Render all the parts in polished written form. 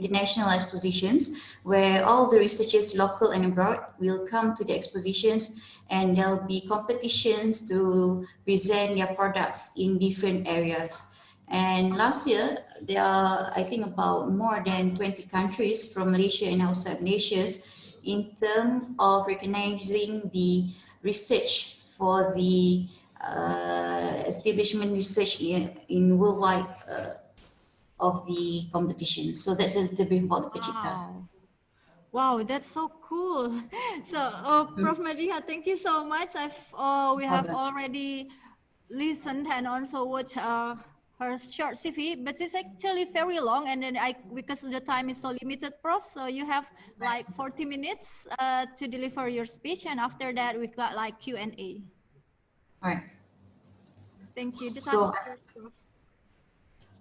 international expositions where all the researchers, local and abroad, will come to the expositions, and there'll be competitions to present their products in different areas. And last year, there are, I think, about more than 20 countries from Malaysia and outside Malaysia in terms of recognizing the research for the establishment research in worldwide of the competition. So that's a little bit about the Pachita. Wow, that's so cool. So, Prof. Madiha, thank you so much. We have already listened and also watched her short CV, but it's actually very long. And then because the time is so limited, Prof. So you have like 40 minutes to deliver your speech, and after that we got like Q&A. All right. Thank you. The time is yours, Prof.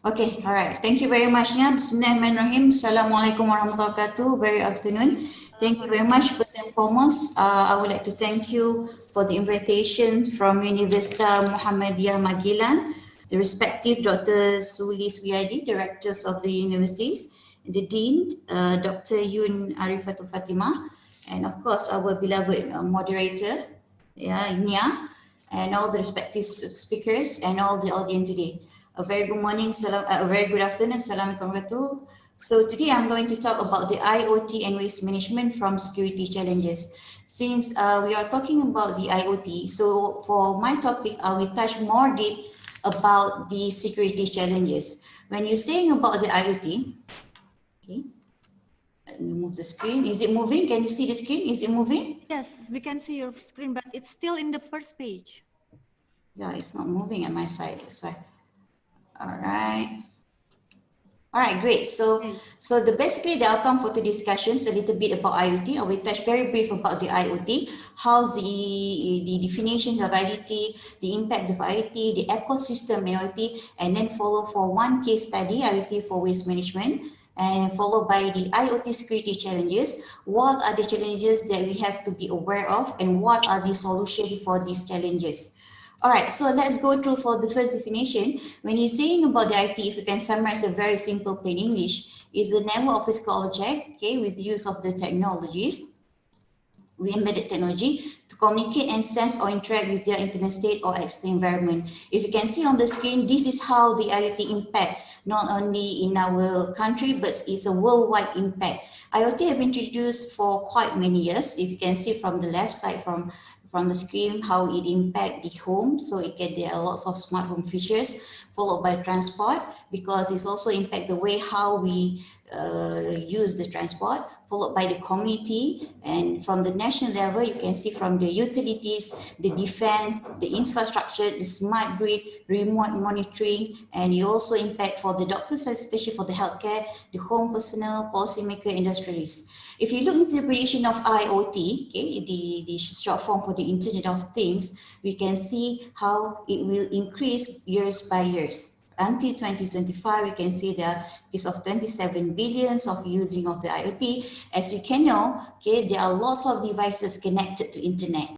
Okay, all right. Thank you very much. Bismillahirrahmanirrahim. Assalamualaikum warahmatullahi wabarakatuh. Very afternoon. Thank you very much. First and foremost, I would like to thank you for the invitation from Universitas Muhammadiyah Magelang, the respective Dr. Sulis Wiyadi, directors of the universities, the Dean, Dr. Yun Arifatul Fatimah, and of course our beloved moderator, Nia, and all the respective speakers and all the audience today. A very good morning, a very good afternoon, Assalamualaikum warahmatullahi. So today I'm going to talk about the IoT and waste management from security challenges. Since we are talking about the IoT, so for my topic, I will touch more deep about the security challenges. When you're saying about the IoT, okay, let me move the screen. Is it moving? Can you see the screen? Is it moving? Yes, we can see your screen, but it's still in the first page. Yeah, it's not moving on my side, that's why. All right, great. So basically the outcome for today's discussion is a little bit about IoT. I will touch very brief about the IoT, how's the definitions of IoT, the impact of IoT, the ecosystem IoT, and then follow for one case study, IoT for waste management, and followed by the IoT security challenges. What are the challenges that we have to be aware of, and what are the solutions for these challenges? All right, so let's go through for the first definition. When you're saying about the IoT, if you can summarize a very simple plain English, is a network of physical object, okay, with use of the technologies, we embedded technology to communicate and sense or interact with their internet state or external environment. If you can see on the screen, this is how the IoT impact, not only in our country, but it's a worldwide impact. IoT have been introduced for quite many years. If you can see from the left side, from the screen, how it impact the home. So there are lots of smart home features, followed by transport, because it's also impact the way how we use the transport, followed by the community, and from the national level, you can see from the utilities, the defense, the infrastructure, the smart grid, remote monitoring, and it also impact for the doctors, especially for the healthcare, the home personnel, policymaker, industrialists. If you look into the prediction of IoT, okay, the short form for the Internet of Things, we can see how it will increase years by years. Until 2025, we can see the case of 27 billions of using of the IoT. As you can know, okay, there are lots of devices connected to Internet.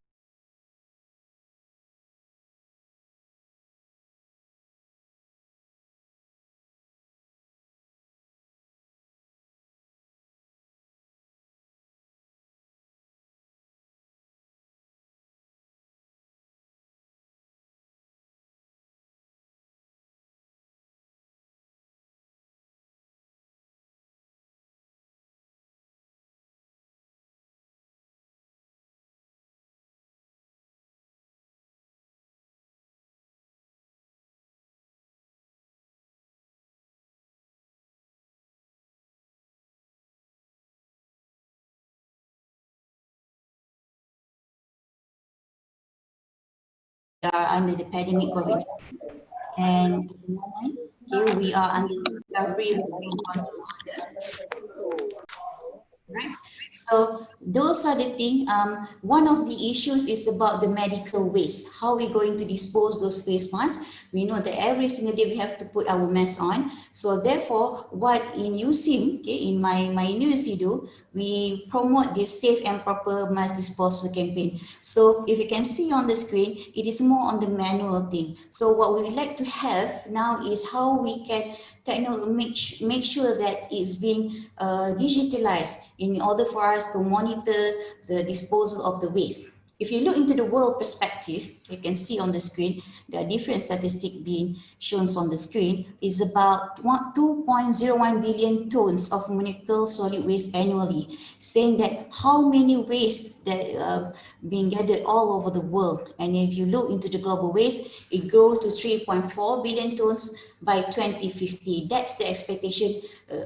Are under the pandemic COVID, and at the moment, here we are under recovery with control order. Right. So those are the things. One of the issues is about the medical waste. How are we going to dispose those waste masks? We know that every single day we have to put our mask on. So therefore, what in USIM, okay, in my university do, we promote this safe and proper mask disposal campaign. So if you can see on the screen, it is more on the manual thing. So what we would like to have now is how we can make sure that it's being digitalized in order for us to monitor the disposal of the waste. If you look into the world perspective, you can see on the screen, there are different statistics being shown on the screen, is about 2.01 billion tons of municipal solid waste annually, saying that how many waste that are being gathered all over the world. And if you look into the global waste, it grows to 3.4 billion tons by 2050. That's the expectation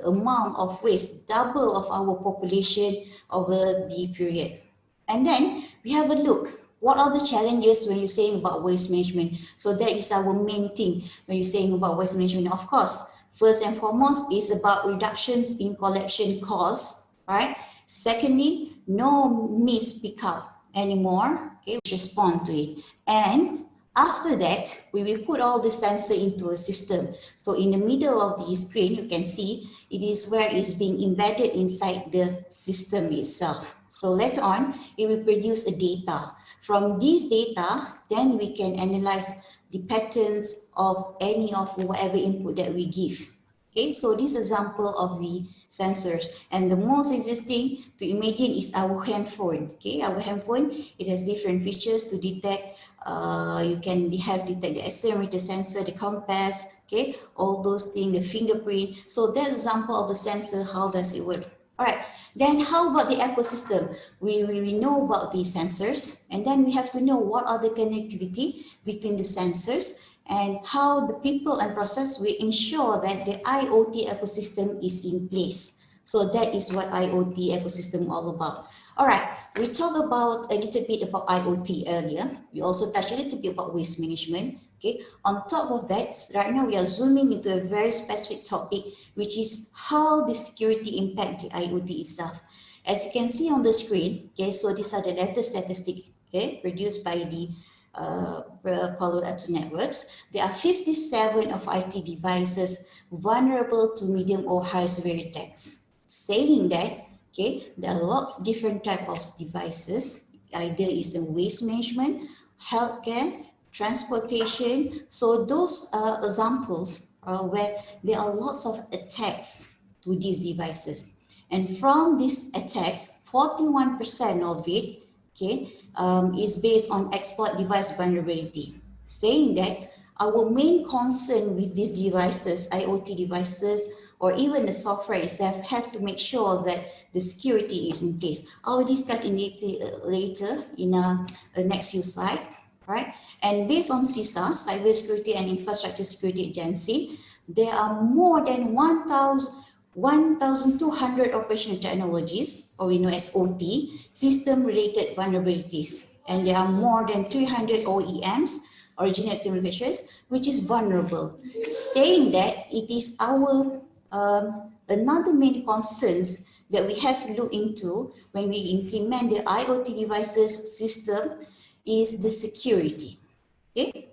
amount of waste, double of our population over the period. And then we have a look. What are the challenges when you're saying about waste management? So that is our main thing when you're saying about waste management. Of course, first and foremost is about reductions in collection costs, right? Secondly, no miss pickup anymore. Okay, we respond to it. And after that, we will put all the sensor into a system. So in the middle of the screen, you can see it is where it's being embedded inside the system itself. So later on, it will produce a data. From these data, then we can analyze the patterns of any of whatever input that we give. Okay, so this example of the sensors, and the most existing to imagine is our handphone. Okay, our handphone, it has different features to detect. You can detect the accelerometer sensor, the compass, okay, all those things, the fingerprint. So that example of the sensor, how does it work? All right, then how about the ecosystem? We know about the sensors, and then we have to know what are the connectivity between the sensors and how the people and process will ensure that the IoT ecosystem is in place. So that is what IoT ecosystem all about. All right, we talked about a little bit about IoT earlier. We also touched a little bit about waste management. Okay, on top of that, right now we are zooming into a very specific topic, which is how the security impact the IoT itself. As you can see on the screen, okay, so these are the latest statistics, okay, produced by the Palo Alto networks. There are 57 of IT devices vulnerable to medium or high severity attacks. Saying that, okay, there are lots of different types of devices. Either is the waste management, healthcare, transportation. So those are examples where there are lots of attacks to these devices. And from these attacks, 41% of it, okay, is based on exploit device vulnerability, saying that our main concern with these devices, IoT devices, or even the software itself, have to make sure that the security is in place. I will discuss in later in the next few slides, right? And based on CISA, Cybersecurity and Infrastructure Security Agency, there are more than 1,200 operational technologies, or we know as OT, system-related vulnerabilities. And there are more than 300 OEMs, original equipment manufacturers, which is vulnerable, saying that it is our another main concerns that we have to look into when we implement the IoT devices system is the security. Okay,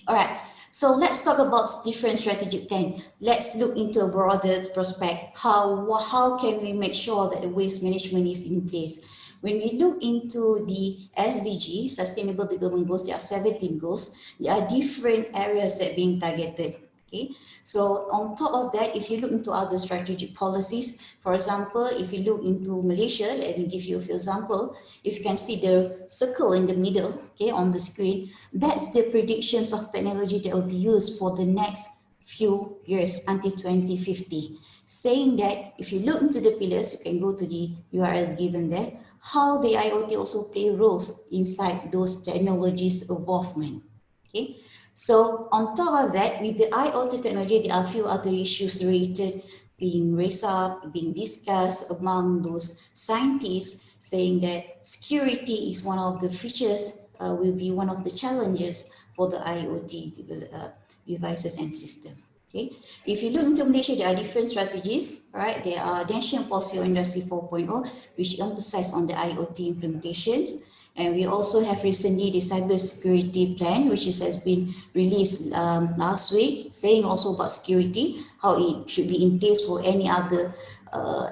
all right. So let's talk about different strategic plan. Let's look into a broader prospect. How can we make sure that the waste management is in place? When we look into the SDG, Sustainable Development Goals, there are 17 goals. There are different areas that are being targeted. Okay, so on top of that, if you look into other strategic policies, for example, if you look into Malaysia, let me give you a few examples. If you can see the circle in the middle, okay, on the screen, that's the predictions of technology that will be used for the next few years until 2050. Saying that if you look into the pillars, you can go to the URLs given there, how the IoT also play roles inside those technologies involvement. Okay. So on top of that, with the IoT technology, there are a few other issues related being raised up, being discussed among those scientists, saying that security is one of the features, will be one of the challenges for the IoT devices and system. Okay. If you look into Malaysia, there are different strategies, right? There are National Policy on Industry 4.0, which emphasize on the IoT implementations. And we also have recently the cybersecurity plan, which has been released last week, saying also about security, how it should be in place for any other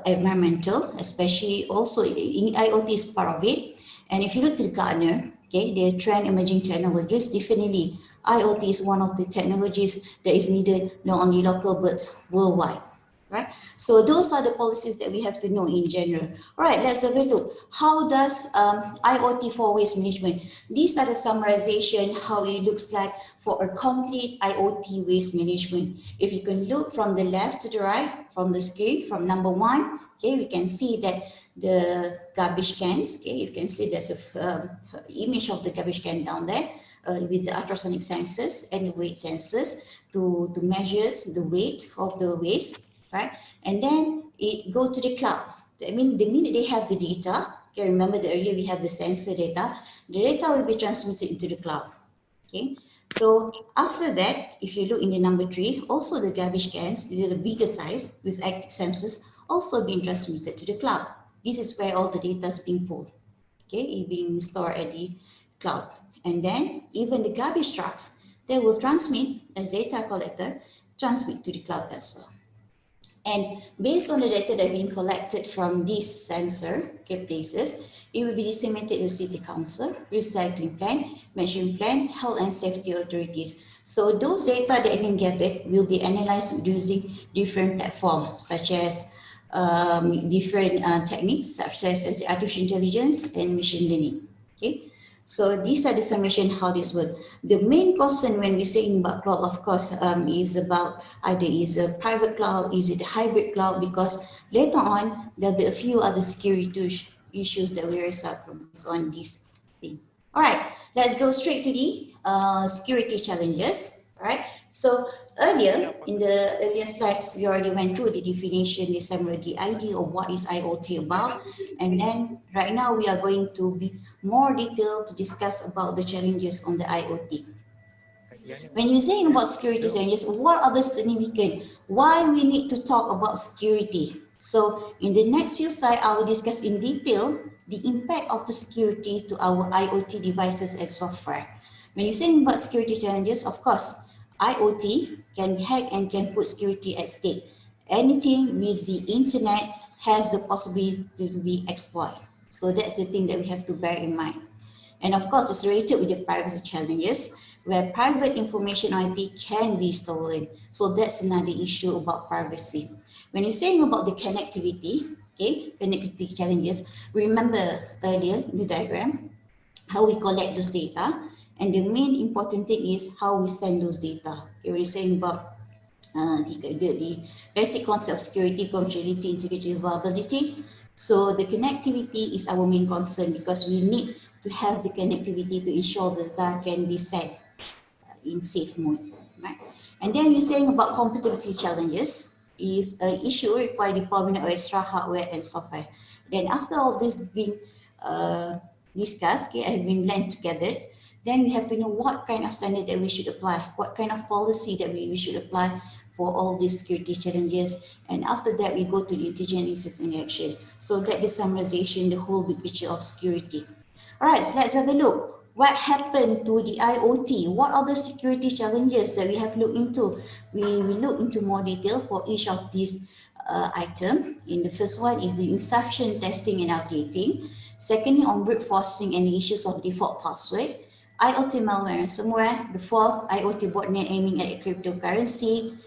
environmental, especially also IoT is part of it. And if you look to the Gartner, Okay, the trend emerging technologies, definitely IoT is one of the technologies that is needed not only local but worldwide. Right? So those are the policies that we have to know in general. All right, let's have a look. How does IoT for waste management? These are the summarization, how it looks like for a complete IoT waste management. If you can look from the left to the right, from the screen, from number one, okay, we can see that the garbage cans, okay, you can see there's a image of the garbage can down there. With the ultrasonic sensors and the weight sensors to measure the weight of the waste, right? And then it go to the cloud. I mean, the minute they have the data, okay, remember that earlier we have the sensor data, the data will be transmitted into the cloud, okay? So after that, if you look in the number three, also the garbage cans, these are the bigger size with active sensors, also being transmitted to the cloud. This is where all the data is being pulled, okay, it being stored at the cloud. And then even the garbage trucks, they will transmit as data collector, transmit to the cloud as well. And based on the data that being collected from this sensor, okay, places, it will be disseminated to city council, recycling plan, management plan, health and safety authorities. So those data that have been gathered will be analyzed using different platforms, such as different techniques, such as artificial intelligence and machine learning. Okay. So these are the summation how this works. The main concern when we say about cloud, of course, is about either is a private cloud, is it a hybrid cloud, because later on there'll be a few other security issues that we resolve from on this thing. All right, let's go straight to the security challenges. All right. So earlier in the earlier slides, we already went through the definition, the summary, the idea of what is IoT about, and then right now we are going to be more detailed to discuss about the challenges on the IoT. When you're saying about security challenges, what are the significant? Why we need to talk about security? So in the next few slides, I will discuss in detail the impact of the security to our IoT devices and software. When you're saying about security challenges, of course, IoT can hack and can put security at stake. Anything with the internet has the possibility to be exploited. So that's the thing that we have to bear in mind. And of course, it's related with the privacy challenges where private information IT can be stolen. So that's another issue about privacy. When you're saying about the connectivity, okay, connectivity challenges, remember earlier in the diagram, how we collect those data. And the main important thing is how we send those data. Okay, when you're saying about the basic concept of security, confidentiality, integrity, vulnerability. So the connectivity is our main concern because we need to have the connectivity to ensure the data can be sent in safe mode, right? And then you're saying about compatibility challenges is an issue require deployment of extra hardware and software. Then after all this being discussed, okay, have been blended together, then we have to know what kind of standard that we should apply, what kind of policy that we should apply for all these security challenges. And after that, we go to the intelligent insights and action. So that the summarization, the whole big picture of security. All right, so let's have a look. What happened to the IoT? What are the security challenges that we have looked into? We will look into more detail for each of these items. In the first one is the insufficient testing and updating. Secondly, on brute forcing and the issues of default password. Iot malware and ransomware. The fourth, IoT botnet aiming at cryptocurrency.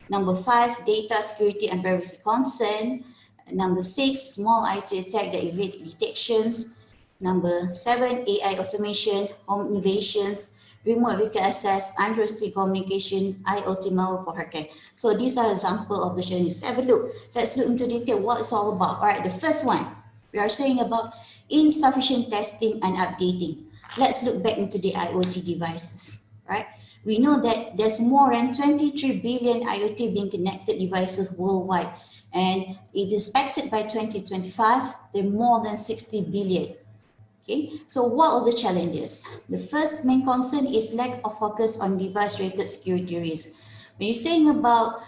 Number 5, data security and privacy concern. Number 6, small IT attack that evade detections. Number 7, AI automation, home innovations, remote vehicle access, untrusted communication, IoT malware for hacker. So these are examples of the challenges. Have a look. Let's look into detail what it's all about. All right, the first one, we are saying about insufficient testing and updating. Let's look back into the IoT devices, right? We know that there's more than 23 billion IoT being connected devices worldwide. And it is expected by 2025, there are more than 60 billion. Okay, so what are the challenges? The first main concern is lack of focus on device-related security risks. When you're saying about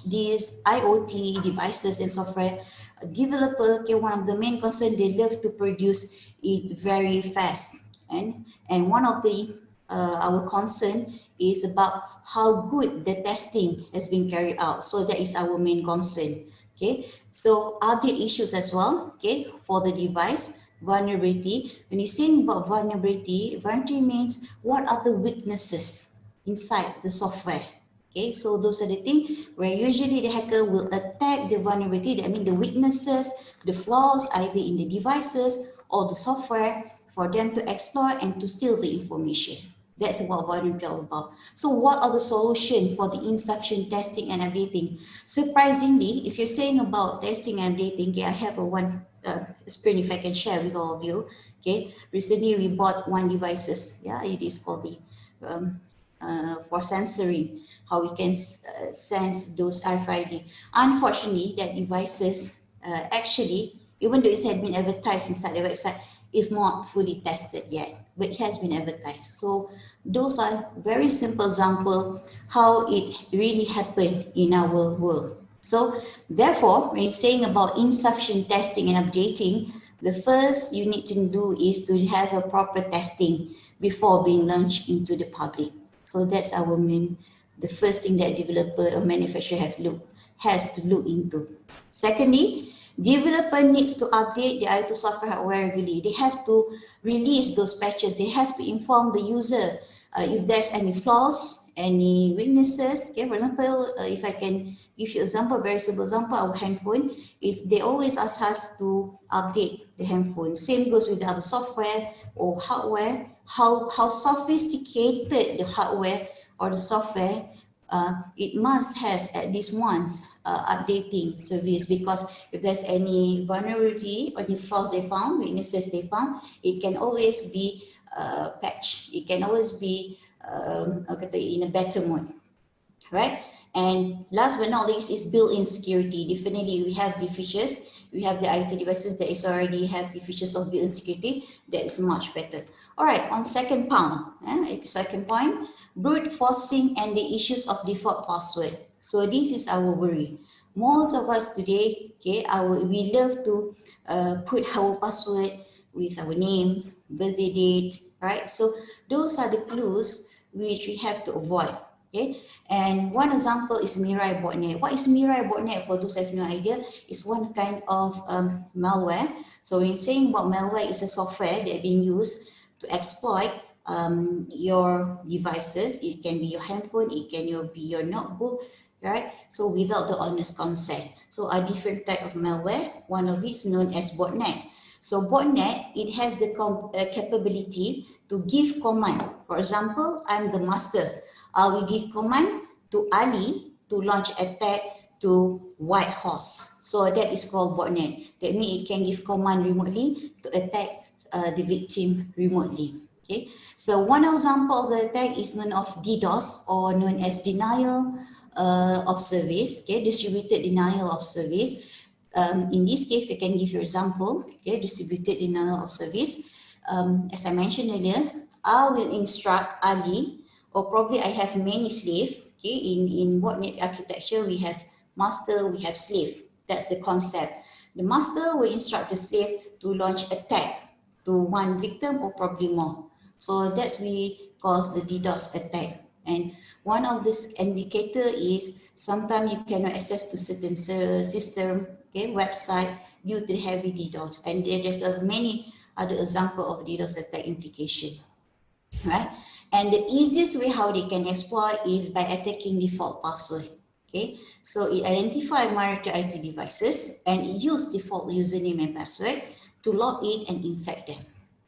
these IoT devices and software, a developer, okay, one of the main concern, they love to produce it very fast. And one of the our concern is about how good the testing has been carried out. So that is our main concern. Okay, so are there issues as well, okay, for the device? vulnerability. When you're saying about vulnerability means what are the weaknesses inside the software. Okay, so those are the things where usually the hacker will attack the vulnerability, I mean the weaknesses, the flaws either in the devices or the software for them to exploit and to steal the information. That's what vulnerability is all about. So what are the solutions for the insufficient testing and updating? Surprisingly, if you're saying about testing and updating, okay, I have a one screen if I can share with all of you. Okay, recently we bought one devices. Yeah, it is called the for sensoring, how we can sense those RFID. Unfortunately, that devices actually, even though it had been advertised inside the website, is not fully tested yet, but it has been advertised. So those are very simple example how it really happened in our world. So therefore, when you're saying about insufficient testing and updating, the first you need to do is to have a proper testing before being launched into the public. So that's our main, the first thing that developer or manufacturer has to look into. Secondly, developer needs to update the Iot software hardware regularly. They have to release those patches. They have to inform the user if there's any flaws, any weaknesses. Okay, for example, if I can give you an example, very simple example, our handphone is they always ask us to update the handphone. Same goes with the other software or hardware. How sophisticated the hardware or the software, it must has at least once updating service, because if there's any vulnerability or any flaws they found, weaknesses they found, it can always be patched. It can always be in a better mode, right? And last but not least is built-in security. Definitely we have the features. We have the IoT devices that is already have the features of built-in security. That is much better. All right, on second point, brute forcing and the issues of default password. So this is our worry. Most of us today, okay, we love to put our password with our name, birthday date, right? So those are the clues which we have to avoid. Okay, and one example is Mirai botnet. What is Mirai botnet? For those who have no idea, it's one kind of malware. So when saying about malware, is a software that being used to exploit your devices. It can be your handphone, it can be your notebook, right? So without the owner's consent. So a different type of malware. One of it is known as botnet. So botnet, it has the capability to give command. For example, I'm the master. I will give command to Ali to launch attack to White Horse. So that is called botnet. That means it can give command remotely to attack the victim remotely. Okay. So one example of the attack is known of DDoS, or known as denial of service. Okay, distributed denial of service. In this case, we can give you an example. Okay, distributed denial of service. As I mentioned earlier, I will instruct Ali, or probably I have many slaves. Okay, in botnet architecture, we have master, we have slave. That's the concept. The master will instruct the slave to launch attack to one victim or probably more. So that's we cause the DDoS attack. And one of this indicator is sometimes you cannot access to certain system, okay, website due to heavy DDoS. And there's many other example of DDoS attack implication, right? And the easiest way how they can exploit is by attacking default password. Okay, so it identifies monitor IT devices and it uses default username and password to log in and infect them.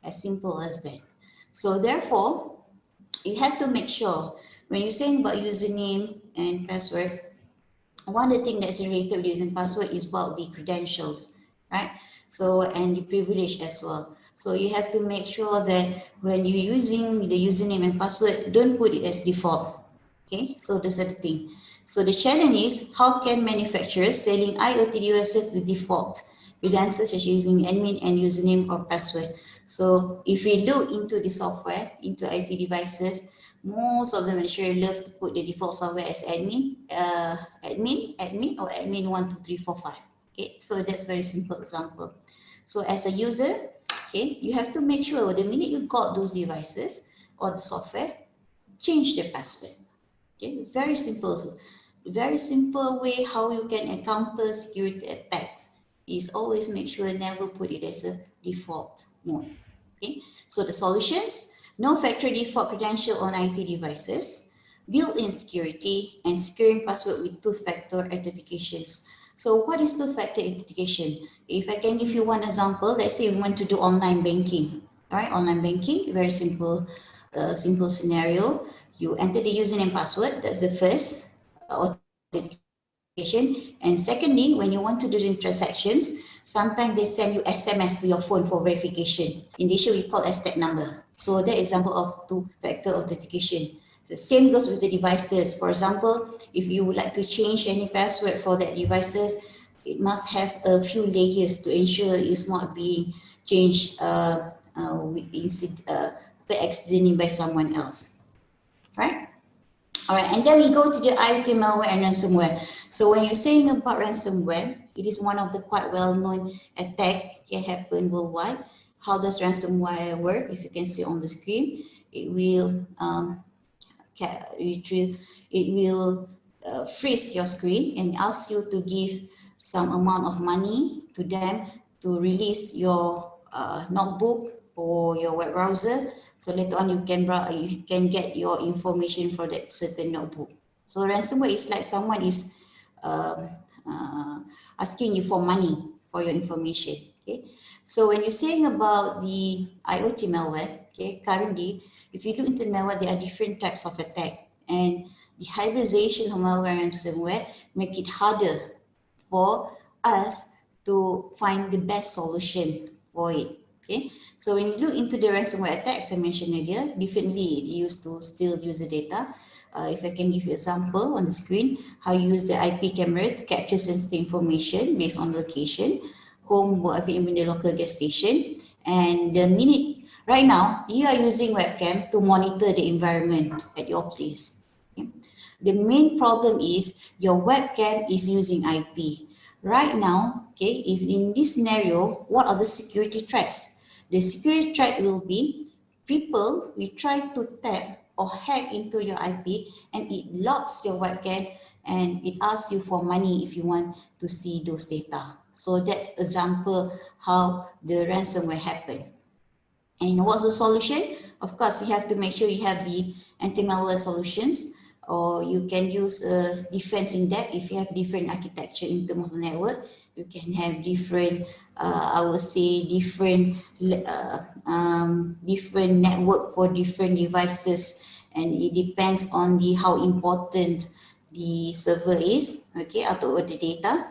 As simple as that. So therefore, you have to make sure when you're saying about username and password, one of the things that's related with username and password is about the credentials, right? So, and the privilege as well. So you have to make sure that when you're using the username and password, don't put it as default. Okay, so that's the thing. So the challenge is, how can manufacturers selling IoT devices with default credentials such as using admin and username or password? So if we look into the software, into IT devices, most of the manufacturers love to put the default software as admin, admin or admin 1, 2, 3, 4, 5. Okay, so that's very simple example. So as a user, okay, you have to make sure the minute you got those devices or the software, change the password. Okay, very simple way how you can encounter security attacks. is always make sure never put it as a default mode. Okay, so the solutions: no factory default credential on IT devices, built-in security, and securing password with two-factor authentications. So what is two-factor authentication? If I can give you one example, let's say we want to do online banking, right? Online banking, very simple, simple scenario. You enter the username password, that's the first authentication. And secondly, when you want to do the transactions, sometimes they send you SMS to your phone for verification. In Indonesia, we call as tag number. So that example of two-factor authentication. The same goes with the devices. For example, if you would like to change any password for that devices, it must have a few layers to ensure it's not being changed accidentally by someone else, right? All right, and then we go to the Iot malware and ransomware. So when you're saying about ransomware, it is one of the quite well-known attack that happen worldwide. How does ransomware work? If you can see on the screen, it will freeze your screen and ask you to give some amount of money to them to release your notebook or your web browser. So later on you can get your information for that certain notebook. So ransomware is like someone is asking you for money for your information. Okay. So when you're saying about the Iot malware, okay, currently, if you look into malware, there are different types of attack, and the hybridization of malware and ransomware make it harder for us to find the best solution for it. Okay, so when you look into the ransomware attacks I mentioned earlier, definitely it used to steal user data. If I can give you an example on the screen, how you use the IP camera to capture sensitive information based on location, home, even the local gas station, and the minute. Right now, you are using webcam to monitor the environment at your place. Okay? The main problem is your webcam is using IP. Right now, okay, if in this scenario, what are the security threats? The security threat will be people will try to tap or hack into your IP, and it locks your webcam and it asks you for money if you want to see those data. So that's example how the ransomware happened. And what's the solution? Of course, you have to make sure you have the anti-malware solutions, or you can use defense in depth. If you have different architecture in terms of network, you can have different, I would say, different network for different devices, and it depends on how important the server is, okay, out of the data.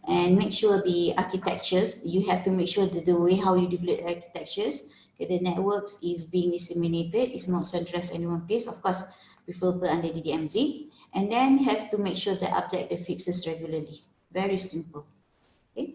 And make sure the architectures, you have to make sure that the way how you develop architectures, the networks is being disseminated, it's not centralized in one place, of course, preferable under the DMZ, and then have to make sure that update the fixes regularly. Very simple. Okay.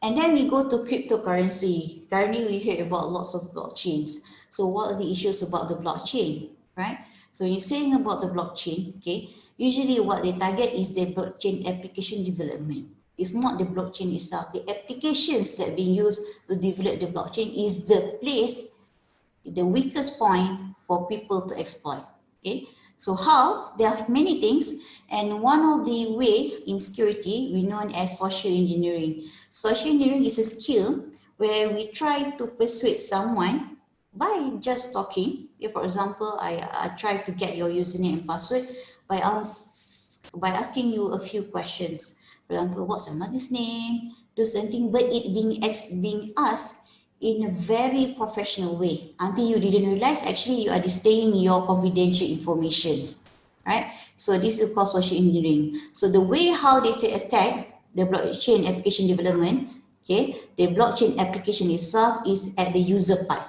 And then we go to cryptocurrency. Currently, we hear about lots of blockchains. So what are the issues about the blockchain, right? So when you're saying about the blockchain, okay, usually what they target is the blockchain application development. It's not the blockchain itself. The applications that being used to develop the blockchain is the place, the weakest point for people to exploit. Okay, so how? There are many things, and one of the way in security we known as social engineering. Social engineering is a skill where we try to persuade someone by just talking. If, for example, I try to get your username and password by asking you a few questions. For example, what's your mother's name? Do something, but it being asked in a very professional way until you didn't realize actually you are displaying your confidential information, right? So this is called social engineering. So the way how they attack the blockchain application development, okay, the blockchain application itself is at the user part.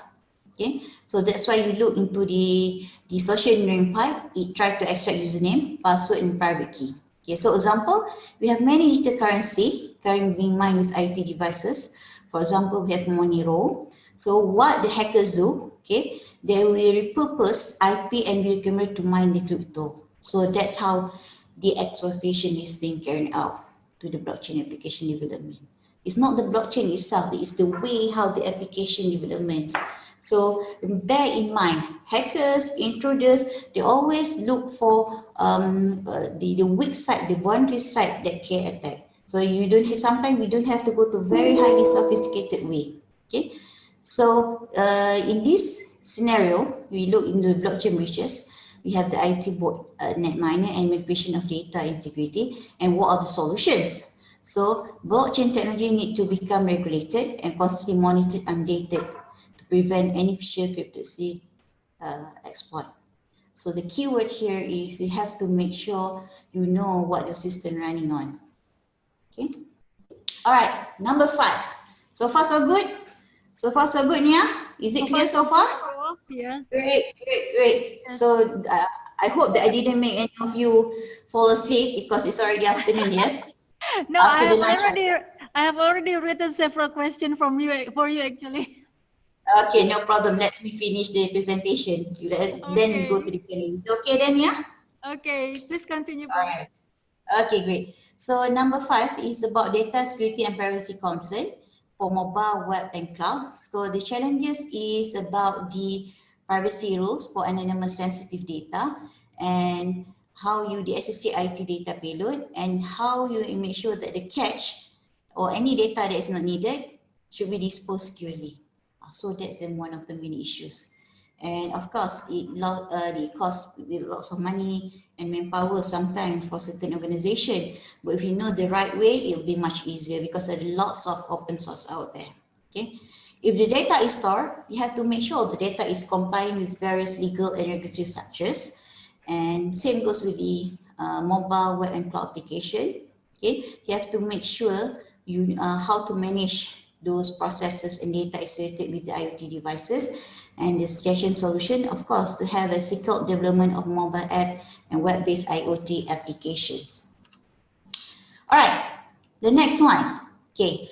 Okay, so that's why you look into the social engineering part. It tries to extract username, password, and private key. Okay, so example, we have many digital currency currently being mined with IoT devices. For example, we have Monero. So what the hackers do, okay, they will repurpose IP and video camera to mine the crypto. So that's how the exploitation is being carried out to the blockchain application development. It's not the blockchain itself, it's the way how the application developments. So bear in mind, hackers, intruders, they always look for the weak side, the vulnerable side that can attack. So you don't have, sometimes we don't have to go to very highly sophisticated way. Okay. So in this scenario, we look into blockchain breaches. We have the IT net miner and migration of data integrity, and what are the solutions? So blockchain technology need to become regulated and constantly monitored and updated to prevent any future cryptocurrency exploit. So the keyword here is you have to make sure you know what your system running on. Okay. All right. Number 5. So far so good. So far so good, Nia. Is it clear so far? Yes. Great, great, great. Yes. So I hope that I didn't make any of you fall asleep because it's already afternoon yet. No, I have already written several questions for you actually. Okay, no problem. Let me finish the presentation. Then we go to the Q&A. Okay then, yeah? Okay, please continue, All right. Okay, great. So number 5 is about data security and privacy concern for mobile, web, and cloud. So the challenges is about the privacy rules for anonymous sensitive data and how you the associate IT data payload and how you make sure that the cache or any data that is not needed should be disposed securely. So that's one of the main issues. And of course, it costs lots of money and manpower sometimes for certain organization. But if you know the right way, it'll be much easier because there are lots of open source out there. Okay. If the data is stored, you have to make sure the data is compliant with various legal and regulatory structures. And same goes with the mobile, web, and cloud application. Okay. You have to make sure you how to manage those processes and data associated with the IoT devices. And the suggestion solution, of course, to have a secure development of mobile app and web-based IoT applications. All right, the next one. Okay,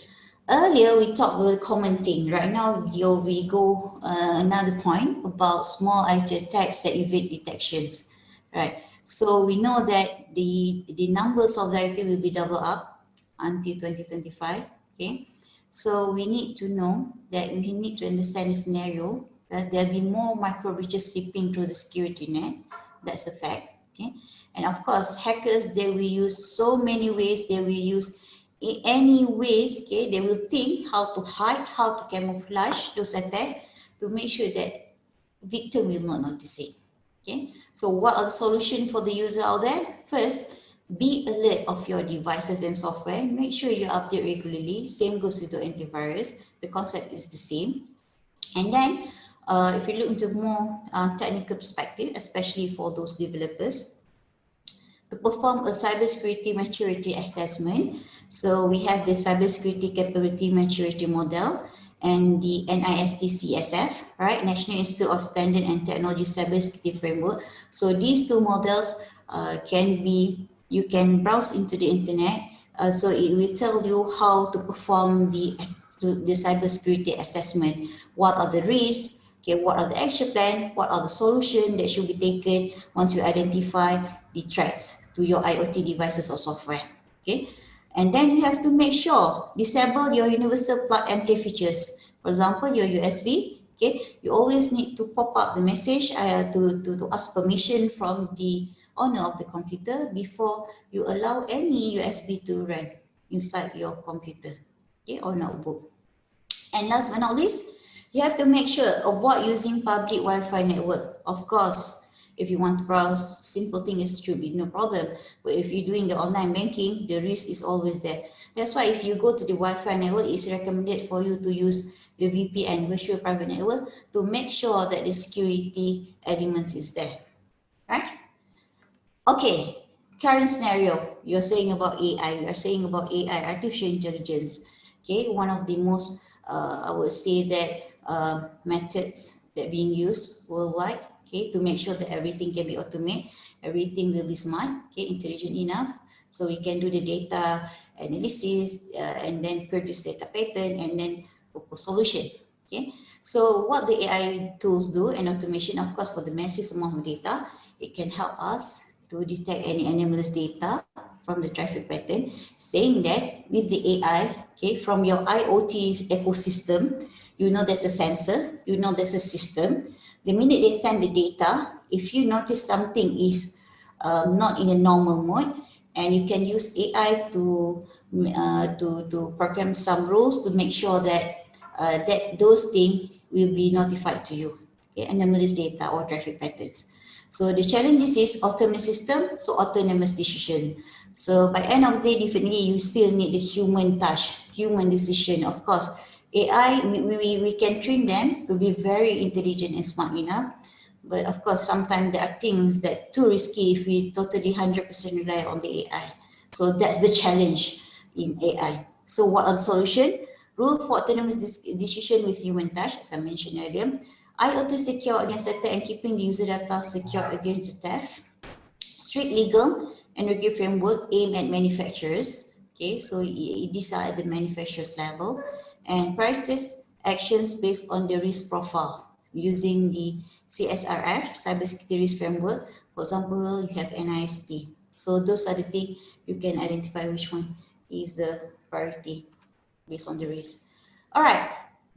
earlier we talked about commenting. Right now we go another point about small IT attacks that evade detections. Right, so we know that the numbers of the IT will be double up until 2025. Okay, so we need to know that we need to understand the scenario that there'll be more micro breaches slipping through the security net. That's a fact. Okay, and of course, hackers, they will use so many ways. They will use in any ways. Okay, they will think how to hide, how to camouflage those attacks to make sure that victim will not notice it. Okay, so what are the solutions for the user out there? First, be alert of your devices and software. Make sure you update regularly. Same goes with the antivirus. The concept is the same. And then if you look into more technical perspective, especially for those developers, to perform a cybersecurity maturity assessment. So we have the cybersecurity capability maturity model and the NIST CSF, right? National Institute of Standard and Technology Cybersecurity Framework. So these two models you can browse into the internet. So it will tell you how to perform the cybersecurity assessment. What are the risks? Okay, what are the action plan? What are the solutions that should be taken once you identify the threats to your IoT devices or software? Okay, and then you have to make sure disable your universal plug and play features. For example, your USB. Okay, you always need to pop up the message to ask permission from the owner of the computer before you allow any USB to run inside your computer, okay, or notebook. And last but not least, you have to make sure avoid using public Wi-Fi network. Of course, if you want to browse, simple things should be no problem. But if you're doing the online banking, the risk is always there. That's why if you go to the Wi-Fi network, it's recommended for you to use the VPN, virtual private network, to make sure that the security element is there, right? Okay, current scenario, you're saying about AI, you're saying about AI, artificial intelligence. Okay, one of the most, I would say that methods that being used worldwide, okay, to make sure that everything can be automated, everything will be smart, okay, intelligent enough, so we can do the data analysis and then produce data pattern and then propose solution, okay. So what the AI tools do and automation, of course, for the massive amount of data, it can help us to detect any anomalous data from the traffic pattern, saying that with the AI, okay, from your IoT ecosystem, you know there's a sensor, you know there's a system. The minute they send the data, if you notice something is not in a normal mode, and you can use AI to to program some rules to make sure that that those things will be notified to you. Okay, anomalous data or traffic patterns. So the challenges is autonomous system, so autonomous decision. So by end of the day, definitely you still need the human touch, human decision. Of course, AI, we can train them to be very intelligent and smart enough. But of course, sometimes there are things that too risky if we totally 100% rely on the AI. So that's the challenge in AI. So what are the solution? Rule for autonomous decision with human touch, as I mentioned earlier. IoT secure against attack and keeping the user data secure against the theft. Strict legal and regulatory framework aimed at manufacturers. Okay, so these are at the manufacturer's level. And practice actions based on the risk profile using the CSRF, Cybersecurity Risk Framework. For example, you have NIST. So those are the things you can identify which one is the priority based on the risk. All right,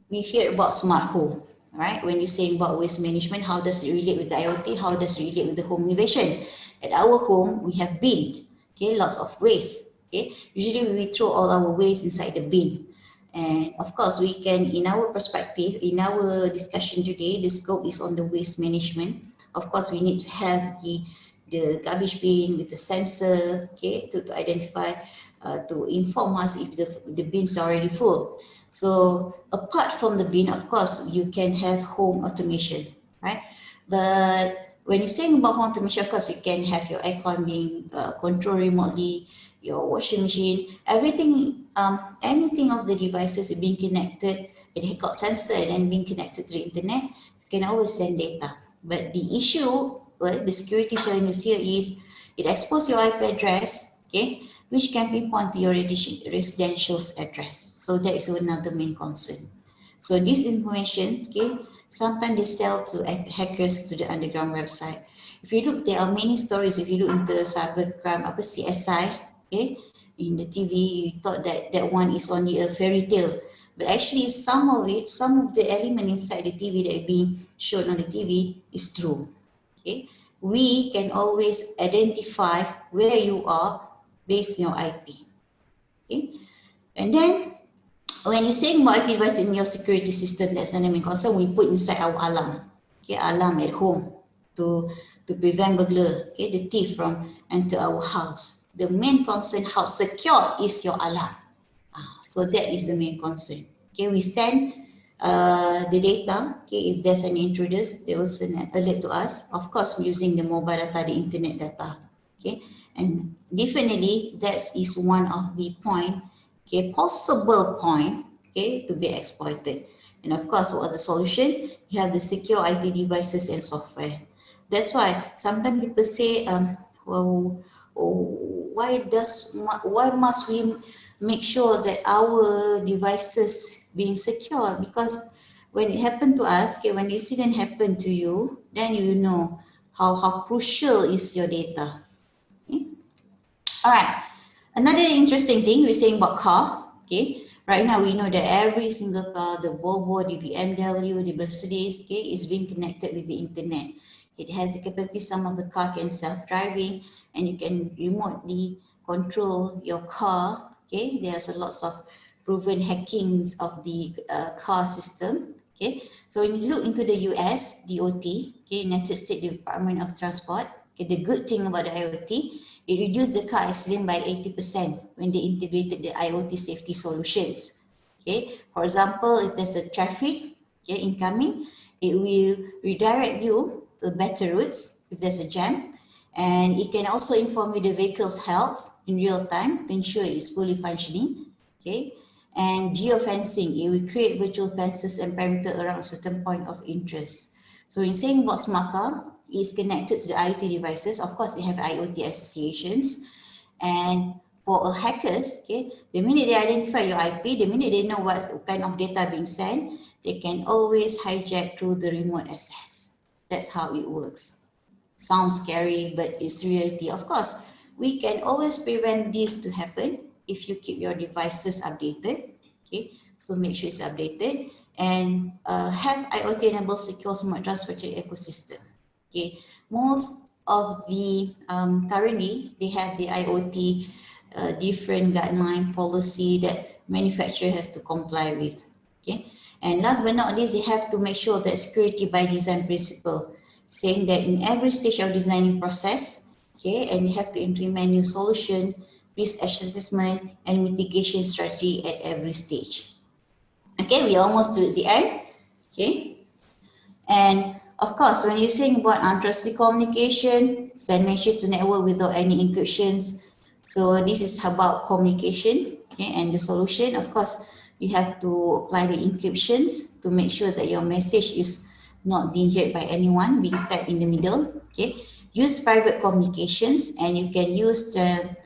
we hear about smart home. All right, when you're saying about waste management, how does it relate with the IoT? How does it relate with the home innovation? At our home, we have bin. Okay, lots of waste. Okay, usually we throw all our waste inside the bin. And of course, we can, in our perspective, in our discussion today, the scope is on the waste management. Of course, we need to have the garbage bin with the sensor, okay, to identify, to inform us if the bins are already full. So apart from the bin, of course, you can have home automation, right? But when you're saying about home automation, of course, you can have your aircon being controlled remotely, your washing machine, everything, anything of the devices being connected, it has got sensor and then being connected to the internet, you can always send data. But the issue, well, the security challenges here is it exposes your IP address, okay, which can pinpoint to your residential address. So that is another main concern. So this information, okay, sometimes they sell to hackers to the underground website. If you look, there are many stories. If you look into cybercrime, CSI, okay, in the TV, you thought that that one is only a fairy tale. But actually, some of it, some of the element inside the TV that is being shown on the TV is true. Okay, we can always identify where you are based on your IP. Okay, and then when you're saying about IP device in your security system, that's an main concern. We put inside our alarm. Okay, alarm at home to prevent burglar, okay, the thief from enter our house. The main concern, how secure is your alarm? So that is the main concern. Okay, we send the data. Okay, if there's an intruders, they will send an alert to us. Of course, we're using the mobile data, the internet data. Okay, and definitely that is one of the point, okay, possible point, okay, to be exploited. And of course, what's the solution? You have the secure IT devices and software. That's why sometimes people say, well, why must we make sure that our devices being secure? Because when it happened to us, okay, when the incident happened to you, then you know how crucial is your data. Okay? All right. Another interesting thing we're saying about car. Okay. Right now we know that every single car, the Volvo, the BMW, the Mercedes, okay, is being connected with the internet. It has the capability, some of the car can self-driving and you can remotely control your car. Okay, there's a lots of proven hackings of the car system. Okay, so when you look into the US DOT, okay, United States Department of Transport, okay, the good thing about the IoT, it reduced the car accident by 80% when they integrated the IoT safety solutions. Okay, for example, if there's a traffic, okay, incoming, it will redirect you to better routes if there's a jam, and it can also inform you the vehicle's health in real time to ensure it's fully functioning. Okay, and geofencing, it will create virtual fences and perimeter around a certain point of interest. So in saying about smart car, it's connected to the IoT devices. Of course, they have IoT associations, and for hackers, okay, the minute they identify your IP, the minute they know what kind of data being sent, they can always hijack through the remote access. That's how it works. Sounds scary, but it's reality. Of course, we can always prevent this to happen if you keep your devices updated. Okay, so make sure it's updated and have IoT-enabled secure smart transportation ecosystem. Okay, most of the currently they have the IoT different guideline policy that manufacturer has to comply with. Okay, and last but not least, they have to make sure that security by design principle, saying that in every stage of designing process, okay, and you have to implement new solution, risk assessment, and mitigation strategy at every stage. Okay, we almost to the end. Okay, and of course, when you're saying about untrusted communication, send messages to network without any encryptions. So this is about communication, okay, and the solution. Of course, you have to apply the encryptions to make sure that your message is not being heard by anyone, being tapped in the middle. Okay, use private communications, and you can use the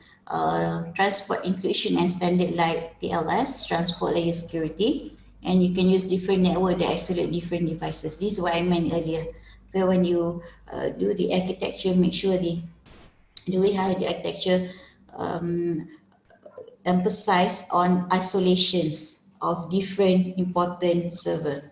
transport encryption and standard like TLS, transport layer security, and you can use different network that isolate different devices. This is what I meant earlier. So when you do the architecture, make sure the way how the architecture emphasize on isolations of different important server.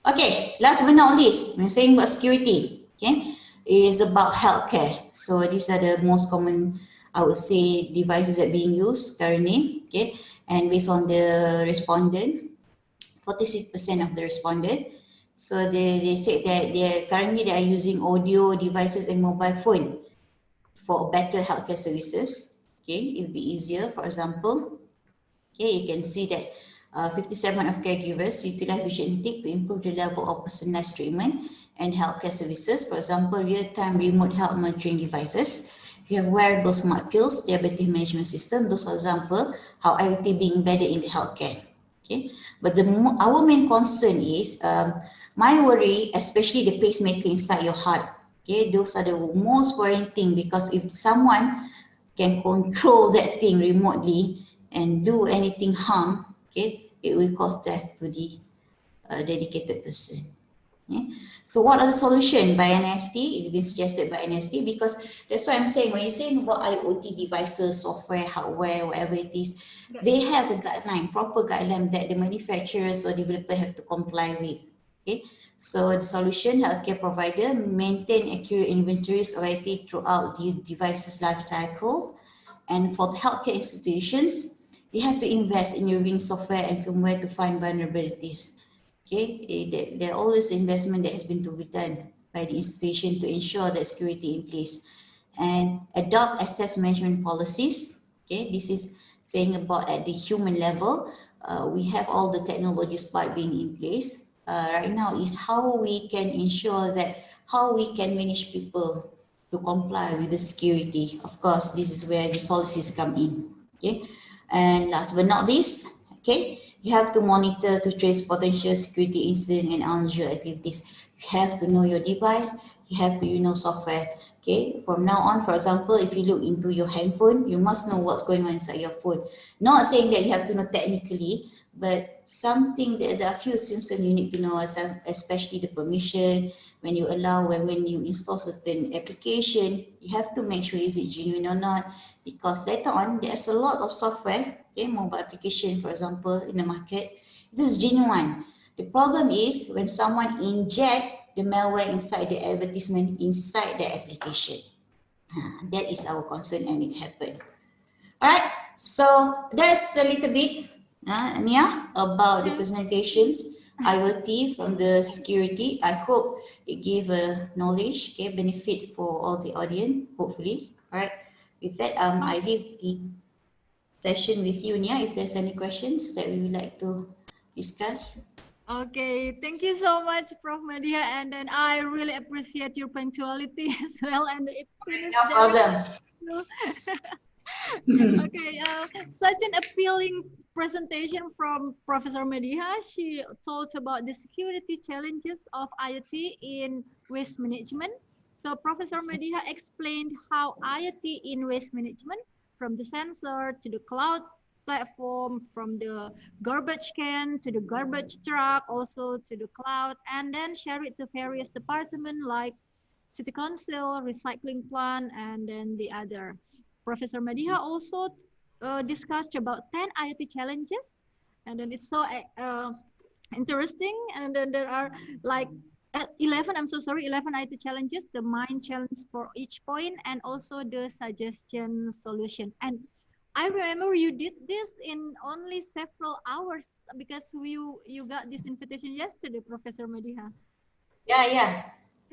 Okay, last but not least, when saying about security, okay, is about healthcare. So these are the most common, I would say, devices that being used currently. Okay, and based on the respondent, 46% of the responded. So they said that currently they are using audio devices and mobile phone for better healthcare services. Okay, it'll be easier. For example, okay, you can see that 57 of caregivers utilize visual analytics to improve the level of personalized treatment and healthcare services. For example, real-time remote health monitoring devices. You have wearable smart pills, diabetes management system. Those are example how IoT being embedded in the healthcare. Okay, but our main concern is my worry, especially the pacemaker inside your heart. Okay, those are the most worrying thing, because if someone can control that thing remotely and do anything harm, okay, it will cause death to the dedicated person. Yeah. So what are the solution by NST? It's been suggested by NST, because that's why I'm saying, when you're saying about IoT devices, software, hardware, whatever it is, they have a guideline, proper guideline that the manufacturers or developer have to comply with. Okay. So the solution, healthcare provider maintain accurate inventories of IT throughout the device's life cycle. And for the healthcare institutions, they have to invest in reviewing software and firmware to find vulnerabilities. Okay, there are always investment that has been to be done by the institution to ensure that security in place, and adopt access management policies. Okay, this is saying about at the human level, we have all the technologies part being in place. Right now is how we can ensure that how we can manage people to comply with the security. Of course, this is where the policies come in. Okay, and last but not least, okay, you have to monitor to trace potential security incident and unusual activities. You have to know your device. You have to know software. Okay, from now on, for example, if you look into your handphone, you must know what's going on inside your phone. Not saying that you have to know technically, but something that there are few symptoms you need to know, especially the permission, when you allow, when you install certain application, you have to make sure is it genuine or not, because later on there's a lot of software, okay, mobile application for example in the market, it is genuine. The problem is when someone inject the malware inside the advertisement inside the application. That is our concern, and it happened. All right, so that's a little bit, Nia, about the presentations, IoT from the security. I hope it gave a knowledge, okay, benefit for all the audience, hopefully. All right, with that, I leave the session with you, Nia, if there's any questions that we would like to discuss. Okay, thank you so much, Prof. Madia, and then I really appreciate your punctuality as well, and it finished. No problem. Okay, such an appealing presentation from Professor Mediha. She told about the security challenges of IoT in waste management. So Professor Mediha explained how IoT in waste management, from the sensor to the cloud platform, from the garbage can to the garbage truck, also to the cloud, and then share it to various departments like city council, recycling plant, and then the other. Professor Madiha also discussed about 10 IoT challenges, and then it's so interesting. And then there are like 11, I'm so sorry, 11 IoT challenges, the mind challenge for each point, and also the suggestion solution. And I remember you did this in only several hours because you got this invitation yesterday, Professor Mediha. Yeah.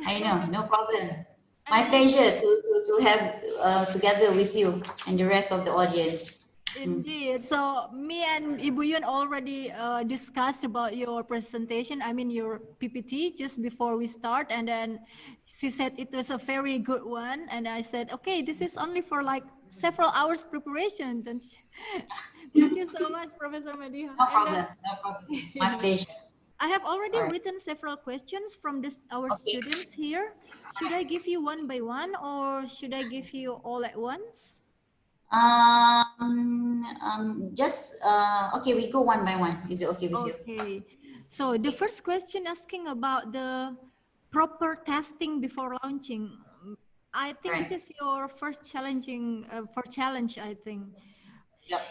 I know, no problem. And My then pleasure to have together with you and the rest of the audience. indeed. So me and Ibu Yun already discussed about your presentation. I mean your PPT just before we start, and then she said it was a very good one, and I said, okay, this is only for like several hours preparation. Then thank you so much, Professor Mediha. No And then problem, no problem. My pleasure. I have already All right. written several questions from our Okay. students here. Should I give you one by one, or should I give you all at once? Just okay, we go one by one. Is it okay with you? Okay. So the first question asking about the proper testing before launching. I think this Right. is your first challenge, I think. Yep.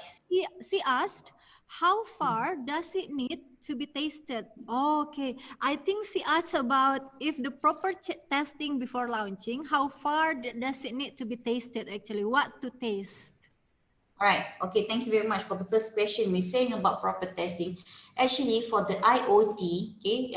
She asked, how far does it need to be tested? Okay, I think she asked about if the proper testing before launching, how far does it need to be tested actually? What to test? All right. Okay. Thank you very much for the first question. We're saying about proper testing. Actually, for the IoT, okay,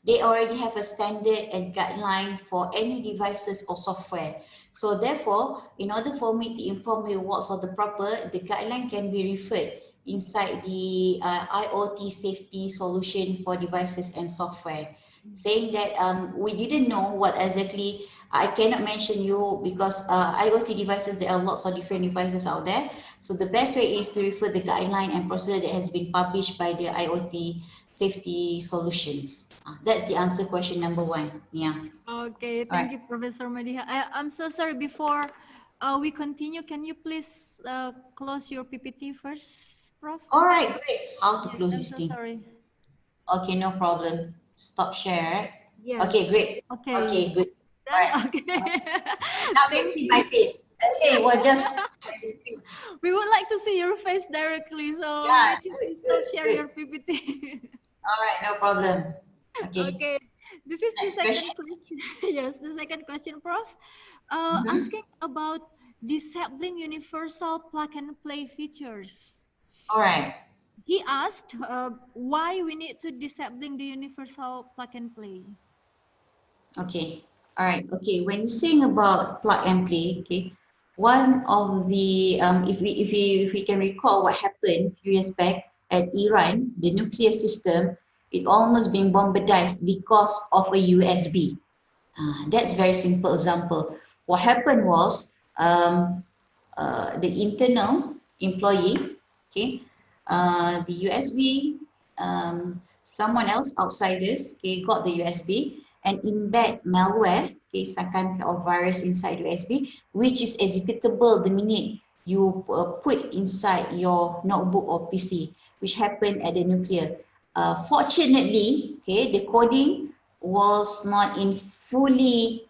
they already have a standard and guideline for any devices or software. So therefore, in order for me to inform you what's all the proper, the guideline can be referred inside the IoT safety solution for devices and software. Saying that we didn't know what exactly, I cannot mention you because IoT devices, there are lots of different devices out there. So the best way is to refer the guideline and procedure that has been published by the IoT safety solutions. That's the answer question number one. Yeah. Okay, All thank right. you, Professor Madiha. I'm so sorry. Before we continue, can you please close your PPT first, Prof? All right, great. How to Yes, close I'm this so thing? sorry. Okay, no problem. Stop share. Yes. Okay, great. Okay. Okay, good. All Done. right. Okay. Now can Thank see my you. face. Okay, well just share the screen. We would like to see your face directly, so Yeah, would you good, please good, stop share good. your PPT? All right, no problem. Okay, Okay, this is the next question. second question. Yes, the second question, Prof. Mm-hmm. Asking about disabling universal plug and play features. All right. He asked why we need to disabling the universal plug and play. Okay. All right. Okay. When you saying about plug and play, okay, one of the if we can recall what happened a few years back at Iran, the nuclear system, it almost being bombardized because of a USB. That's very simple example. What happened was the internal employee, okay, the USB, someone else, outsiders, okay, got the USB and embed malware, okay, some kind of virus inside USB, which is executable the minute you put inside your notebook or PC, which happened at the nuclear. Fortunately, okay, the coding was not in fully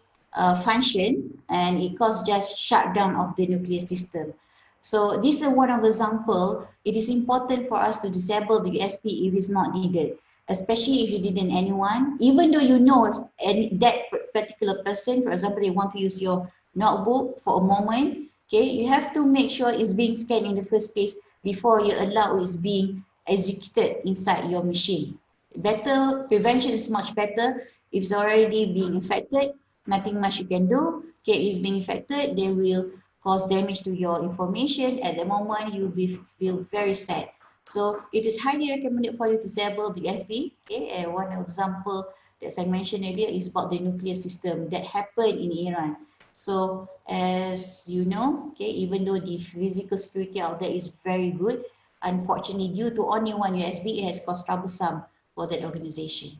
function and it caused just shutdown of the nuclear system. So this is one of the example. It is important for us to disable the USB if it's not needed, especially if you didn't anyone, even though you know that particular person, for example, they want to use your notebook for a moment, okay, you have to make sure it's being scanned in the first place before you allow it's being executed inside your machine. Better prevention is much better. If it's already being infected, nothing much you can do. Okay, it's being infected, they will cause damage to your information. At the moment, you'll feel very sad. So it is highly recommended for you to disable the USB. Okay, and one example that I mentioned earlier is about the nuclear system that happened in Iran. So as you know, okay, even though the physical security out there is very good, unfortunately, due to only one USB, it has caused troublesome for that organization.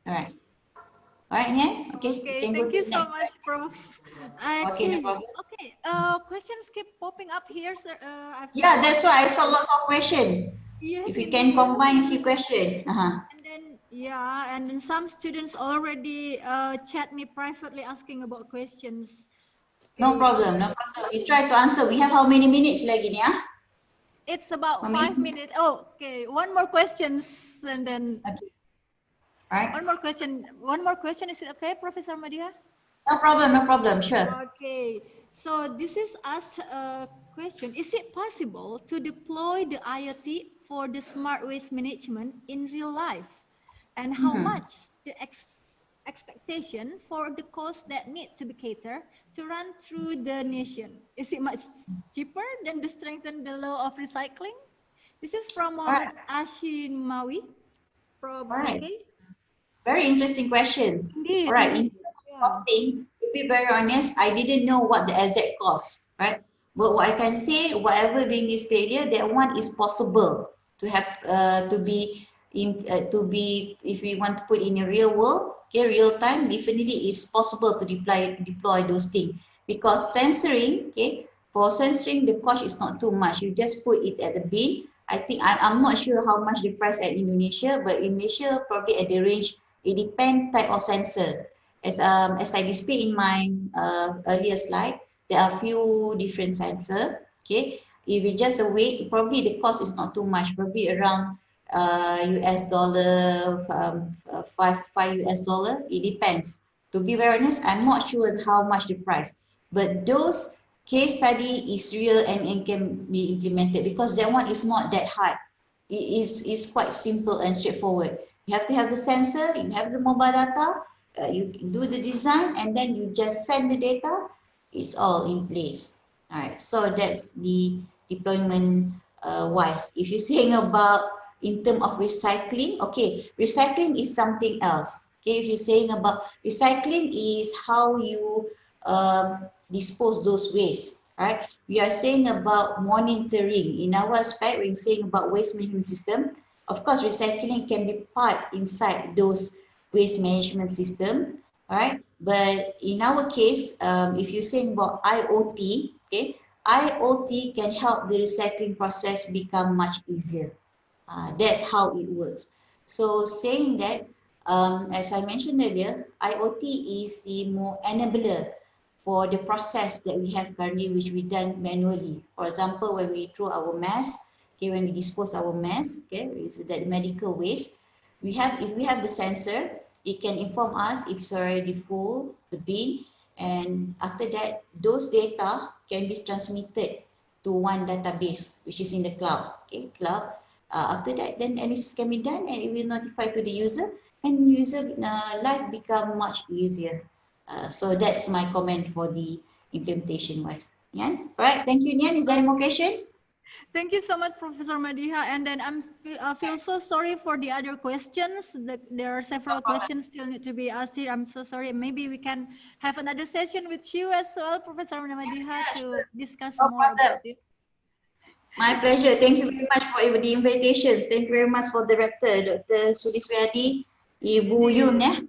All right. All right, yeah. Okay, we Okay, can go thank to you the so next much, slide. Prof. Okay, no Okay, problem. okay. Questions keep popping up here, sir. I've Yeah, got that's why I saw lots of questions. yes, If we can indeed. combine a few questions. And then yeah, and then some students already chat me privately asking about questions. No Okay, problem, no problem. We try to answer. We have how many minutes lagi ni, ah? it's How about many? 5 minutes. Oh, okay, one more questions, and then Okay. All right. one more question. One more question. Is it okay, Professor Madia? No problem, no problem. Sure. Okay, so this is us question, is it possible to deploy the IoT for the smart waste management in real life? And how much the expectation for the cost that need to be catered to run through the nation? Is it much cheaper than to strengthen the law of recycling? This is from Mohammed Ashimawi from UK. Very interesting questions. Indeed, All right. indeed. In terms of costing, to be very honest, I didn't know what the exact cost, right? But what I can say, whatever being displayed here, that one is possible to have if we want to put in a real world, okay, real time, definitely it's possible to deploy those things, because censoring, okay, for censoring the cost is not too much. You just put it at the bin. I think I'm not sure how much the price at Indonesia, but in Malaysia probably at the range. It depends type of sensor. As I displayed in my earlier slide, there are few different sensor. Okay, if it's just a weight, probably the cost is not too much. Probably around US dollar, five US dollar. It depends. To be very honest, I'm not sure how much the price. But those case study is real and can be implemented, because that one is not that hard. It's quite simple and straightforward. You have to have the sensor, you have the mobile data, you do the design, and then you just send the data. It's all in place. All right, so that's the deployment wise. If you're saying about in terms of recycling, okay, recycling is something else. Okay, if you're saying about recycling is how you dispose those waste, right? We are saying about monitoring. In our aspect, we're saying about waste management system. Of course, recycling can be part inside those waste management system, right? But in our case, if you're saying about IoT, okay, IoT can help the recycling process become much easier. That's how it works. So saying that, as I mentioned earlier, IoT is the more enabler for the process that we have currently, which we done manually. For example, when we throw our mess, okay, when we dispose our mess, okay, is that medical waste. If we have the sensor, it can inform us if it's already full, the bin, and after that, those data can be transmitted to one database, which is in the cloud. Okay, cloud. After that, then analysis can be done, and it will notify to the user, and user life become much easier. So that's my comment for the implementation wise. Nyan, all right. Thank you, Nyan. Is there any more question? Thank you so much, Professor Madiha. And then I feel so sorry for the other questions. There are several questions still need to be asked here. I'm so sorry. Maybe we can have another session with you as well, Professor Madiha, to discuss more about it. My pleasure. Thank you very much for the invitations. Thank you very much for the Director, Dr. Suliswadi, Ibu Yun, yeah?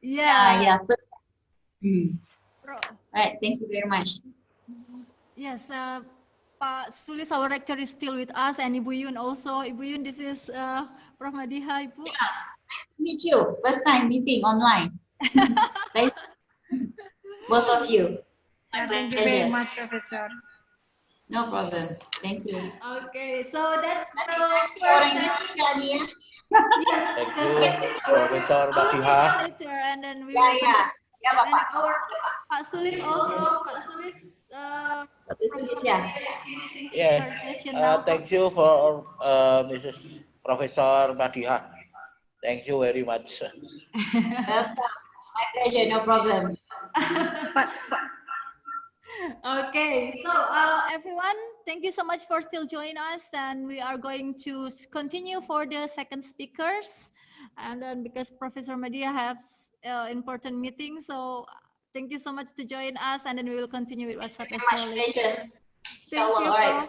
Yeah. All right. Thank you very much. Yes, Pak Sulis, our rector, is still with us, and Ibu Yun also. Ibu Yun, this is Prof. Madiha, Ibu. Yeah, nice to meet you. First time meeting online. Both of you. Thank you very much, Professor. No problem. Thank you. Okay, so that's the first session. Yes, thank you, Professor Madiha. And then we will Yeah, and our Pak Sulis also. Pak Sulis, Yes, thank you for Mrs. Professor Madiha. Thank you very much. My pleasure, no problem. Okay, so everyone, thank you so much for still joining us, and we are going to continue for the second speakers, and then because Professor Madiha has important meeting, so thank you so much to join us, and then we will continue with WhatsApp as well. Thank you. All right.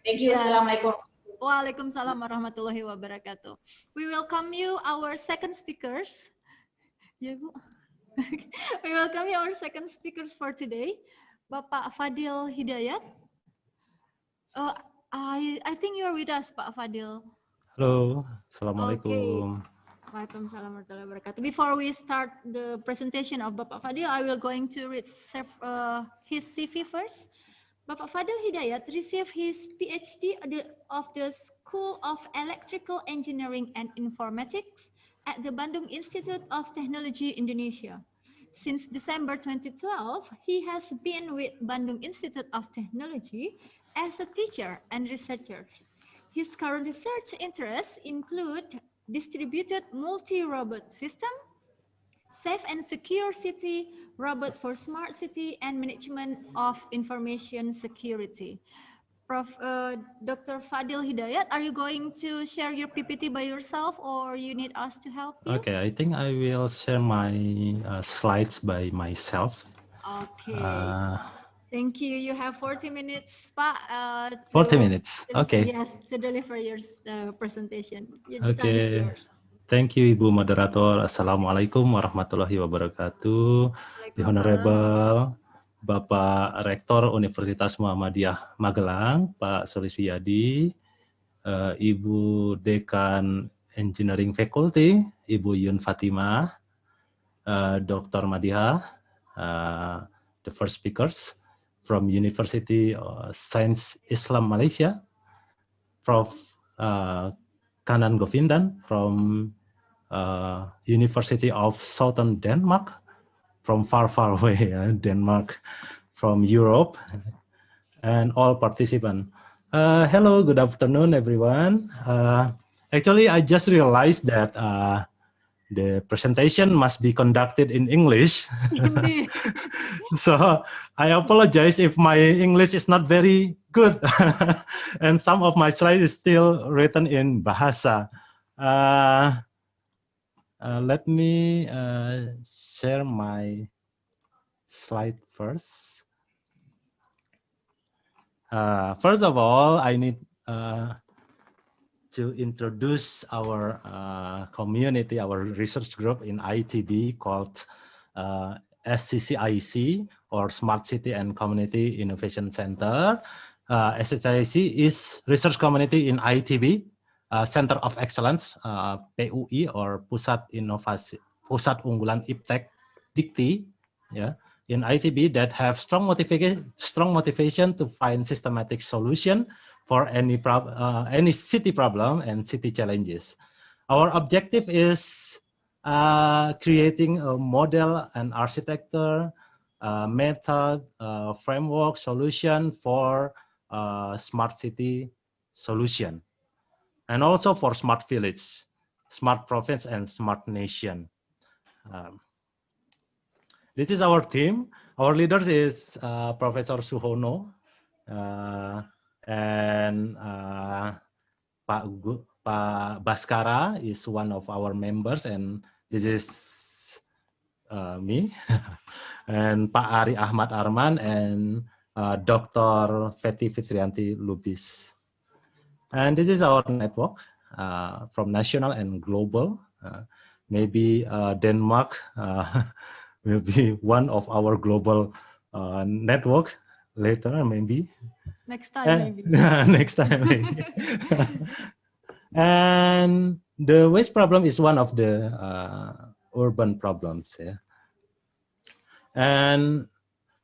Thank you. Assalamualaikum. Waalaikumsalam warahmatullahi wabarakatuh. We welcome you, our second speakers. Yeah, Bu. We welcome you, our second speakers for today, Bapak Fadil Hidayat. I think you're with us, Pak Fadil. Hello, Assalamualaikum. Waalaikumsalam warahmatullahi wabarakatuh. Before we start the presentation of Bapak Fadil, I will going to read his CV first. Bapak Fadil Hidayat received his PhD of the School of Electrical Engineering and Informatics at the Bandung Institute of Technology, Indonesia. Since December 2012, he has been with Bandung Institute of Technology as a teacher and researcher. His current research interests include distributed multi-robot system, safe and secure city, robot for smart city, and management of information security. Dr. Fadil Hidayat, are you going to share your PPT by yourself or you need us to help you? Okay, I think I will share my slides by myself. Okay. Thank you. You have 40 minutes, Pak. 40 minutes. Okay. Yes, to deliver your presentation. The Okay. time is yours. Thank you, Ibu Moderator. Assalamualaikum warahmatullahi wabarakatuh. The Honorable Bapak Rektor Universitas Muhammadiyah Magelang, Pak Suliswiyadi, Ibu Dekan Engineering Faculty, Ibu Yun Fatimah, Dr. Madiha, the first speakers from University Science Islam Malaysia, Prof. Kanan Govindan from University of Southern Denmark, from far away, Denmark, from Europe, and all participants. Hello, good afternoon, everyone. Actually, I just realized that the presentation must be conducted in English. So I apologize if my English is not very good. And some of my slides is still written in Bahasa. Let me share my slide first. First of all, I need to introduce our community, our research group in ITB called SCCIC, or Smart City and Community Innovation Center. SCCIC is research community in ITB, Center of Excellence, PUI, or Pusat Inovasi, Pusat Unggulan Iptek Dikti, yeah, in ITB that have strong motivation to find systematic solution for any city problem and city challenges. Our objective is creating a model and architecture, method, framework, solution for smart city solution, and also for smart village, smart province, and smart nation. This is our team. Our leader is Professor Suhono, and Pak Baskara is one of our members, and this is me, and Pak Ari Ahmad Arman, and Dr. Feti Fitrianti Lubis. And this is our network from national and global. Maybe Denmark will be one of our global networks later, maybe. Next time, maybe. Next time, maybe. And the waste problem is one of the urban problems. Yeah? And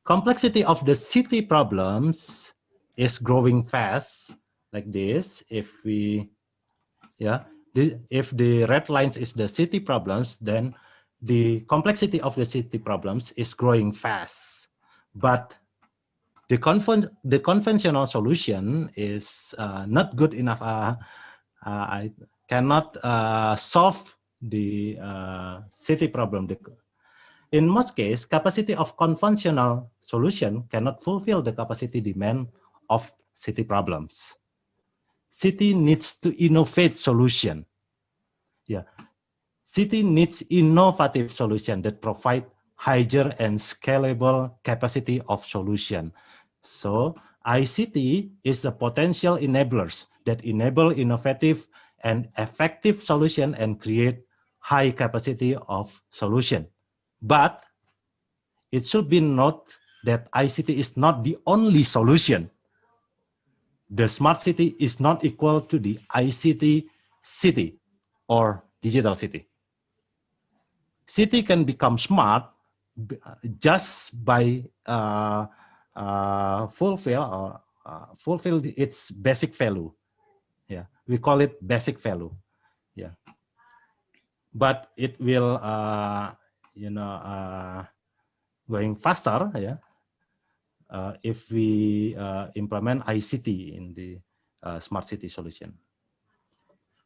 complexity of the city problems is growing fast, like this. If we, yeah, if the red lines is the city problems, then the complexity of the city problems is growing fast. But the conventional solution is not good enough. I cannot solve the city problem. In most cases, capacity of conventional solution cannot fulfill the capacity demand of city problems. City needs to innovate solution. Yeah, city needs innovative solution that provide higher and scalable capacity of solution. So ICT is a potential enablers that enable innovative and effective solution and create high capacity of solution. But it should be noted that ICT is not the only solution. The smart city is not equal to the ICT city or digital city. City can become smart just by fulfill its basic value. Yeah, we call it basic value. Yeah, but it will going faster, if we implement ICT in the smart city solution.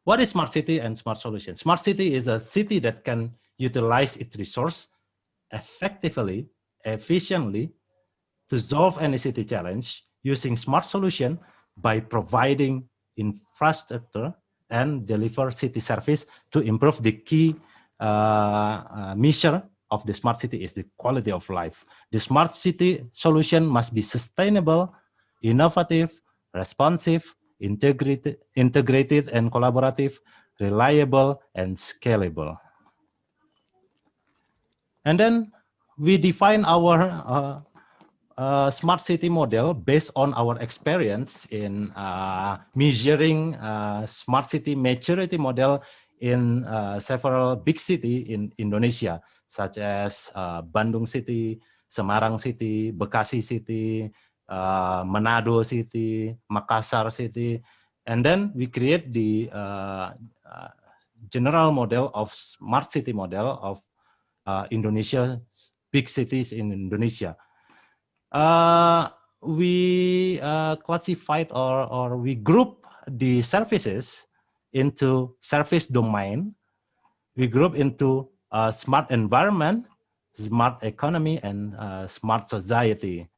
What is smart city and smart solution? Smart city is a city that can utilize its resource effectively, efficiently to solve any city challenge using smart solution by providing infrastructure and deliver city service to improve the key measure of the smart city is the quality of life. The smart city solution must be sustainable, innovative, responsive, integrated and collaborative, reliable, and scalable. And then we define our smart city model based on our experience in measuring smart city maturity model in several big cities in Indonesia, such as Bandung City, Semarang City, Bekasi City, Manado City, Makassar City, and then we create the general model of smart city model of Indonesia, big cities in Indonesia. We classified or we group the services into service domain. We group into smart environment, smart economy, and smart society.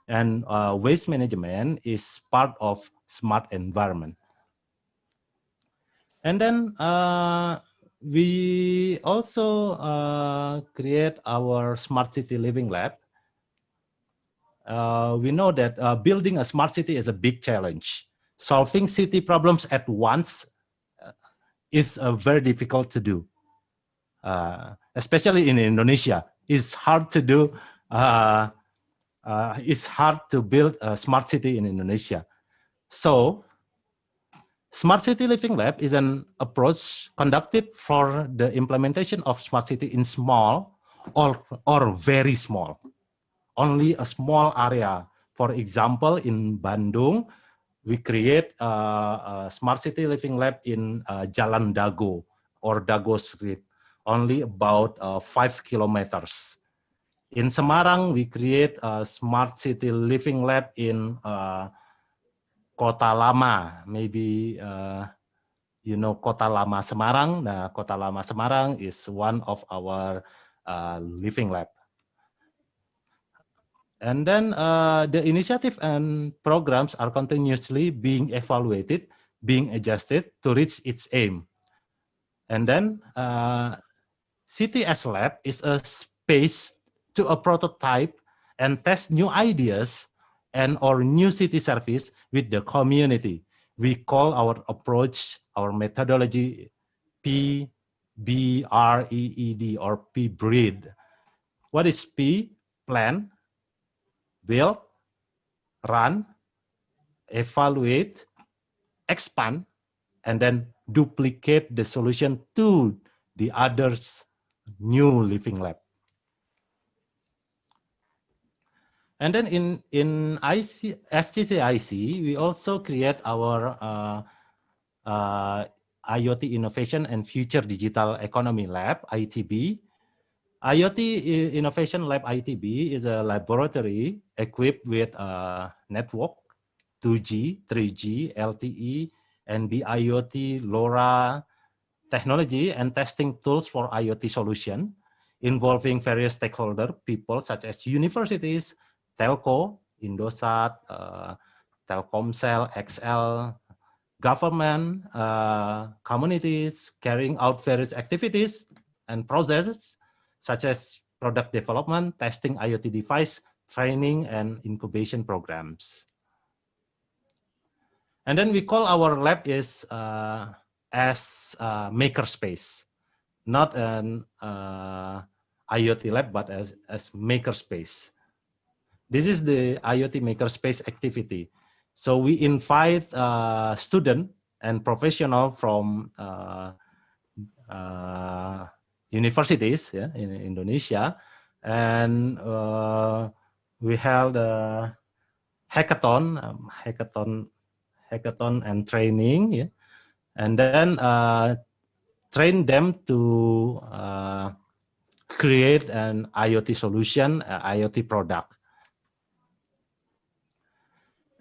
And waste management is part of smart environment. And then we also create our smart city living lab. We know that building a smart city is a big challenge. Solving city problems at once is very difficult to do, especially in Indonesia. It's hard to do. It's hard to build a smart city in Indonesia. So, Smart City Living Lab is an approach conducted for the implementation of smart city in small or very small. Only a small area. For example, in Bandung, we create a smart city living lab in Jalan Dago or Dago Street, only about 5 kilometers. In Semarang, we create a smart city living lab in Kota Lama. Maybe you know Kota Lama Semarang. Nah, Kota Lama Semarang is one of our living lab. And then the initiative and programs are continuously being evaluated, being adjusted to reach its aim. And then CTS Lab is a space to a prototype and test new ideas and or new city service with the community. We call our approach, our methodology, PBREED or PBREED. What is P? Plan, build, run, evaluate, expand, and then duplicate the solution to the others' new living lab. And then in SCCIC, we also create our IoT Innovation and Future Digital Economy Lab, ITB. IoT Innovation Lab, ITB, is a laboratory equipped with a network, 2G, 3G, LTE, and the IoT LoRa technology and testing tools for IoT solution involving various stakeholder people such as universities, telco, Indosat, Telkomsel, XL, government, communities, carrying out various activities and processes such as product development, testing IoT device, training, and incubation programs. And then we call our lab is as makerspace, not an IoT lab, but as makerspace. This is the IoT makerspace activity. So we invite students and professionals from universities in Indonesia, and we held a hackathon and training, and then train them to create an IoT solution, IoT product.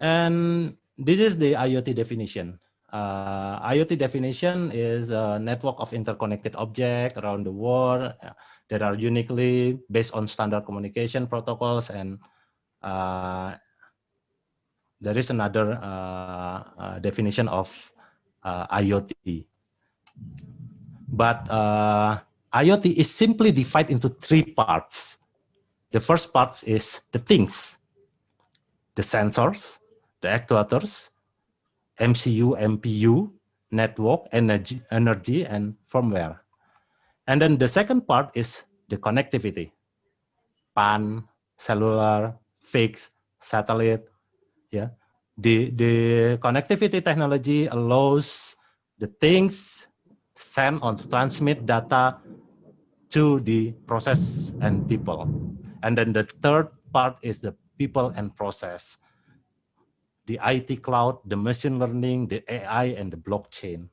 And this is the IoT definition. IoT definition is a network of interconnected objects around the world that are uniquely based on standard communication protocols. And there is another definition of IoT. But IoT is simply divided into three parts. The first part is the things, the sensors, the actuators, MCU, MPU, network, energy, and firmware. And then the second part is the connectivity, PAN, cellular, fixed, satellite. Yeah, the connectivity technology allows the things send or transmit data to the process and people. And then the third part is the people and process, the IT cloud, the machine learning, the AI, and the blockchain.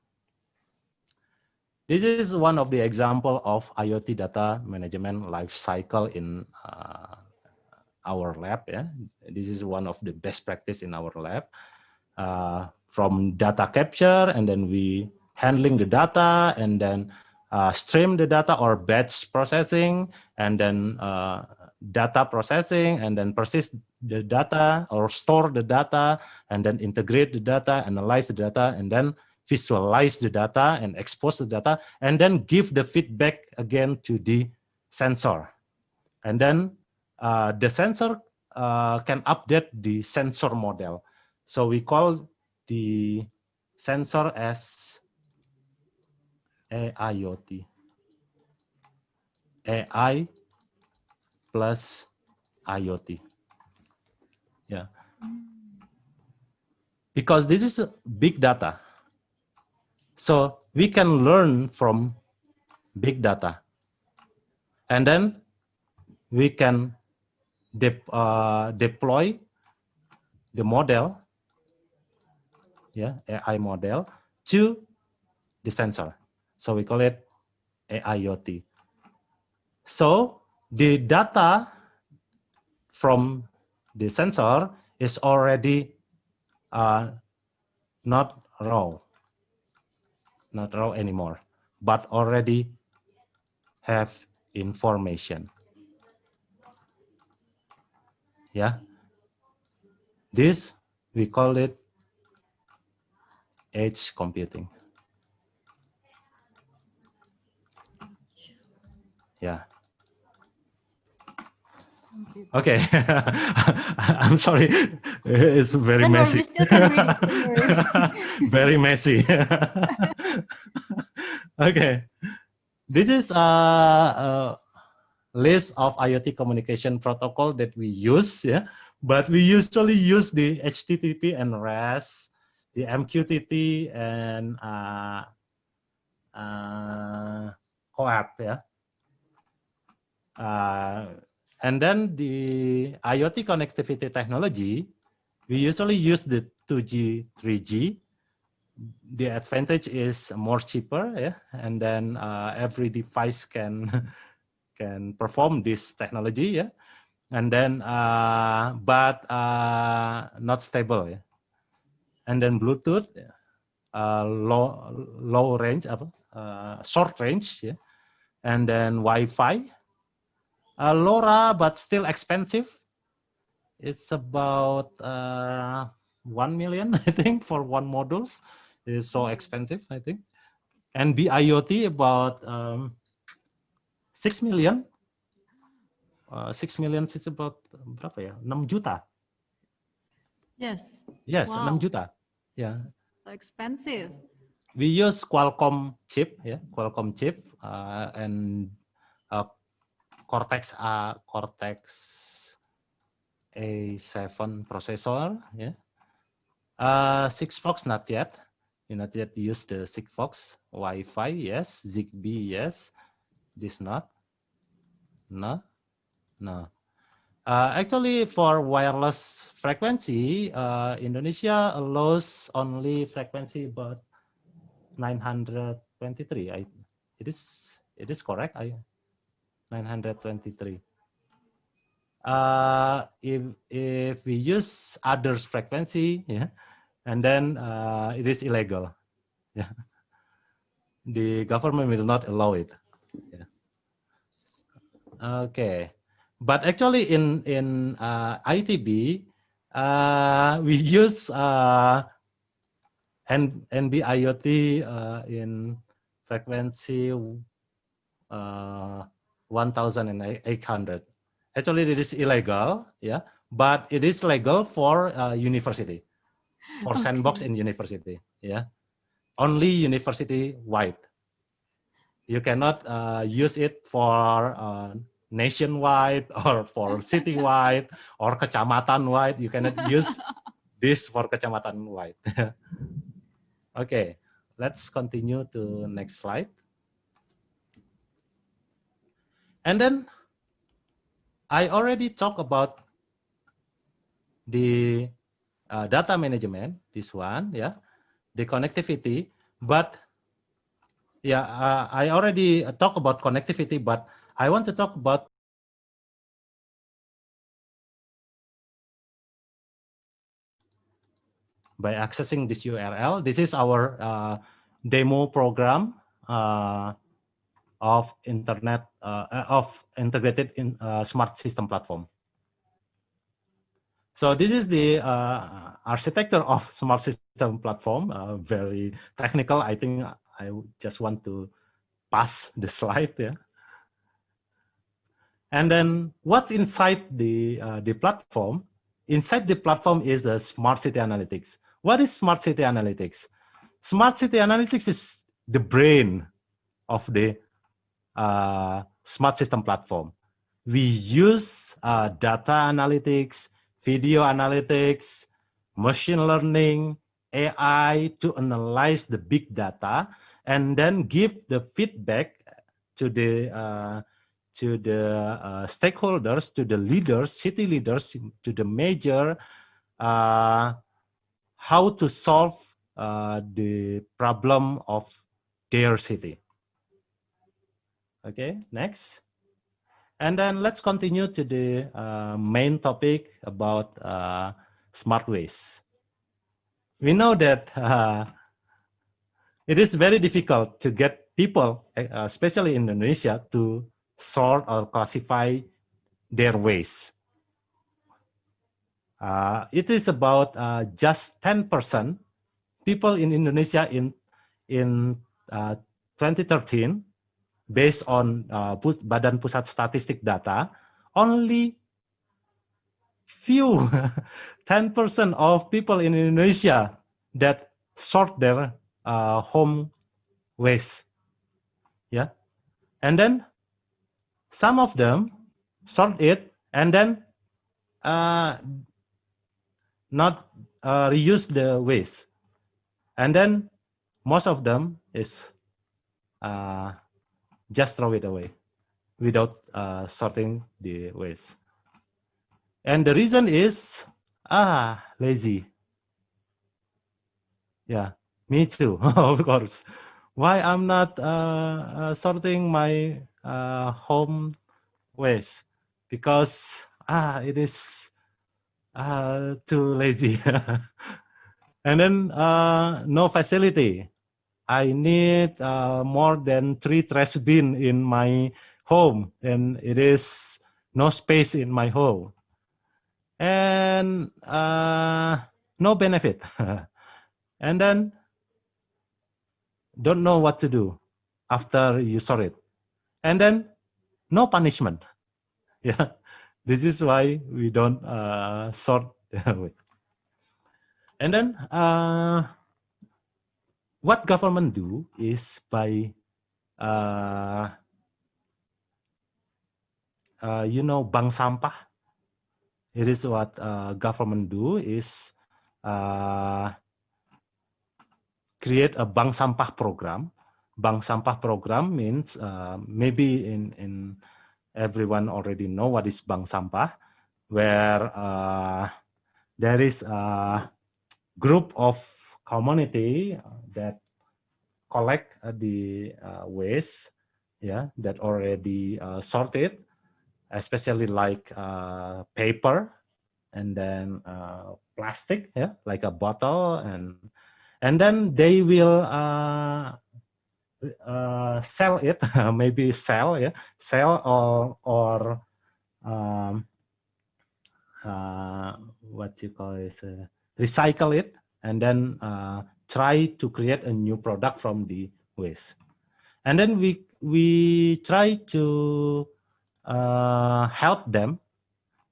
This is one of the example of IoT data management life cycle in our lab. Yeah, this is one of the best practice in our lab. From data capture, and then we handling the data, and then stream the data or batch processing, and then data processing, and then persist the data or store the data, and then integrate the data, analyze the data, and then visualize the data and expose the data, and then give the feedback again to the sensor. And then the sensor can update the sensor model. So we call the sensor as AIoT, AI plus IoT. Yeah, because this is big data. So we can learn from big data, and then we can deploy the model, yeah, AI model, to the sensor. So we call it AIoT. So the data from the sensor is already not raw anymore, but already have information. Yeah, this we call it edge computing. Yeah. Okay. I'm sorry. It's very messy. Very messy. Okay. This is a list of IoT communication protocol that we use. Yeah. But we usually use the HTTP and REST, the MQTT and OAuth. Yeah. And then the IoT connectivity technology, we usually use the 2G, 3G. The advantage is more cheaper, yeah, and then every device can perform this technology, yeah, and then but not stable, yeah. And then Bluetooth, low range, short range, yeah, and then Wi-Fi. LoRa, but still expensive. It's about 1 million, I think, for one modules. It's so expensive, I think. And BIoT about 6 million. 6 million is about berapa ya? 6 juta. Yes. Yes, wow. 6 juta. Yeah. So expensive. We use Qualcomm chip, yeah, Qualcomm chip, and Cortex A7 processor, yeah. Sigfox not yet. You not yet use the Sigfox. Wi-Fi, yes. Zigbee, yes. This not. No. Actually, for wireless frequency, Indonesia allows only frequency about 923. It is correct. 923. If we use others frequency, yeah, and then it is illegal. Yeah, the government will not allow it. Yeah. Okay, but actually in ITB, we use NB IoT in frequency 1,800. Actually, it is illegal, yeah, but it is legal for university, for sandbox in university, yeah. Only university wide. You cannot use it for nationwide or for citywide or kecamatan wide. You cannot use this for kecamatan wide. Okay, let's continue to next slide. And then I already talked about the data management, this one, yeah, the connectivity, but yeah, I already talked about connectivity, but I want to talk about by accessing this URL. This is our demo program of internet of integrated in smart system platform. So this is the architecture of smart system platform. Very technical. I think I just want to pass the slide. Yeah. And then what's inside the platform? Inside the platform is the smart city analytics. What is smart city analytics? Smart city analytics is the brain of the smart system platform. We use data analytics, video analytics, machine learning, AI to analyze the big data and then give the feedback to the stakeholders, to the leaders, city leaders, to the major, how to solve the problem of their city. Okay, next. And then let's continue to the main topic about smart waste. We know that it is very difficult to get people, especially in Indonesia, to sort or classify their waste. It is about just 10% people in Indonesia in 2013, based on Badan Pusat Statistik data, only few 10% of people in Indonesia that sort their home waste. Yeah, and then some of them sort it and then not reuse the waste, and then most of them is just throw it away without sorting the waste. And the reason is lazy. Yeah, me too. Of course. Why I'm not sorting my home waste? Because it is too lazy. And then no facility. I need more than 3 trash bin in my home, and it is no space in my home. And no benefit. And then don't know what to do after you sort it. And then no punishment. Yeah, this is why we don't sort. And then what government do is by bank sampah. It is what government do is create a bank sampah program. Bank sampah program means maybe in everyone already know what is bank sampah, where there is a group of community that collect the waste yeah, that already sorted, especially like paper, and then plastic, yeah, like a bottle, and then they will sell it, maybe sell, yeah, sell or what you call it, recycle it, and then try to create a new product from the waste. And then we try to help them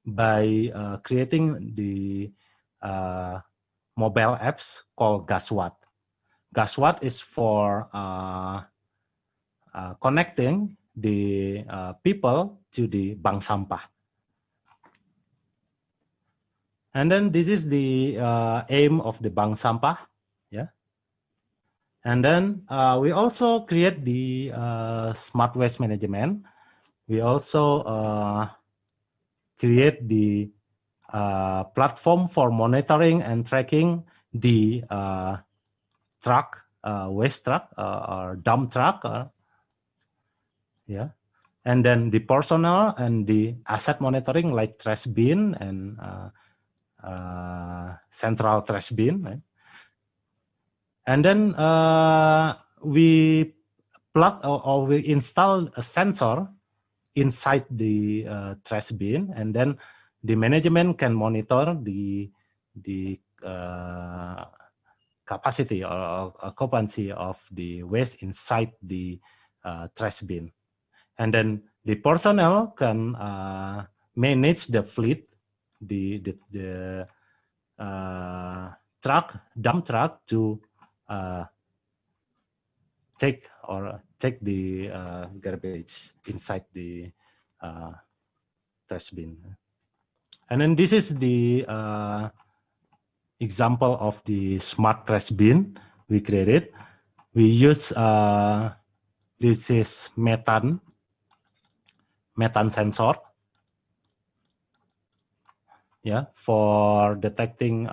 by creating the mobile apps called Gaswat. Gaswat is for connecting the people to the bank sampah. And then this is the aim of the bank sampah, yeah. And then we also create the smart waste management. We also create the platform for monitoring and tracking the truck, waste truck or dump truck, yeah. And then the personnel and the asset monitoring like trash bin and central trash bin, right? And then we plug or we install a sensor inside the trash bin, and then the management can monitor the capacity or occupancy of the waste inside the trash bin. And then the personnel can manage the fleet, the dump truck to take the garbage inside the trash bin. And then this is the example of the smart trash bin we created. We use this is methane sensor, yeah, for detecting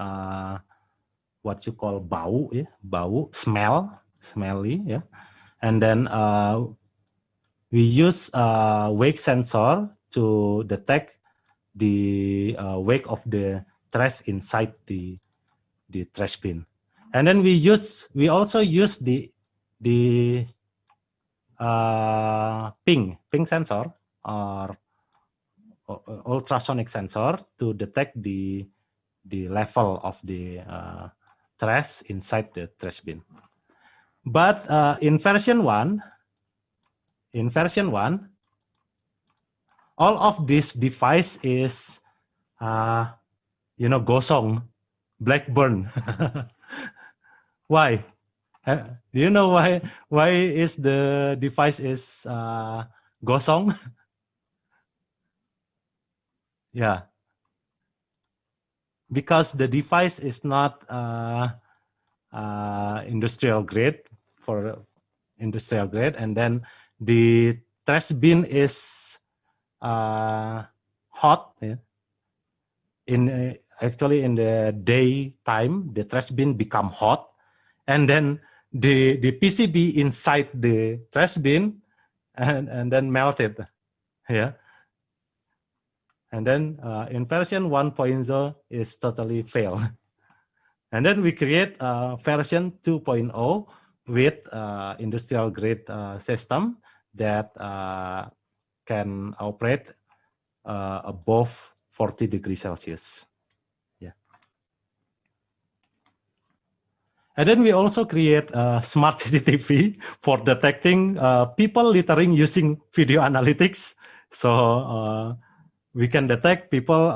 what you call bau, yeah, bau, smelly, yeah. And then we use wake sensor to detect the wake of the trash inside the trash bin. And then we also use the ping sensor or ultrasonic sensor to detect the level of the trash inside the trash bin. But in version 1, all of this device is gosong, blackburn. Why? Do you know why is the device is gosong? Yeah, because the device is not industrial grade, and then the trash bin is hot. Yeah? Actually in the daytime, the trash bin become hot, and then the PCB inside the trash bin and then melted. Yeah. And then in version 1.0 is totally failed. And then we create version 2.0 with industrial grade system that can operate above 40 degrees Celsius. Yeah. And then we also create smart CCTV for detecting people littering using video analytics. So we can detect people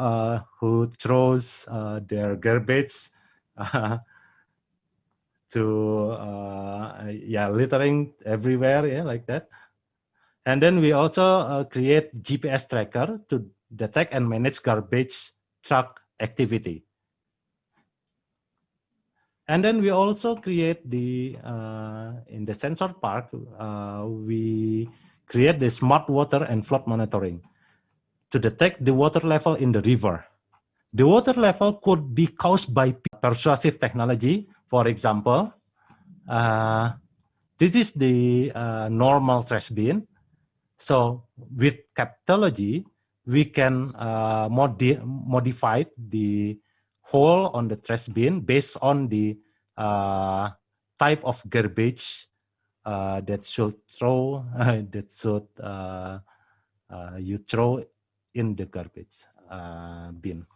who throws their garbage littering everywhere, yeah, like that. And then we also create GPS tracker to detect and manage garbage truck activity. And then we also create in the sensor part, we create the smart water and flood monitoring to detect the water level in the river. The water level could be caused by persuasive technology. For example, this is the normal trash bin. So with captology, we can modify the hole on the trash bin based on the type of garbage that should throw you throw in the garbage bin.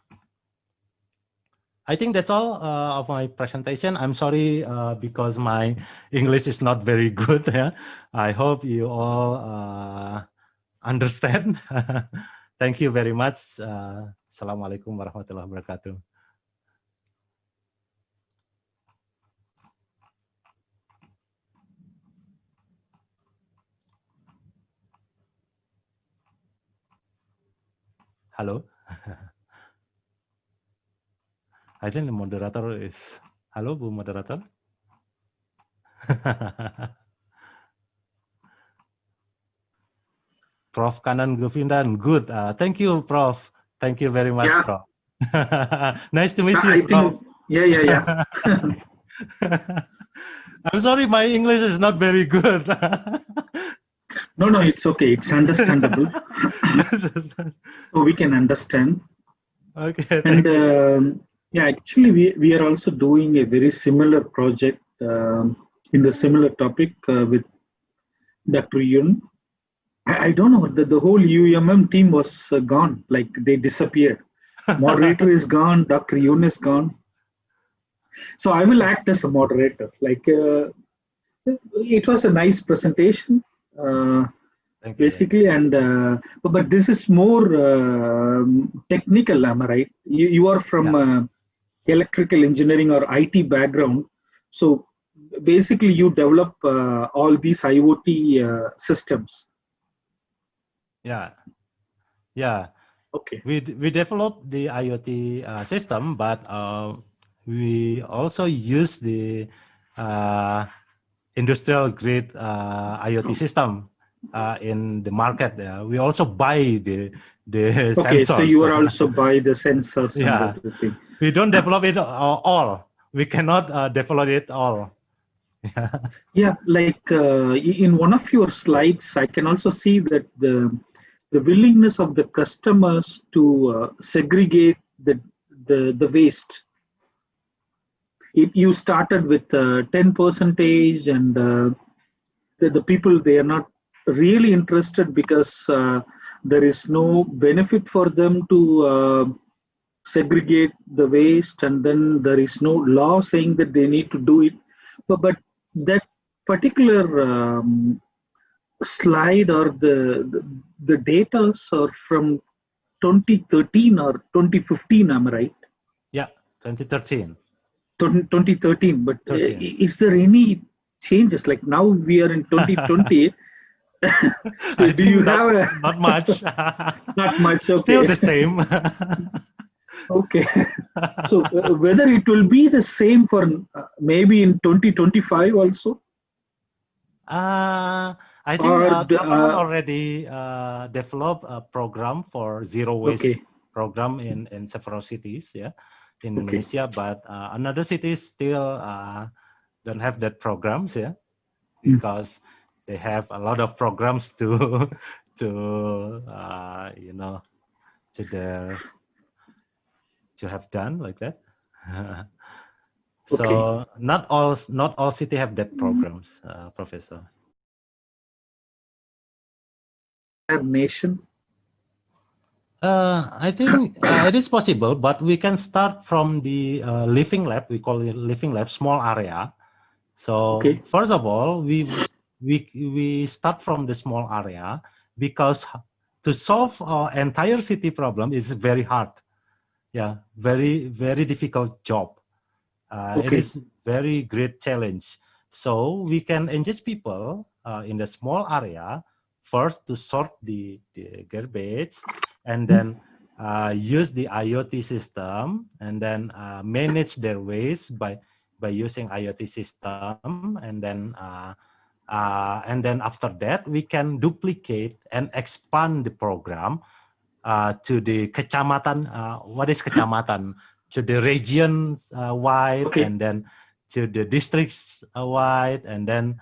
I think that's all of my presentation. I'm sorry because my English is not very good. Yeah? I hope you all understand. Thank you very much. Assalamualaikum warahmatullahi wabarakatuh. Hello. I think the moderator is, halo Bu Moderator. Prof. Kanan Govindan, good. Thank you, Prof. Thank you very much, Prof. Nice to meet you, Prof. Yeah. I'm sorry, my English is not very good. No, it's okay. It's understandable. So we can understand. Okay. And yeah, actually, we are also doing a very similar project in the similar topic with Dr. Yun. I don't know, the whole UMM team was gone, like they disappeared. Moderator is gone, Dr. Yun is gone. So I will act as a moderator. Like it was a nice presentation, basically, and but this is more technical, am I right? You are from electrical engineering or IT background, so basically you develop all these IoT systems. Yeah. Okay. We developed the IoT system, but we also use the industrial grade IoT system in the market. We also buy the okay, sensors. So you are also buy the sensors. Yeah. And everything. We don't develop it all. We cannot develop it all. Yeah, like in one of your slides, I can also see that the willingness of the customers to segregate the waste. You started with 10%, and the people, they are not really interested because there is no benefit for them to segregate the waste, and then there is no law saying that they need to do it. But that particular slide or the data are from 2013 or 2015, am I right? Yeah, 2013. 2013, but 13. Is there any changes? Like now we are in 2020. Do you have not much? Not much. Okay. Still the same. Okay. So whether it will be the same for maybe in 2025 also? I think government already developed a program for zero waste program in several cities, in Indonesia, but another cities still don't have that programs, because they have a lot of programs to have done like that. So not all city have that programs, Professor. Nation? I think it is possible, but we can start from the living lab. We call it living lab, small area. So first of all, we start from the small area, because to solve our entire city problem is very hard. Yeah, very, very difficult job. It is very great challenge. So we can engage people in the small area first to sort the garbage, and then use the IoT system, and then manage their waste by using IoT system, and then after that we can duplicate and expand the program to the kecamatan. What is kecamatan? To the region wide, and then to the districts wide, and then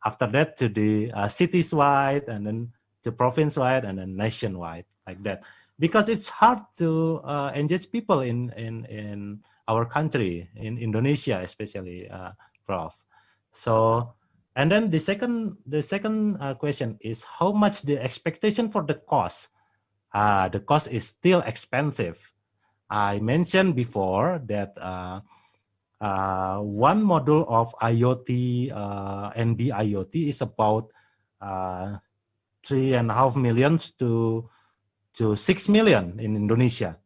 after that to the cities wide, and then to province wide, and then nationwide, like that. Because it's hard to engage people in our country, in Indonesia especially, Prof. So, and then the second question is how much the expectation for the cost. The cost is still expensive. I mentioned before that one module of IoT, NB IoT, is about 3.5 million to 6 million in Indonesia.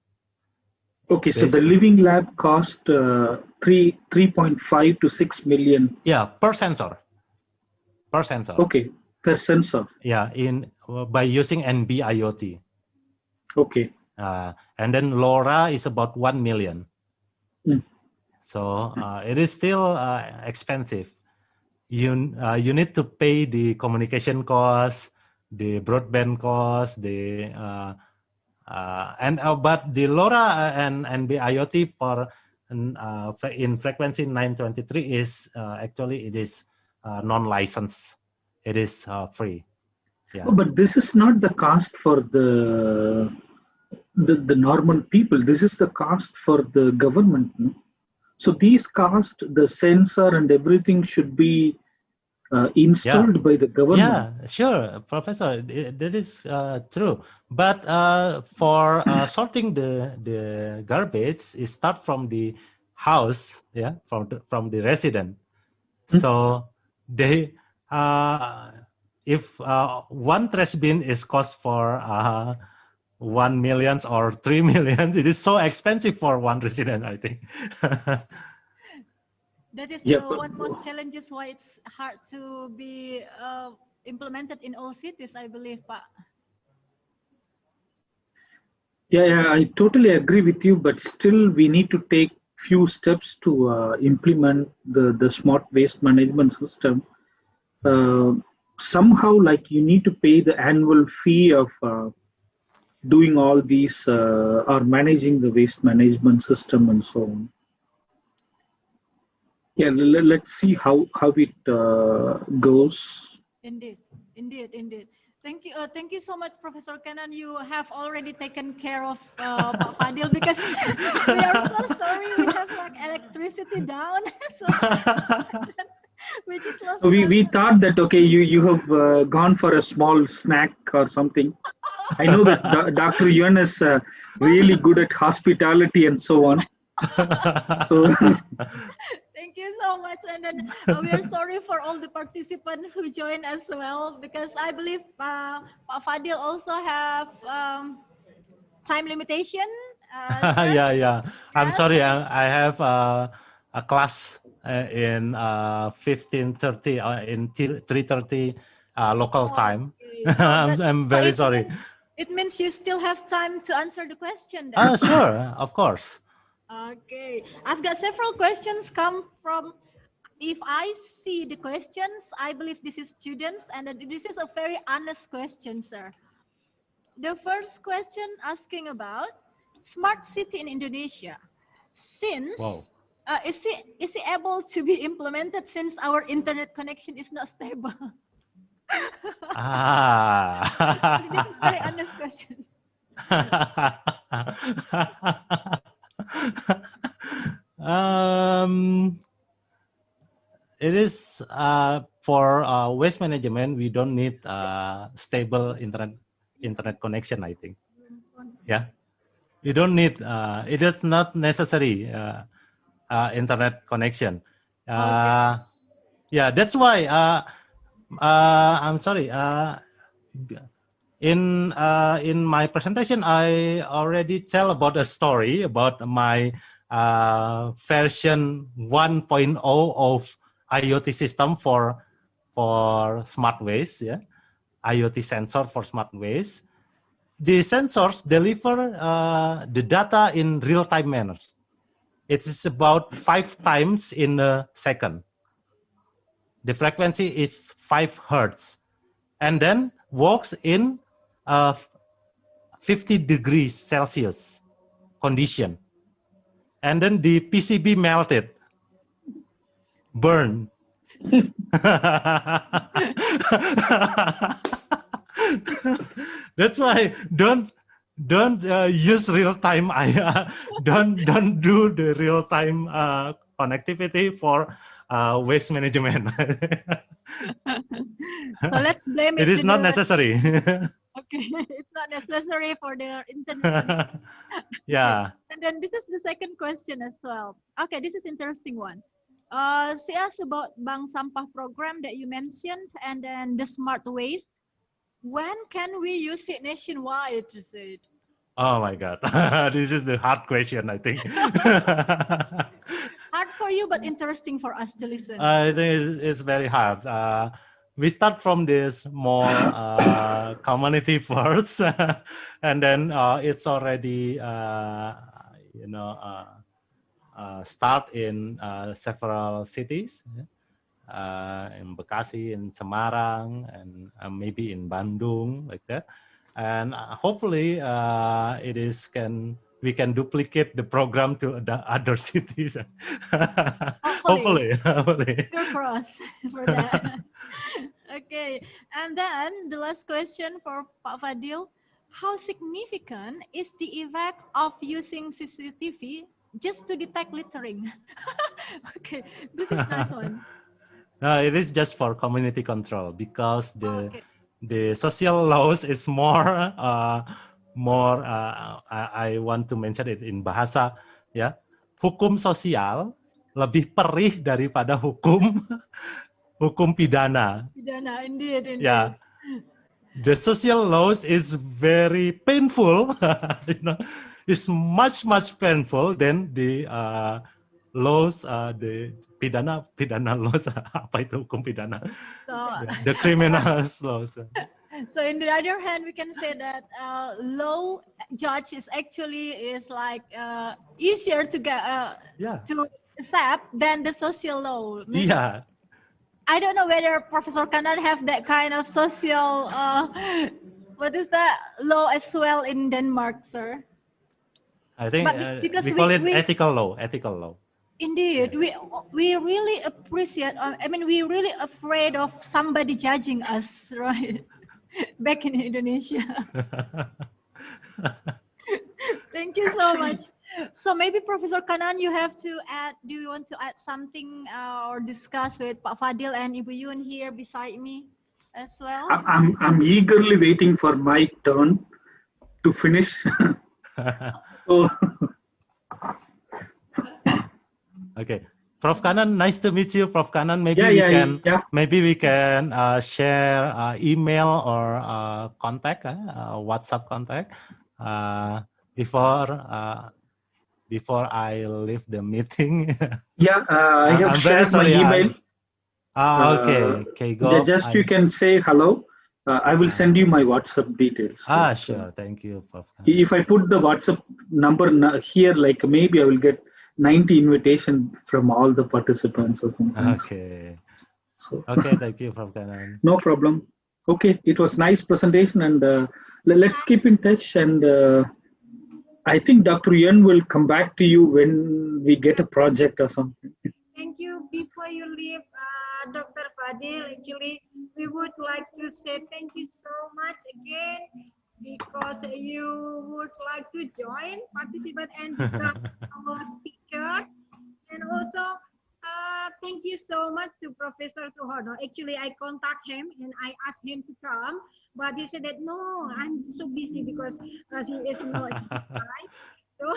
Okay, so the living lab cost 3.5 to 6 million. Yeah, per sensor. Per sensor. Okay, per sensor. Yeah, by using NB IoT. Okay. And then LoRa is about 1 million. So it is still expensive. You need to pay the communication cost, the broadband cost, but the LoRa and NB IoT for in frequency 923 is actually it is non-licensed. It is free. Yeah. Oh, but this is not the cost for the normal people. This is the cost for the government. No? So these costs, the sensor and everything should be installed by the government. Yeah, sure, Professor. That is true. But for sorting the garbage, it starts from the house, from the resident. So they if one trash bin is cost for 1 million or 3 million, it is so expensive for one resident, I think. That is the one most challenges why it's hard to be implemented in all cities, I believe, Pak. Yeah, I totally agree with you, but still we need to take few steps to implement the smart waste management system. Somehow, like you need to pay the annual fee of doing all these or managing the waste management system and so on. Yeah, let's see how it goes. Indeed. Thank you so much, Professor Kenan. You have already taken care of Pak Fadil because we are so sorry we have like electricity down. So we just lost. We thought that okay, you have gone for a small snack or something. I know that Dr. Yuan is really good at hospitality and so on. So, thank you so much, and then we are sorry for all the participants who joined as well, because I believe Pak Fadil also have time limitation. Yeah. I'm sorry, I have a class in 15:30 in 3:30 local time. I'm very sorry. It means you still have time to answer the question. Sure, of course. Okay, I've got several questions come from, if I see the questions, I believe this is students, and this is a very honest question, sir. The first question asking about smart city in Indonesia. Since, is it able to be implemented since our internet connection is not stable? This is a very honest question. It is for waste management. We don't need stable internet connection, I think. Yeah, you don't need. It is not necessary internet connection. Yeah, that's why. I'm sorry. In my presentation, I already tell about a story about my version 1.0 of IoT system for smart waste. Yeah, IoT sensor for smart waste. The sensors deliver the data in real-time manner. It is about 5 times in a second. The frequency is 5 hertz, and then works in 50 degrees Celsius condition. And then the PCB melted, burned, That's why don't use real time. Don't do the real time connectivity for waste management. So let's blame It it is to not the necessary. okay. It's not necessary for their internet. Yeah. And then this is the second question as well. Okay, this is interesting one. See us about Bank Sampah program that you mentioned, and then the smart waste. When can we use it nationwide? You said. Oh my God, this is the hard question, I think. Hard for you, but interesting for us to listen. I think it's very hard. We start from this more community first, and then it's already start in several cities, in Bekasi, in Semarang, and maybe in Bandung, like that. And hopefully, we can duplicate the program to the other cities. Hopefully. Fingers crossed for that. Okay, and then the last question for Pak Fadil: how significant is the effect of using CCTV just to detect littering? Okay, this is nice one. No, it is just for community control because the social laws is more I want to mention it in bahasa ya. Hukum sosial lebih perih daripada hukum pidana. Pidana, indeed. Yeah. The social laws is very painful, it's much painful than the laws, the pidana laws. Apa itu hukum pidana? So, the criminal laws. So in the other hand, we can say that law judge is like easier to get to accept than the social law. Maybe, yeah. I don't know whether Professor Kanan have that kind of social what is that law as well in Denmark, sir? I think we call it ethical law. Indeed, we really appreciate. I mean, we're really afraid of somebody judging us, right? Back in Indonesia. Thank you so much. So maybe Professor Kanan, you have to add. Do you want to add something or discuss with Pak Fadil and Ibu Yun here beside me as well? I'm eagerly waiting for my turn to finish. So, okay, Prof Kanan, nice to meet you, Prof Kanan. Maybe we can share email or contact, WhatsApp contact before I leave the meeting. I have shared my email. Okay, go. You can say hello. I will send you my WhatsApp details. Sure. Thank you, Prof. If I put the WhatsApp number here, like maybe I will get 90 invitation from all the participants or something. Okay. Okay, thank you, Prof. Kanan. No problem. Okay, it was nice presentation, and let's keep in touch. And I think Dr. Yun will come back to you when we get a project or something. Thank you. Before you leave, Dr. Fadil, actually, we would like to say thank you so much again because you would like to join, participate, and become our speaker. And also, thank you so much to Professor Tuhono. Actually, I contact him and I asked him to come, but he said that no, I'm so busy because he is not nice. So,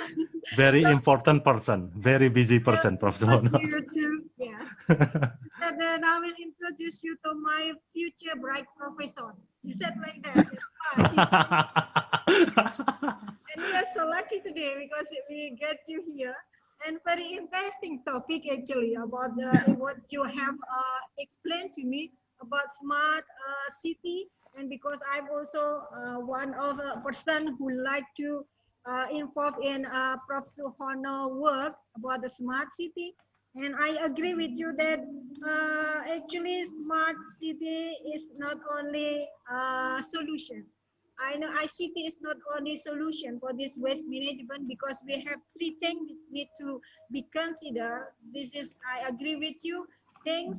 very important person, very busy person, Professor. You too, yes. And then I will introduce you to my future bright professor. He said like that. And we are so lucky today because we get you here. And very interesting topic actually about what you have explained to me about smart city. And because I'm also one of a person who like to involved in Prof. Suhono work about the smart city. And I agree with you that actually smart city is not only a solution. I know ICT is not only solution for this waste management because we have three things which need to be considered. This is, I agree with you. things.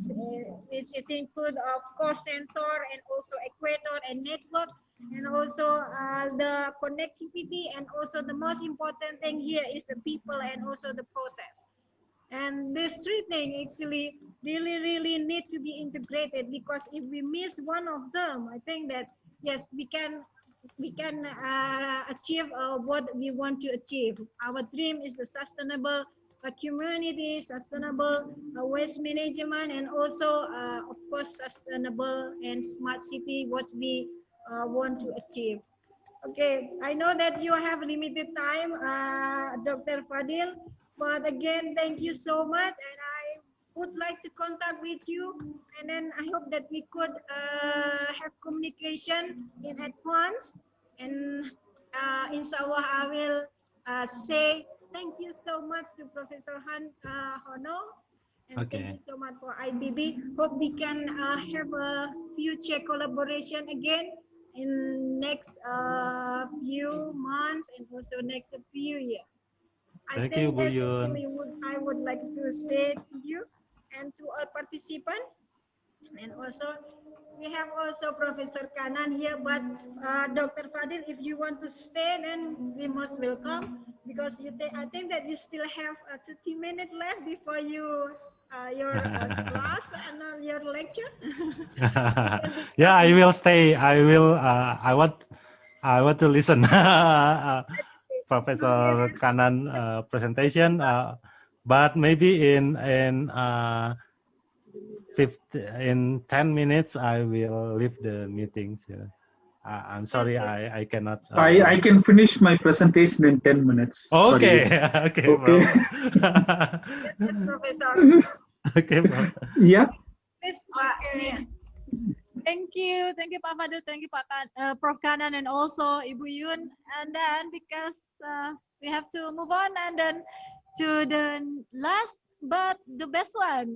It includes cost sensor and also equator and network, and also the connectivity, and also the most important thing here is the people and also the process. And these three things actually really need to be integrated, because if we miss one of them, I think that yes, we can achieve what we want to achieve. Our dream is the sustainable community, sustainable waste management, and also of course sustainable and smart city, what we want to achieve. Okay, I know that you have limited time, Dr. Fadil, but again, thank you so much, and I would like to contact with you, and then I hope that we could have communication in advance, and inshallah I will say thank you so much to Professor Hono, and thank you so much for IBB. Hope we can have a future collaboration again in next few months and also next few years. Thank you, Bu Yun. I would like to say to you and to all participants. And also, we have also Professor Kanan here, but Dr. Fadil, if you want to stay, then we most welcome, because I think that you still have 30 minutes left before your class and your lecture. Yeah, I will stay. I will. I want to listen Professor Kanan presentation, but maybe in 10 minutes I will leave the meetings. I'm sorry, I cannot. I can finish my presentation in 10 minutes. Okay, okay. Professor. Okay, yeah. Thank you, Pak Fadil, thank you, Prof. Kanan, and also Ibu Yun. And then because we have to move on, and then to the last but the best one,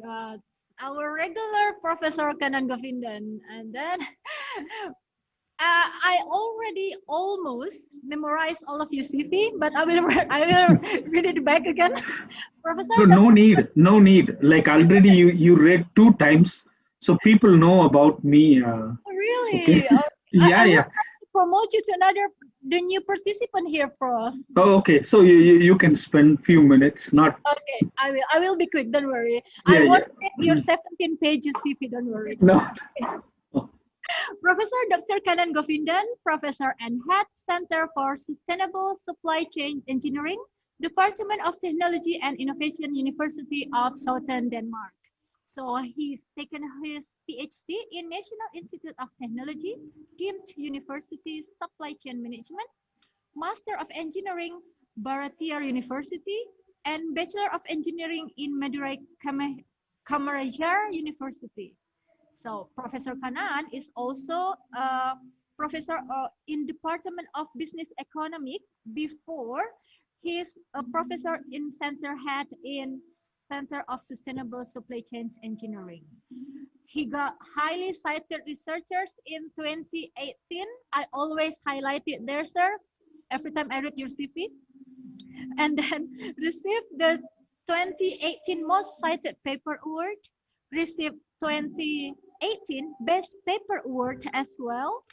our regular Professor Kanan Govindan. And then I already almost memorized all of your CV, but I will read it back again. Professor, no need. Like already you read 2 times, so people know about me. Really? Okay. I yeah. Promote you to the new participant here, Prof. Oh, okay. So you can spend few minutes. Not. Okay, I will be quick. Don't worry. Yeah, I won't read your 17 pages CV. Don't worry. No. Professor Dr. Kanan Govindan, Professor and Head Center for Sustainable Supply Chain Engineering, Department of Technology and Innovation, University of Southern Denmark. So he's taken his PhD in National Institute of Technology, Ghent University Supply Chain Management, Master of Engineering, Baratier University, and Bachelor of Engineering in Madurai Kamarajar University. So Professor Kanan is also a professor in Department of Business Economics. Before, he's a professor in Center Head in Center of Sustainable Supply Chain Engineering. He got highly cited researchers in 2018. I always highlight it there, sir, every time I read your CV. And then received the 2018 Most Cited Paper Award, received 2018 Best Paper Award as well.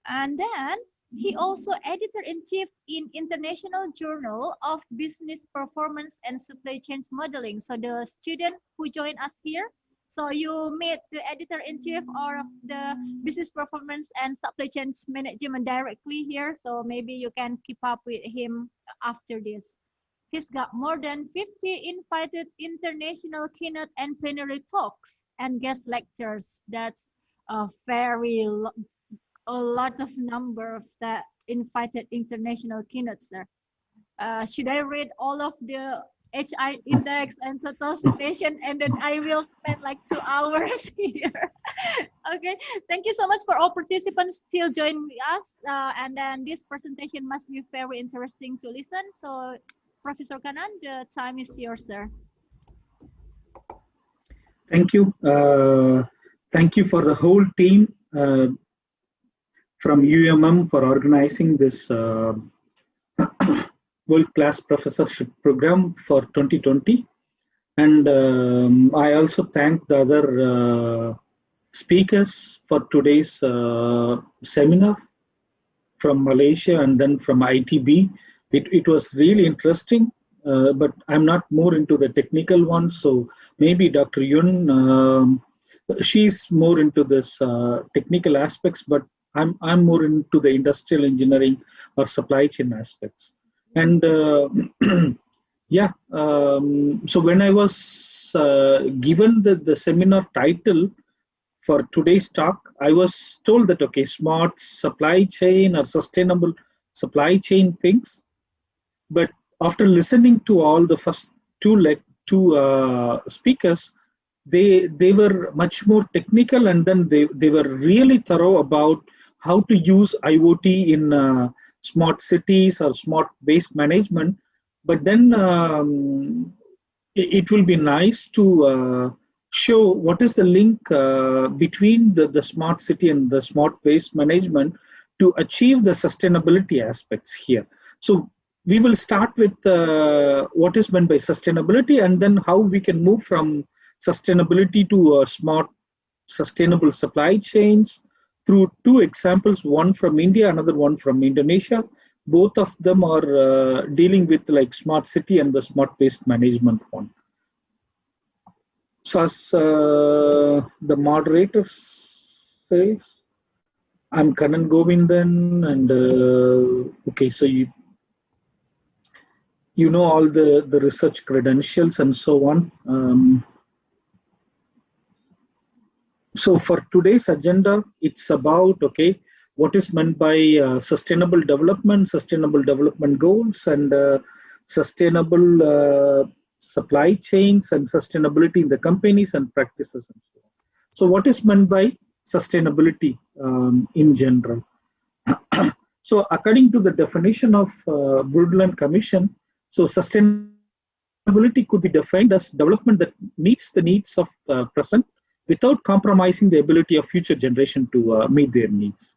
And then he also editor-in-chief in International Journal of Business Performance and Supply Chain Modeling. So the students who join us here, so you meet the editor-in-chief of the Business Performance and Supply Chain Management directly here. So maybe you can keep up with him after this. He's got more than 50 invited international keynote and plenary talks and guest lectures. That's a lot of number of the invited international keynotes there. Should I read all of the HI index and total citation, and then I will spend like 2 hours here. Okay, thank you so much for all participants still joining us. And then this presentation must be very interesting to listen. So Professor Kanan, the time is yours, sir. Thank you. Thank you for the whole team from UMM for organizing this world-class professorship program for 2020. And I also thank the other speakers for today's seminar from Malaysia and then from ITB. It was really interesting, but I'm not more into the technical one. So maybe Dr. Yun, she's more into this technical aspects, but I'm more into the industrial engineering or supply chain aspects. And yeah, so when I was given the seminar title for today's talk, I was told that, okay, smart supply chain or sustainable supply chain things. But after listening to all the first two speakers, they were much more technical, and then they were really thorough about how to use IoT in smart cities or smart waste management. But then it will be nice to show what is the link between the smart city and the smart waste management to achieve the sustainability aspects here. So we will start with what is meant by sustainability, and then how we can move from sustainability to smart sustainable supply chains through two examples, one from India, another one from Indonesia. Both of them are dealing with like smart city and the smart waste management one. So as the moderator says, I'm Kanan Govindan, and okay, so you know all the research credentials and so on. So for today's agenda, it's about, okay, what is meant by sustainable development goals, and sustainable supply chains, and sustainability in the companies and practices and so on. So what is meant by sustainability in general? So according to the definition of Brundtland Commission, so sustainability could be defined as development that meets the needs of present without compromising the ability of future generation to meet their needs.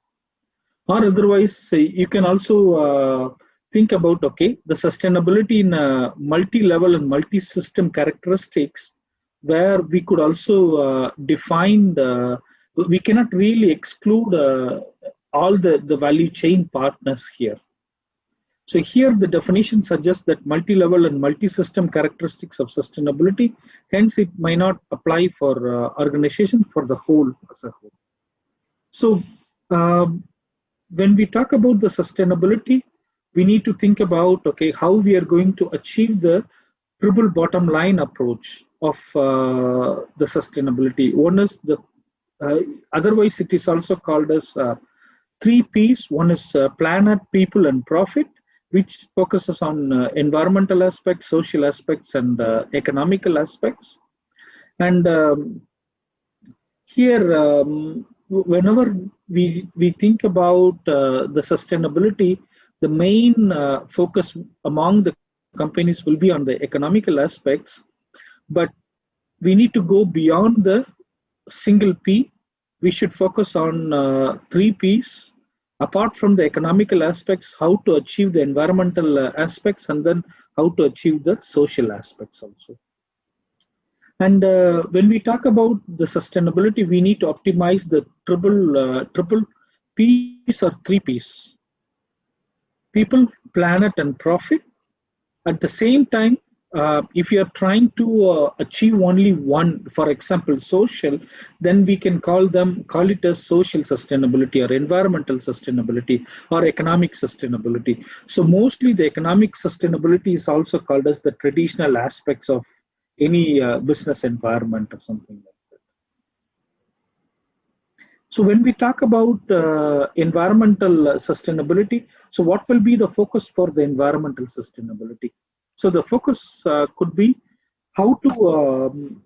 Or otherwise, you can also think about, okay, the sustainability in multi-level and multi-system characteristics, where we could also define we cannot really exclude all the value chain partners here. So here the definition suggests that multi-level and multi-system characteristics of sustainability, hence it might not apply for organization for the whole as a whole. So when we talk about the sustainability, we need to think about, okay, how we are going to achieve the triple bottom line approach of the sustainability. One is the, otherwise it is also called as 3 Ps. One is planet, people, and profit, which focuses on environmental aspects, social aspects, and economical aspects. And here, whenever we think about the sustainability, the main focus among the companies will be on the economical aspects, but we need to go beyond the single P. We should focus on 3 Ps. Apart from the economical aspects, how to achieve the environmental aspects, and then how to achieve the social aspects also. And when we talk about the sustainability, we need to optimize the triple Ps or 3 Ps. People, planet, and profit. At the same time, if you are trying to achieve only one, for example, social, then we can call it as social sustainability or environmental sustainability or economic sustainability. So mostly the economic sustainability is also called as the traditional aspects of any business environment or something like that. So when we talk about environmental sustainability, so what will be the focus for the environmental sustainability? So the focus could be how to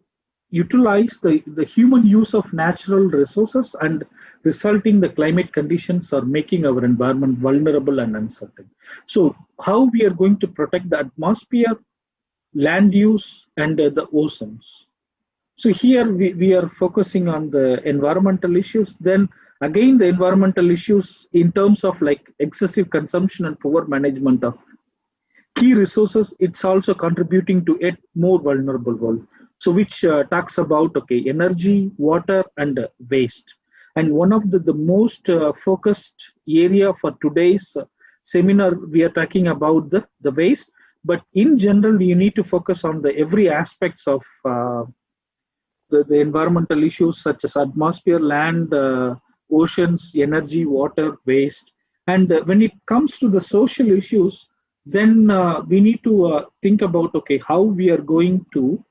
utilize the human use of natural resources and resulting the climate conditions or making our environment vulnerable and uncertain. So how we are going to protect the atmosphere, land use, and the ozones. So here we are focusing on the environmental issues. Then again, the environmental issues in terms of like excessive consumption and poor management of key resources, it's also contributing to yet more vulnerable world. So which talks about, okay, energy, water, and waste. And one of the most focused area for today's seminar, we are talking about the waste. But in general, you need to focus on the every aspects of the environmental issues such as atmosphere, land, oceans, energy, water, waste. And when it comes to the social issues, then we need to think about, okay, how we are going to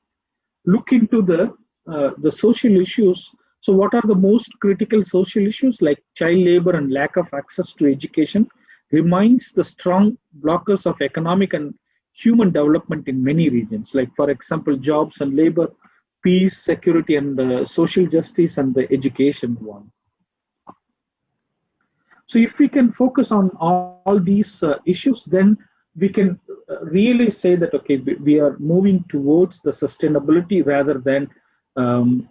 look into the social issues. So what are the most critical social issues like child labor and lack of access to education remains the strong blockers of economic and human development in many regions, like for example, jobs and labor, peace, security, and social justice, and the education one. So if we can focus on all these issues, then we can really say that, okay, we are moving towards the sustainability rather than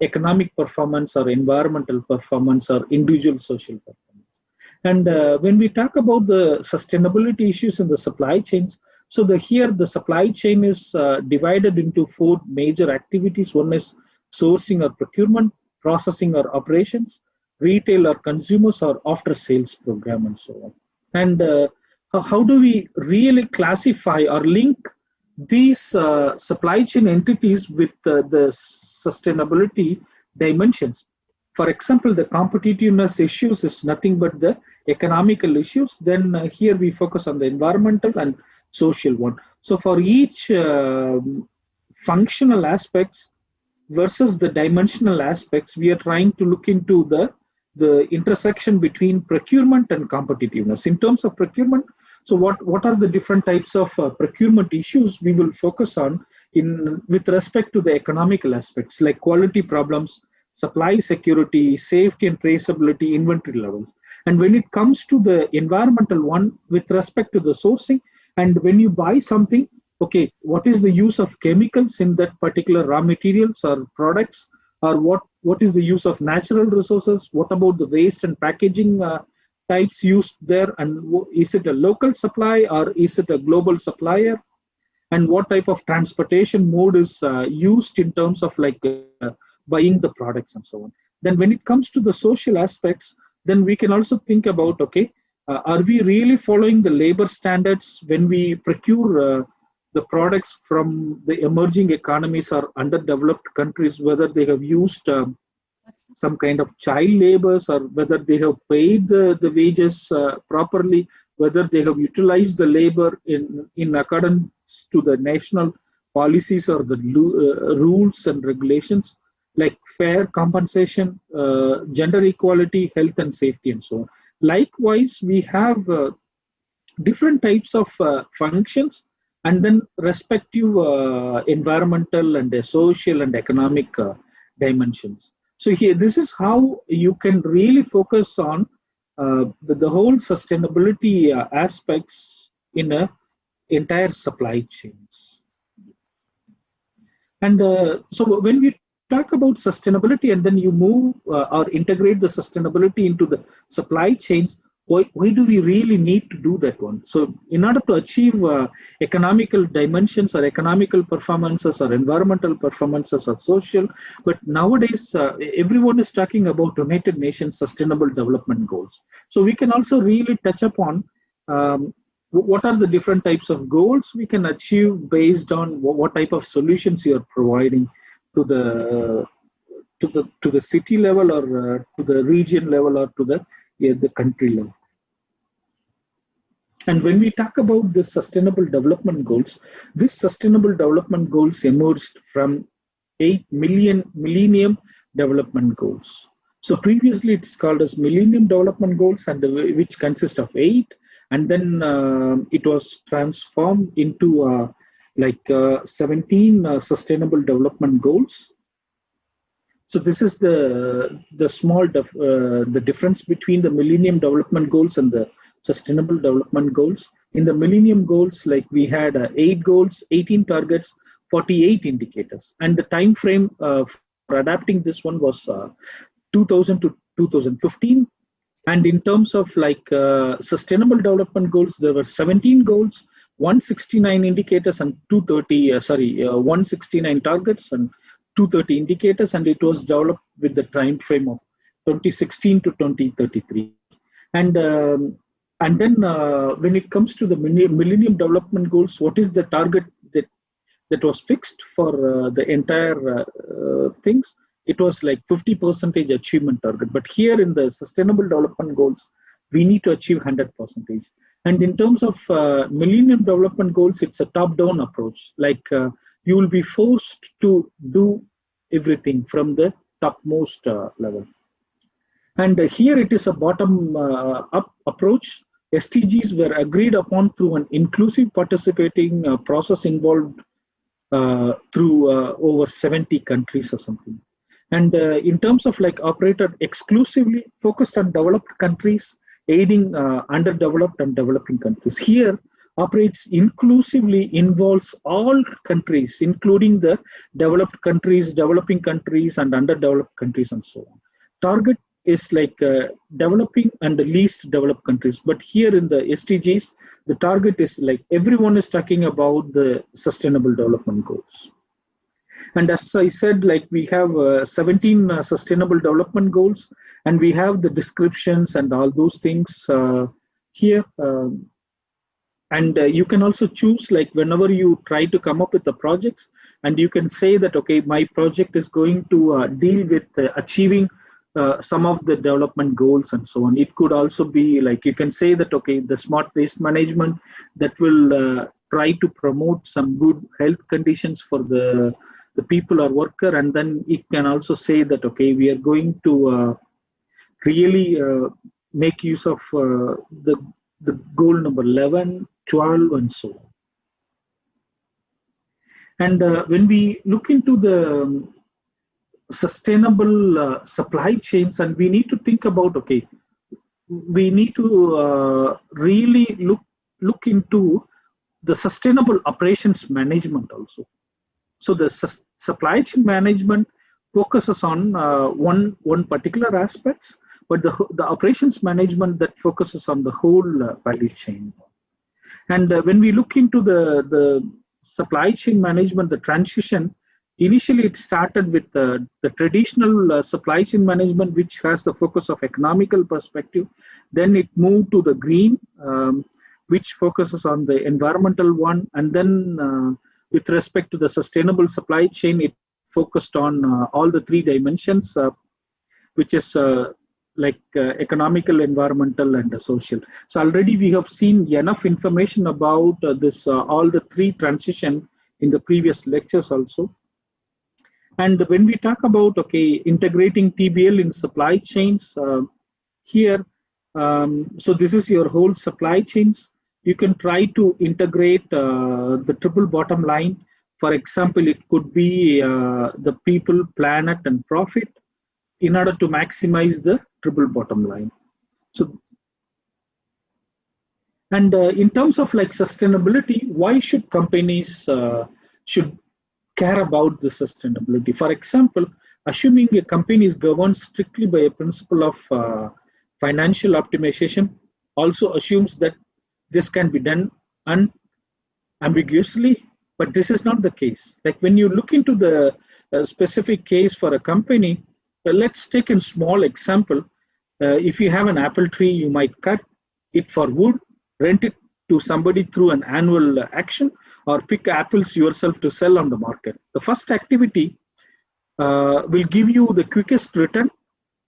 economic performance or environmental performance or individual social performance. And when we talk about the sustainability issues in the supply chains, so here the supply chain is divided into 4 major activities. One is sourcing or procurement, processing or operations, retail or consumers, or after sales program, and so on. And how do we really classify or link these supply chain entities with the sustainability dimensions? For example, the competitiveness issues is nothing but the economical issues. Then here we focus on the environmental and social one. So for each functional aspects versus the dimensional aspects, we are trying to look into the intersection between procurement and competitiveness. In terms of procurement, so what are the different types of procurement issues we will focus on with respect to the economical aspects, like quality problems, supply security, safety and traceability, inventory levels. And when it comes to the environmental one, with respect to the sourcing, and when you buy something, okay, what is the use of chemicals in that particular raw materials or products, or what is the use of natural resources? What about the waste and packaging types used there? And is it a local supply or is it a global supplier? And what type of transportation mode is used in terms of like buying the products and so on? Then when it comes to the social aspects, then we can also think about, okay, are we really following the labor standards when we procure the products from the emerging economies or underdeveloped countries, whether they have used some kind of child labors, or whether they have paid the wages properly, whether they have utilized the labor in accordance to the national policies or the rules and regulations, like fair compensation, gender equality, health and safety, and so on. Likewise, we have different types of functions, and then respective environmental and social and economic dimensions. So here, this is how you can really focus on the whole sustainability aspects in a entire supply chains. And so when we talk about sustainability and then you move or integrate the sustainability into the supply chains, why do we really need to do that one? So in order to achieve economical dimensions or economical performances or environmental performances or social, but nowadays everyone is talking about United Nations Sustainable Development Goals. So we can also really touch upon what are the different types of goals we can achieve based on what type of solutions you are providing to the city level or to the region level or to the country level. And when we talk about the sustainable development goals, these sustainable development goals emerged from 8 Millennium Development Goals. So previously it's called as Millennium Development Goals, and which consist of 8, and then it was transformed into 17 Sustainable Development Goals. So this is the difference between the Millennium Development Goals and the Sustainable Development Goals. In the Millennium Goals, like we had 8 goals, 18 targets, 48 indicators, and the time frame for adapting this one was 2000 to 2015. And in terms of Sustainable Development Goals, there were 17 goals, 169 indicators and 169 targets and 230 indicators, and it was developed with the time frame of 2016 to 2033. And then when it comes to the Millennium Development Goals, what is the target that was fixed for the entire things? It was like 50% achievement target. But here in the Sustainable Development Goals, we need to achieve 100%. And in terms of Millennium Development Goals, it's a top-down approach. Like you will be forced to do everything from the topmost level. And here it is a bottom-up approach. SDGs were agreed upon through an inclusive participating process involved through over 70 countries or something. And in terms of like operated exclusively focused on developed countries, aiding underdeveloped and developing countries. Here, operates inclusively involves all countries, including the developed countries, developing countries, and underdeveloped countries, and so on. Target is like developing and the least developed countries. But here in the SDGs, the target is like everyone is talking about the Sustainable Development Goals. And as I said, like we have 17 Sustainable Development Goals, and we have the descriptions and all those things here. And you can also choose, like whenever you try to come up with the projects, and you can say that, okay, my project is going to deal with achieving some of the development goals and so on. It could also be like, you can say that, okay, the smart waste management that will try to promote some good health conditions for the people or worker. And then it can also say that, okay, we are going to really make use of the goal number 11, 12, and so on. And when we look into the sustainable supply chains, and we need to think about, okay, we need to really look into the sustainable operations management also. So the supply chain management focuses on one particular aspects, but the operations management that focuses on the whole value chain. And when we look into the supply chain management, the transition, initially it started with the traditional supply chain management, which has the focus of economical perspective. Then it moved to the green, which focuses on the environmental one. And then with respect to the sustainable supply chain, it focused on all the three dimensions, which is like economical, environmental, and social. So already we have seen enough information about this, all the three transition in the previous lectures also. And when we talk about, okay, integrating TBL in supply chains, here, so this is your whole supply chains. You can try to integrate the triple bottom line. For example, it could be the people, planet, and profit in order to maximize the triple bottom line. So, and in terms of like sustainability, why should companies should care about the sustainability? For example, assuming a company is governed strictly by a principle of financial optimization, also assumes that this can be done unambiguously, but this is not the case. Like when you look into the specific case for a company, let's take a small example. If you have an apple tree, you might cut it for wood, rent it to somebody through an annual action, or pick apples yourself to sell on the market. The first activity will give you the quickest return.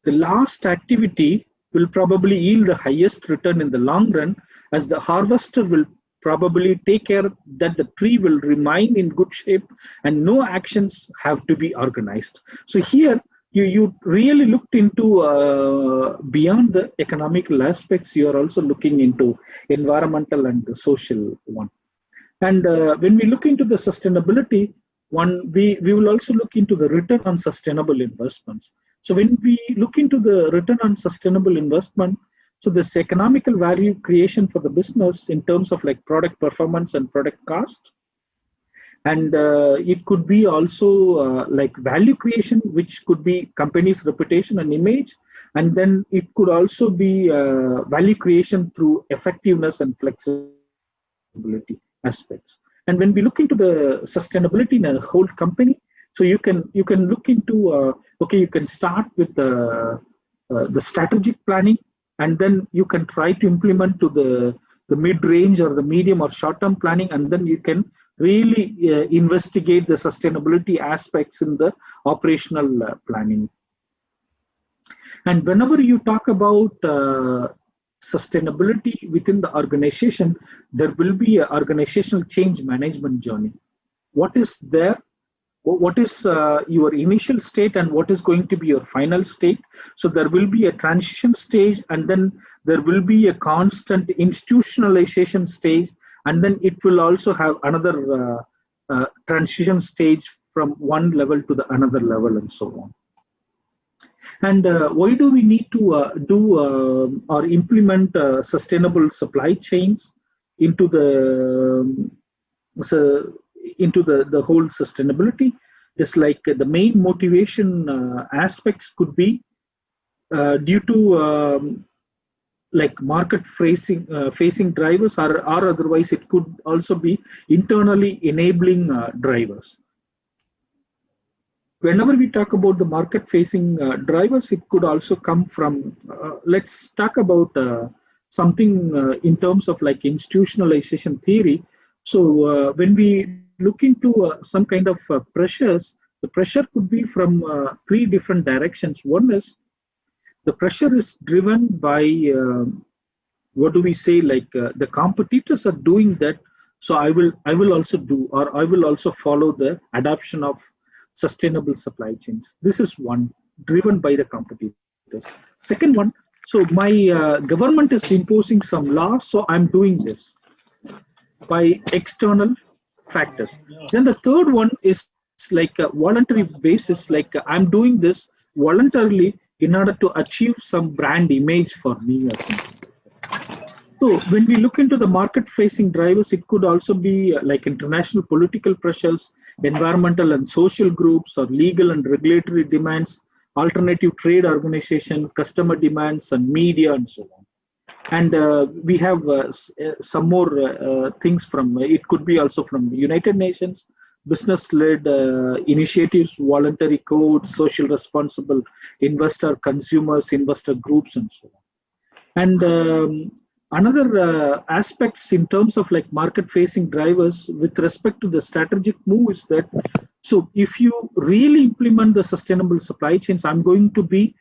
The last activity will probably yield the highest return in the long run, as the harvester will probably take care that the tree will remain in good shape and no actions have to be organized. So here you really looked into beyond the economical aspects, you are also looking into environmental and the social one. And when we look into the sustainability one, we will also look into the return on sustainable investments. So when we look into the return on sustainable investment, so this economical value creation for the business in terms of like product performance and product cost. And it could be also like value creation, which could be company's reputation and image. And then it could also be value creation through effectiveness and flexibility. aspects. And when we look into the sustainability in a whole company, so you can look into okay, you can start with the strategic planning, and then you can try to implement to the mid-range or the medium or short-term planning, and then you can really investigate the sustainability aspects in the operational planning. And whenever you talk about sustainability within the organization, there will be an organizational change management journey. What is there? What is your initial state and what is going to be your final state? So there will be a transition stage, and then there will be a constant institutionalization stage, and then it will also have another transition stage from one level to the another level, and so on. And why do we need to do or implement sustainable supply chains into the whole sustainability? Is like the main motivation aspects could be due to like market facing drivers, or otherwise it could also be internally enabling drivers. Whenever we talk about the market facing drivers, it could also come from, let's talk about something in terms of like institutionalization theory. So when we look into some kind of pressures, the pressure could be from three different directions. One is the pressure is driven by, what do we say, like the competitors are doing that, so I will also do, or I will also follow the adoption of sustainable supply chains. This is one, driven by the competitors. Second one, so my government is imposing some laws, so I'm doing this by external factors. Then the third one is like a voluntary basis, like I'm doing this voluntarily in order to achieve some brand image for me or something. So when we look into the market facing drivers, it could also be like international political pressures, environmental and social groups, or legal and regulatory demands, alternative trade organization, customer demands, and media, and so on. And we have some more things from, it could be also from United Nations, business-led initiatives, voluntary codes, social responsible investor, consumers, investor groups, and so on. And another aspects in terms of like market-facing drivers with respect to the strategic move is that, so if you really implement the sustainable supply chains, I'm going to be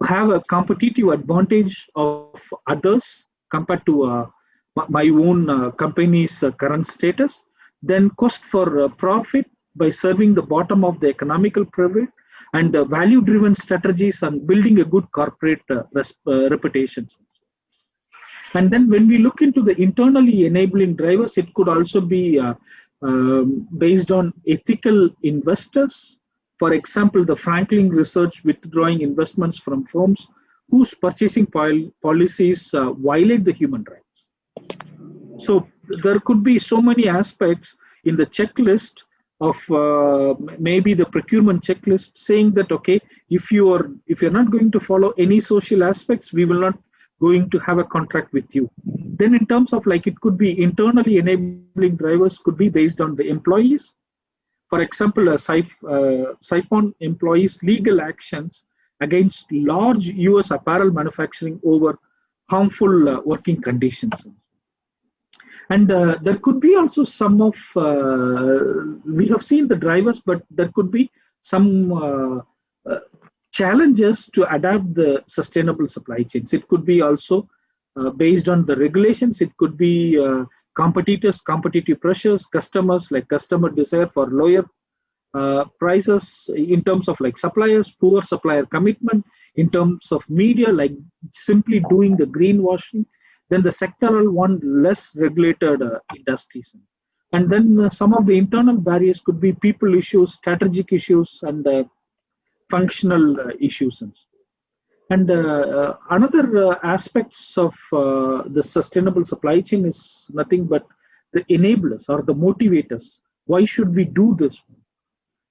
have a competitive advantage of others compared to my own company's current status. Then cost for profit by serving the bottom of the economical pyramid, and value-driven strategies and building a good corporate reputations. And then when we look into the internally enabling drivers, it could also be based on ethical investors. For example, the Franklin Research withdrawing investments from firms whose purchasing policies violate the human rights. So there could be so many aspects in the checklist of maybe the procurement checklist saying that, okay, if you're not going to follow any social aspects, we will not going to have a contract with you. Then in terms of like, it could be internally enabling drivers could be based on the employees. For example, Saipon employees' legal actions against large US apparel manufacturing over harmful working conditions. And there could be also some of, we have seen the drivers, but there could be some challenges to adapt the sustainable supply chains. It could be also based on the regulations. It could be competitors, competitive pressures, customers, like customer desire for lower prices, in terms of like suppliers, poor supplier commitment, in terms of media, like simply doing the greenwashing. Then the sectoral one, less regulated industries. And then some of the internal barriers could be people issues, strategic issues, and functional issues. And another aspects of the sustainable supply chain is nothing but the enablers or the motivators. Why should we do this?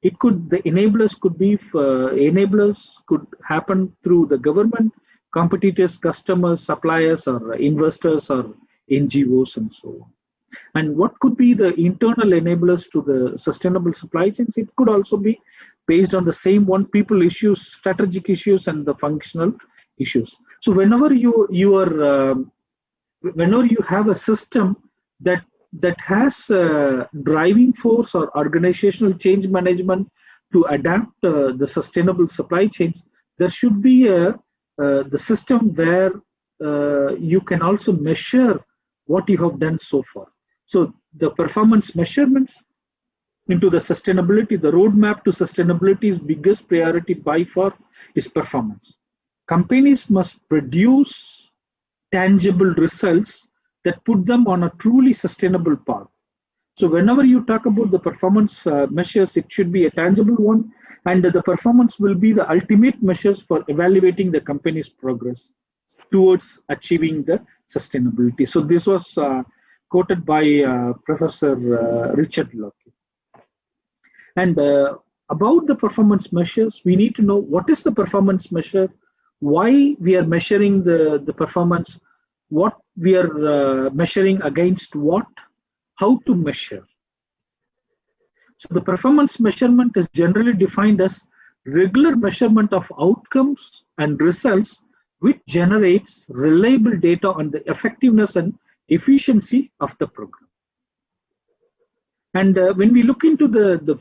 It could, the enablers could be, enablers could happen through the government, competitors, customers, suppliers, or investors, or NGOs and so on. And what could be the internal enablers to the sustainable supply chains? It could also be based on the same one: people issues, strategic issues, and the functional issues. So whenever whenever you have a system that has driving force or organizational change management to adapt the sustainable supply chains, there should be the system where you can also measure what you have done so far. So the performance measurements into the sustainability, the roadmap to sustainability's biggest priority by far is performance. Companies must produce tangible results that put them on a truly sustainable path. So whenever you talk about the performance measures, it should be a tangible one, and the performance will be the ultimate measures for evaluating the company's progress towards achieving the sustainability. So this was quoted by Professor Richard Locke. And about the performance measures, we need to know what is the performance measure, why we are measuring the performance, what we are measuring against what, how to measure. So the performance measurement is generally defined as regular measurement of outcomes and results which generates reliable data on the effectiveness and efficiency of the program. And when we look into the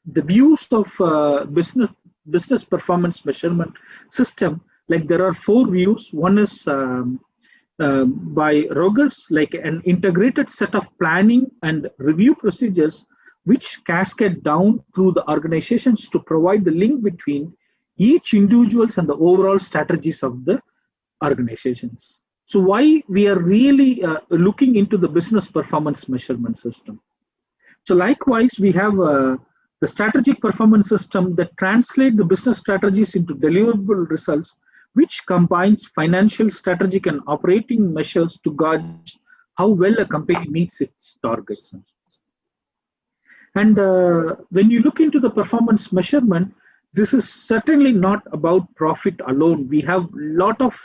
views of business performance measurement system, like there are 4 views. One is by Rogers, like an integrated set of planning and review procedures which cascade down through the organizations to provide the link between each individuals and the overall strategies of the organizations. So why we are really looking into the business performance measurement system? So likewise, we have the strategic performance system that translate the business strategies into deliverable results, which combines financial, strategic, and operating measures to gauge how well a company meets its targets. And when you look into the performance measurement, this is certainly not about profit alone. We have a lot of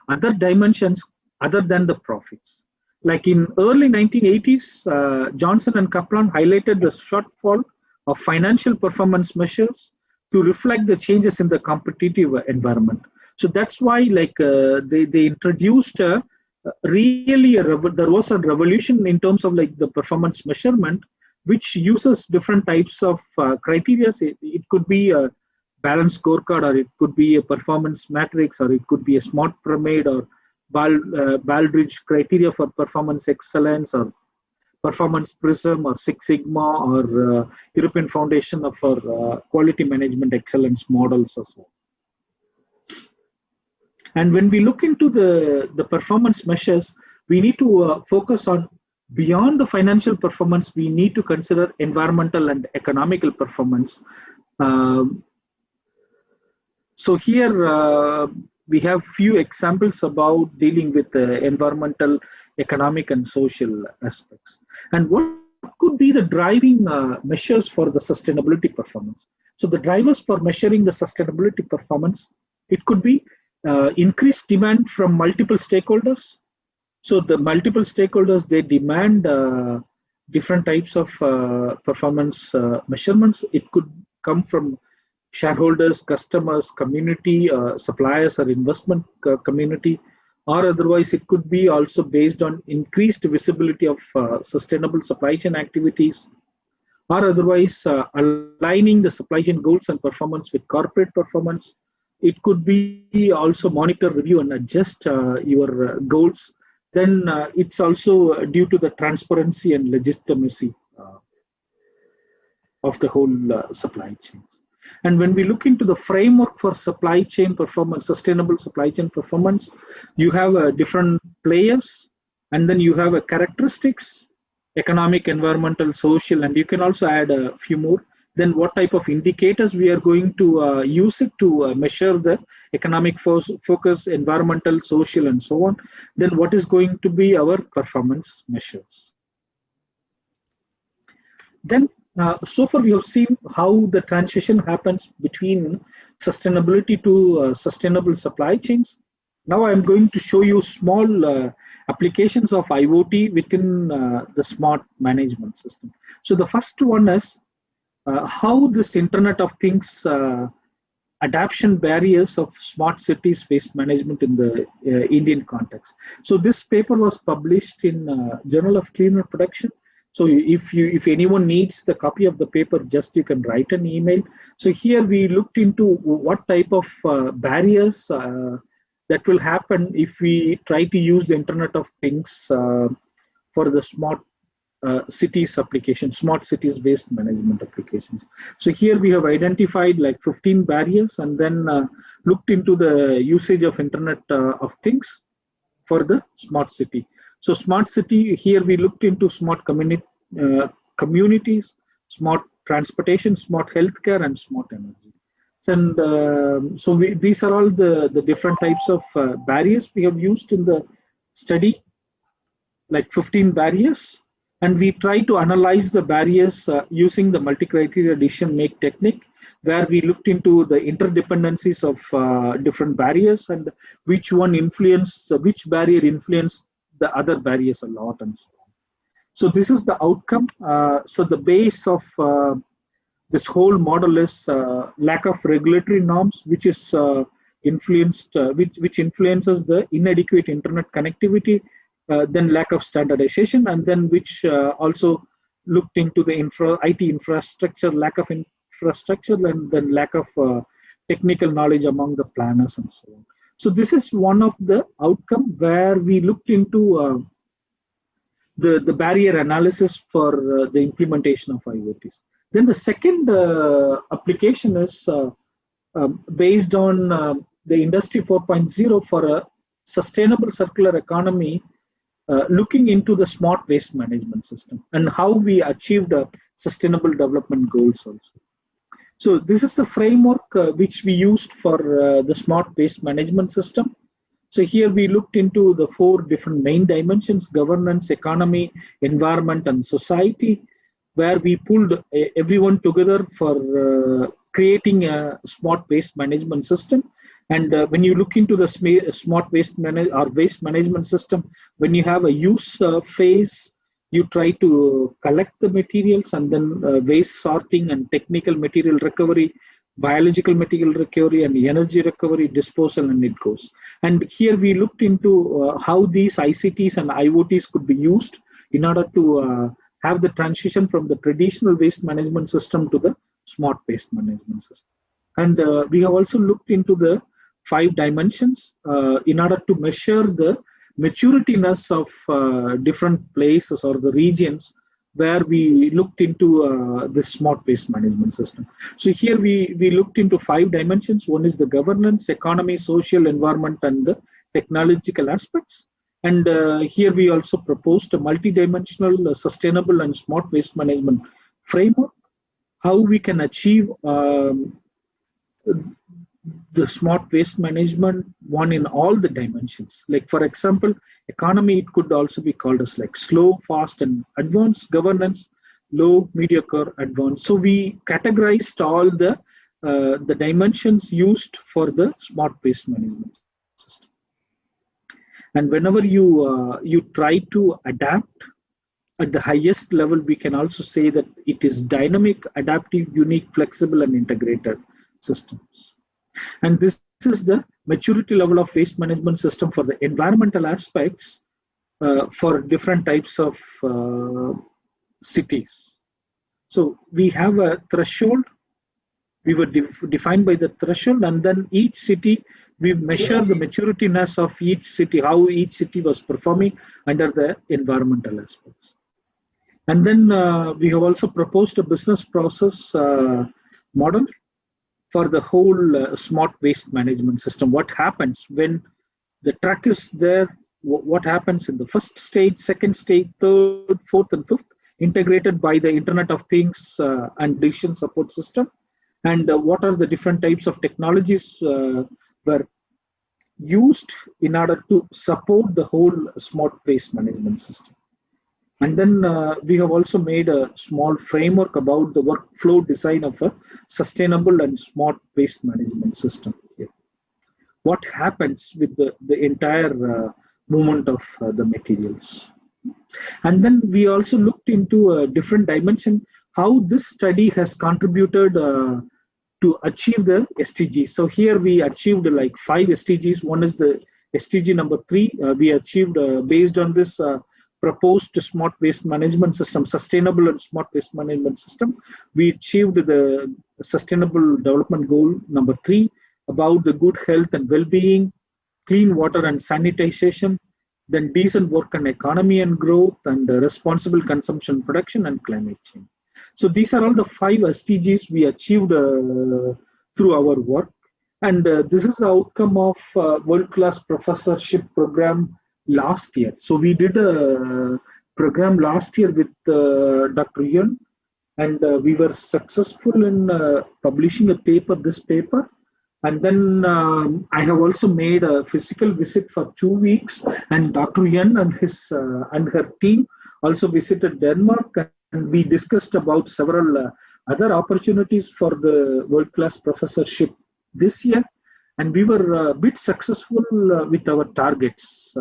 other dimensions other than the profits. Like in early 1980s, Johnson and Kaplan highlighted the shortfall of financial performance measures to reflect the changes in the competitive environment. So that's why, like, they introduced there was a revolution in terms of like the performance measurement, which uses different types of criteria. It could be a balanced scorecard, or it could be a performance matrix, or it could be a SMART pyramid, or Baldrige criteria for performance excellence, or performance prism, or Six Sigma, or European Foundation for Quality Management Excellence models or so. And when we look into the performance measures, we need to focus on beyond the financial performance. We need to consider environmental and economical performance. So here we have few examples about dealing with environmental, economic, and social aspects. And what could be the driving measures for the sustainability performance? So the drivers for measuring the sustainability performance, it could be increased demand from multiple stakeholders. So the multiple stakeholders, they demand different types of performance measurements. It could come from shareholders, customers, community, suppliers, or investment community, or otherwise it could be also based on increased visibility of sustainable supply chain activities, or otherwise aligning the supply chain goals and performance with corporate performance. It could be also monitor, review, and adjust your goals. Then it's also due to the transparency and legitimacy of the whole supply chains. And when we look into the framework for supply chain performance, sustainable supply chain performance, you have different players, and then you have characteristics, economic, environmental, social, and you can also add a few more. Then what type of indicators we are going to use it to measure the economic focus, environmental, social, and so on. Then what is going to be our performance measures. Then so far we have seen how the transition happens between sustainability to sustainable supply chains. Now I'm going to show you small applications of IoT within the smart management system. So the first one is how this Internet of Things adoption barriers of smart cities waste management in the Indian context. So this paper was published in Journal of Cleaner Production. So if anyone needs the copy of the paper, just you can write an email. So here we looked into what type of barriers that will happen if we try to use the Internet of Things for the smart cities application, smart cities waste management applications. So here we have identified like 15 barriers and then looked into the usage of Internet of Things for the smart city. So smart city, here we looked into smart communities, smart transportation, smart healthcare, and smart energy. And these are all the different types of barriers we have used in the study, like 15 barriers. And we try to analyze the barriers using the multi-criteria decision-make technique, where we looked into the interdependencies of different barriers and which barrier influenced the other barriers a lot and so on. So this is the outcome. So the base of this whole model is lack of regulatory norms, which is which influences the inadequate internet connectivity. Then lack of standardization, and then which also looked into the IT infrastructure, lack of infrastructure, and then lack of technical knowledge among the planners and so on. So this is one of the outcome where we looked into the barrier analysis for the implementation of IoTs. Then the second application is based on the Industry 4.0 for a sustainable circular economy, looking into the smart waste management system and how we achieved sustainable development goals also. So this is the framework which we used for the smart waste management system. So here we looked into the 4 different main dimensions: governance, economy, environment, and society, where we pulled everyone together for creating a smart waste management system. And when you look into the smart waste management system, when you have a use phase, you try to collect the materials, and then waste sorting and technical material recovery, biological material recovery, and energy recovery, disposal, and it goes. And here we looked into how these ICTs and IoTs could be used in order to have the transition from the traditional waste management system to the smart waste management system. And we have also looked into the 5 dimensions in order to measure the maturityness of different places or the regions where we looked into the smart waste management system. So here we looked into 5 dimensions. One is the governance, economy, social, environment, and the technological aspects. And here we also proposed a multidimensional, sustainable, and smart waste management framework, how we can achieve the smart waste management one in all the dimensions. Like for example, economy, it could also be called as like slow, fast, and advanced. Governance, low, mediocre, advanced. So we categorized all the dimensions used for the smart waste management system. And whenever you try to adapt at the highest level, we can also say that it is dynamic, adaptive, unique, flexible, and integrated systems. And this is the maturity level of waste management system for the environmental aspects for different types of cities. So we have a threshold. We were defined by the threshold, and then each city, we measure the maturityness of each city, how each city was performing under the environmental aspects. And then we have also proposed a business process model for the whole smart waste management system. What happens when the truck is there? What happens in the first stage, second stage, third, fourth, and fifth, integrated by the Internet of Things and decision support system? And what are the different types of technologies were used in order to support the whole smart waste management system? And then we have also made a small framework about the workflow design of a sustainable and smart waste management system here. what happens with the entire movement of the materials. And then we also looked into a different dimension, how this study has contributed to achieve the SDGs. So here we achieved like 5 SDGs. One is the SDG number 3. We achieved based on this proposed smart waste management system, sustainable and smart waste management system. We achieved the sustainable development goal number 3 about the good health and well-being, clean water and sanitation, then decent work and economy and growth, and responsible consumption, production, and climate change. So these are all the 5 SDGs we achieved through our work. And this is the outcome of world-class professorship program last year. So we did a program last year with Dr. Yun, and we were successful in publishing a paper, this paper. And then I have also made a physical visit for 2 weeks, and Dr. Yun and her team also visited Denmark, and we discussed about several other opportunities for the world-class professorship this year, and we were a bit successful with our targets.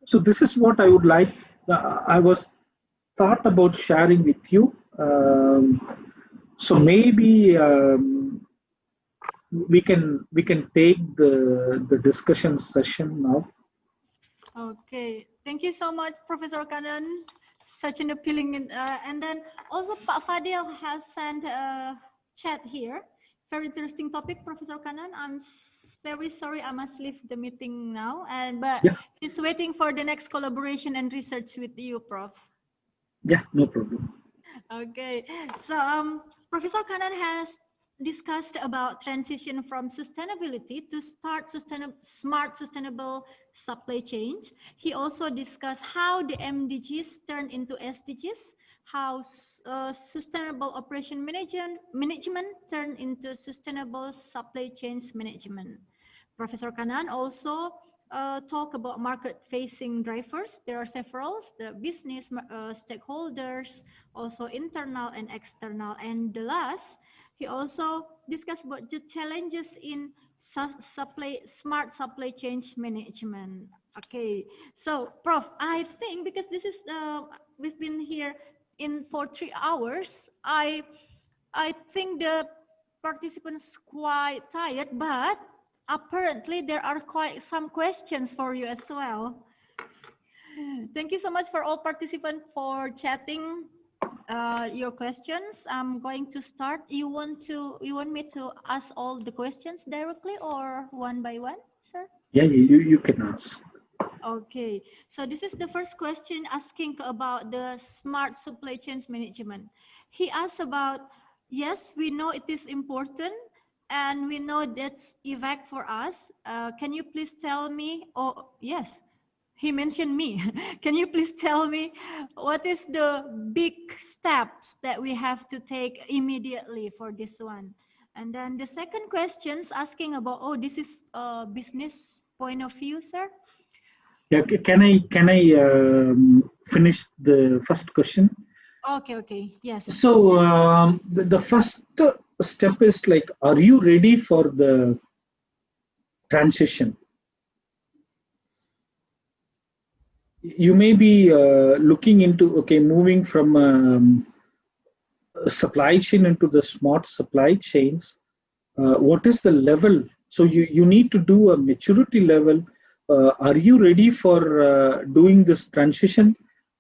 So this is what I would like. I was thought about sharing with you. So maybe we can take the discussion session now. Okay, thank you so much, Professor Kanan. Such an appealing, and then also Pak Fadil has sent a chat here. Very interesting topic, Professor Kanan. I'm very sorry I must leave the meeting now, but yeah, he's waiting for the next collaboration and research with you, Prof. Yeah, no problem. Okay, so Professor Kanan has discussed about transition from sustainability to smart sustainable supply chain. He also discussed how the MDGs turn into SDGs, how sustainable operation management turn into sustainable supply chains management. Professor Kanan also talk about market-facing drivers. There are several, the business stakeholders, also internal and external. And the last, he also discussed about the challenges in smart supply chain management. Okay, so Prof, I think because this is we've been here for 3 hours, I think the participants quite tired, but apparently there are quite some questions for you as well. Thank you so much for all participants for chatting your questions. I'm going to start. You want me to ask all the questions directly or one by one, sir? Yeah, you can ask. Okay, so this is the first question asking about the smart supply chain management. He asked about, yes, we know it is important and we know that's effect for us. Can you please tell me, oh yes, he mentioned me. Can you please tell me what is the big steps that we have to take immediately for this one? And then the second question is asking about, oh, this is a business point of view, sir. Yeah, can I finish the first question? Okay, yes. So the first step is like, are you ready for the transition? You may be looking into, okay, moving from supply chain into the smart supply chains. What is the level? So you need to do a maturity level. Are you ready for doing this transition?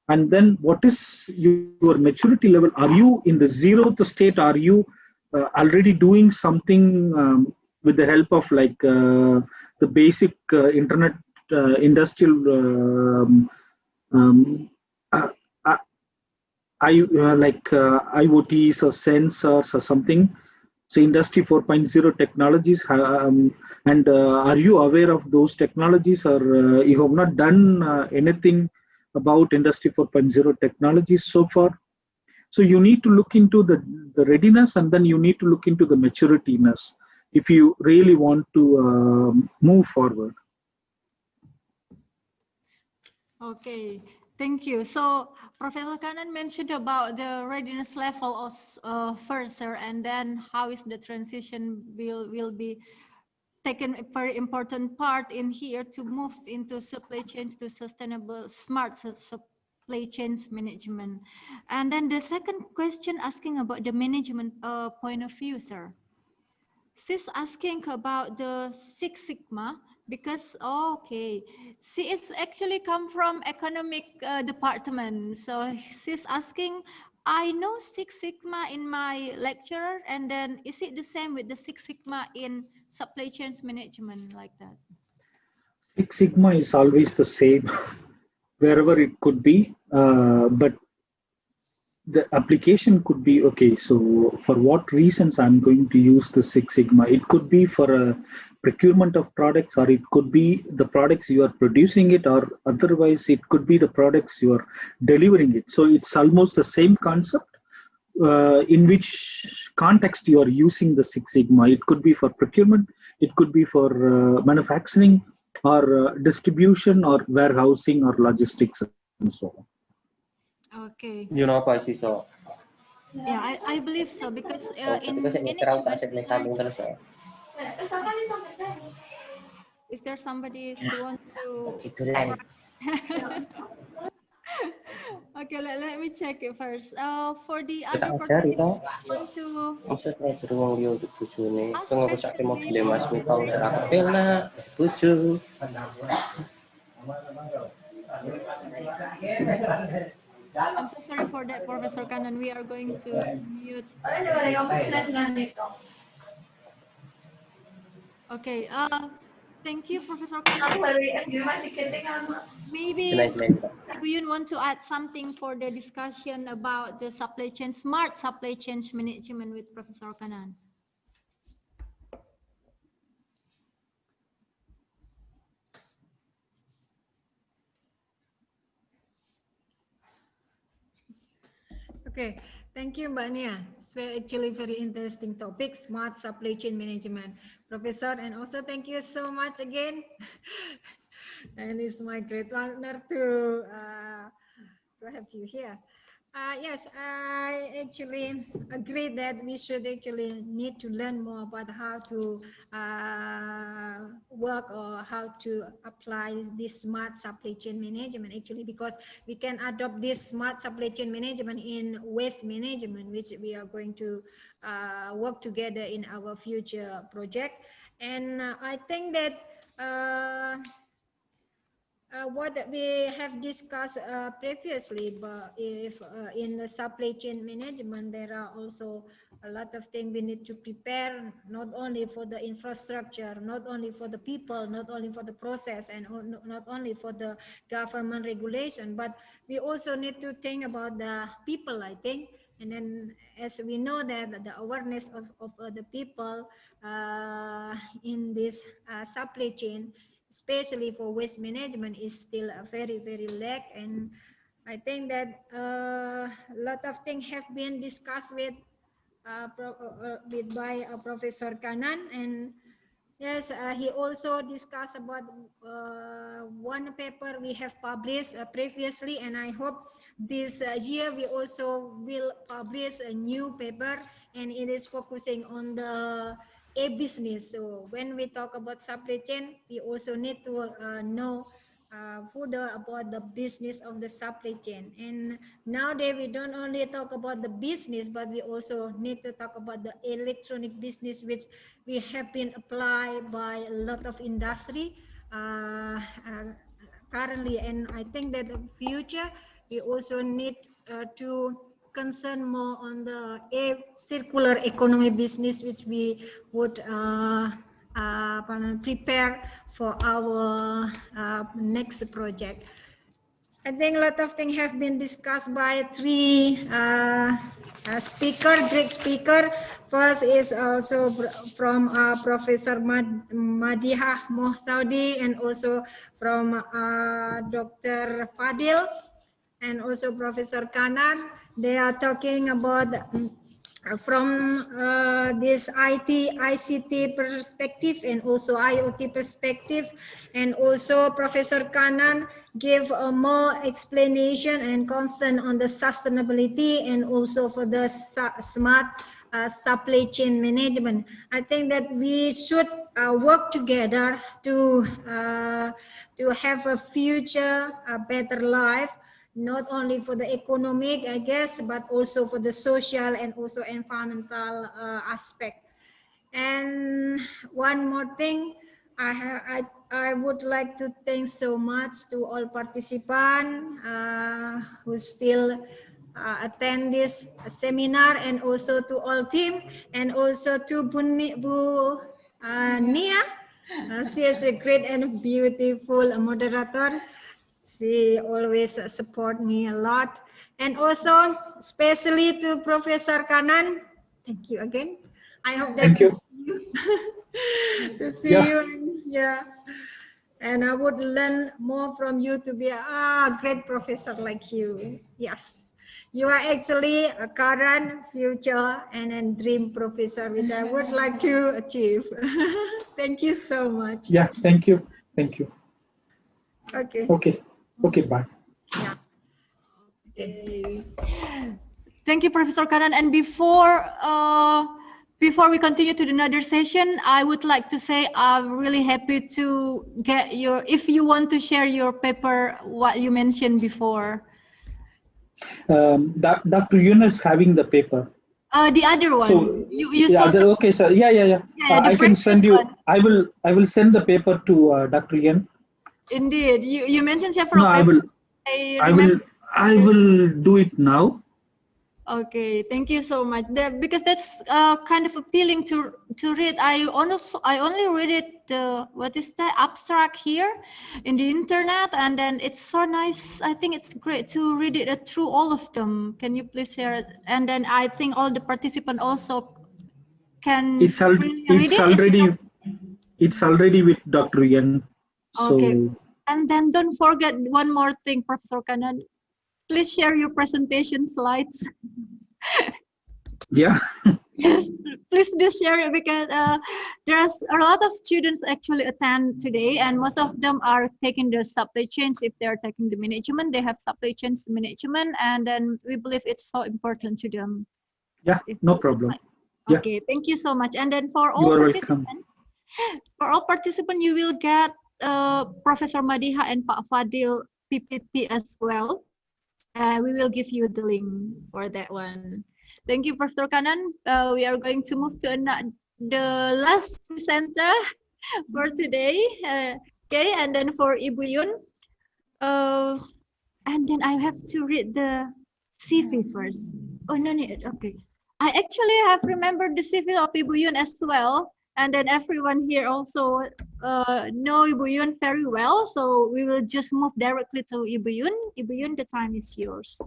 And then what is your maturity level? Are you in the zeroth state? Are you already doing something with the help of like the basic internet industrial IoTs or sensors or something? So industry 4.0 technologies, and are you aware of those technologies, or you have not done anything about industry 4.0 technologies so far? So you need to look into the readiness, and then you need to look into the maturityness if you really want to move forward. Okay, Thank you. So Professor Kanan mentioned about the readiness level of first, sir, and then how is the transition will be taken a very important part in here to move into supply chains to sustainable smart supply chains management. And then the second question asking about the management point of view, sir. She's asking about the Six Sigma because she is actually come from economic department. So she's asking, I know Six Sigma in my lecturer, and then is it the same with the Six Sigma in supply chains management like that? Six Sigma is always the same wherever it could be, but the application could be, okay, so for what reasons I'm going to use the Six Sigma? It could be for a procurement of products, or it could be the products you are producing it, or otherwise it could be the products you are delivering it. So it's almost the same concept in which context you are using the Six Sigma. It could be for procurement, it could be for manufacturing, or distribution, or warehousing, or logistics, and so on. Okay. You know apa sih so? Yeah, I believe so because in management, is there somebody who wants to? Okay, let me check it first. For the other participants, want to maksudnya beruang dia untuk tujuh nih, ask pengurusak question, demo mas mikau seraka pela tujuh. I'm so sorry for that, Professor Kanan. We are going to mute. Okay. Thank you, Professor Kanan. Maybe you want to add something for the discussion about the supply chain, smart supply chain management with Professor Kanan. Okay, thank you, Mbak Nia. It's actually very interesting topic, smart supply chain management, Professor, and also thank you so much again. And it's my great honor to have you here. Yes, I actually agree that we should actually need to learn more about how to work or how to apply this smart supply chain management actually, because we can adopt this smart supply chain management in waste management, which we are going to work together in our future project. And I think that what we have discussed previously, but if in the supply chain management, there are also a lot of things we need to prepare, not only for the infrastructure, not only for the people, not only for the process, and not only for the government regulation, but we also need to think about the people, I think. And then as we know that the awareness of the people in this supply chain, especially for waste management, is still a very, very lack. And I think that a lot of things have been discussed with by Professor Kanan. And yes, he also discussed about one paper we have published previously, and I hope this year we also will publish a new paper, and it is focusing on the business. So when we talk about supply chain, we also need to know further about the business of the supply chain. And nowadays we don't only talk about the business, but we also need to talk about the electronic business, which we have been applied by a lot of industry currently. And I think that in future we also need to concern more on the circular economy business, which we would prepare for our next project. I think a lot of things have been discussed by three great speaker. First is also from Professor Madiha Mohsaudi, and also from Dr. Fadil, and also Professor Kanan. They are talking about from this ICT perspective and also IoT perspective, and also Professor Kanan gave a more explanation and concern on the sustainability and also for the smart supply chain management. I think that we should work together to have a future, a better life, not only for the economic, I guess, but also for the social and also environmental aspect. And one more thing, I would like to thank so much to all participants who still attend this seminar, and also to all team, and also to Bu Nia. She is a great and beautiful moderator. She always support me a lot. And also, especially to Professor Kanan, thank you again. I hope that to see you. To see you, and, yeah. And I would learn more from you to be a great professor like you. Yes. You are actually a current, future, and a dream professor, which I would like to achieve. Thank you so much. Yeah, thank you. Thank you. Okay. Okay. Okay, bye. Yeah. Okay. Thank you, Professor Kanan. And before we continue to another session, I would like to say I'm really happy to get your, if you want to share your paper, what you mentioned before. Dr. Yunus having the paper. The other one. So, you yeah, saw okay, sir. Yeah. I can send you. One. I will send the paper to Dr. Yen. Indeed, you mentioned several. No, I will do it now. Okay, thank you so much. Because that's kind of appealing to read. I only read it what is the abstract here in the internet, and then it's so nice. I think it's great to read it through all of them. Can you please share it? And then I think all the participants also can It's already with Dr. Yen. So. Okay, and then don't forget one more thing, Professor Kanan. Please share your presentation slides. Yeah. Yes, please do share it, because there's a lot of students actually attend today, and most of them are taking the supply chains. If they're taking the management, they have supply chains management, and then we believe it's so important to them. Yeah, no problem. Okay, thank you so much. And then for all participants, you will get Professor Madiha and Pak Fadil PPT as well. We will give you the link for that one. Thank you, Professor Kanan. We are going to move to the last presenter for today. Okay, and then for Ibu Yun. And then I have to read the CV first. Oh, no, okay. I actually have remembered the CV of Ibu Yun as well. And then everyone here also know Ibu Yun very well. So we will just move directly to Ibu Yun. Ibu Yun, the time is yours.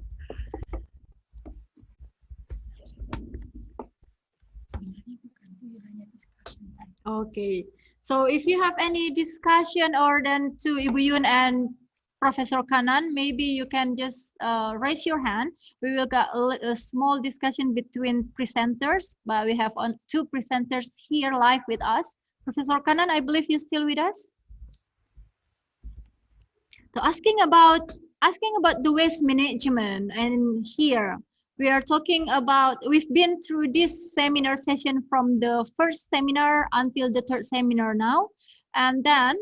Okay. So if you have any discussion or then to Ibu Yun and Professor Kanan, maybe you can just raise your hand. We will get a small discussion between presenters, but we have two presenters here live with us. Professor Kanan, I believe you're still with us. So asking about the waste management, and here we are talking about, we've been through this seminar session from the first seminar until the third seminar now, and then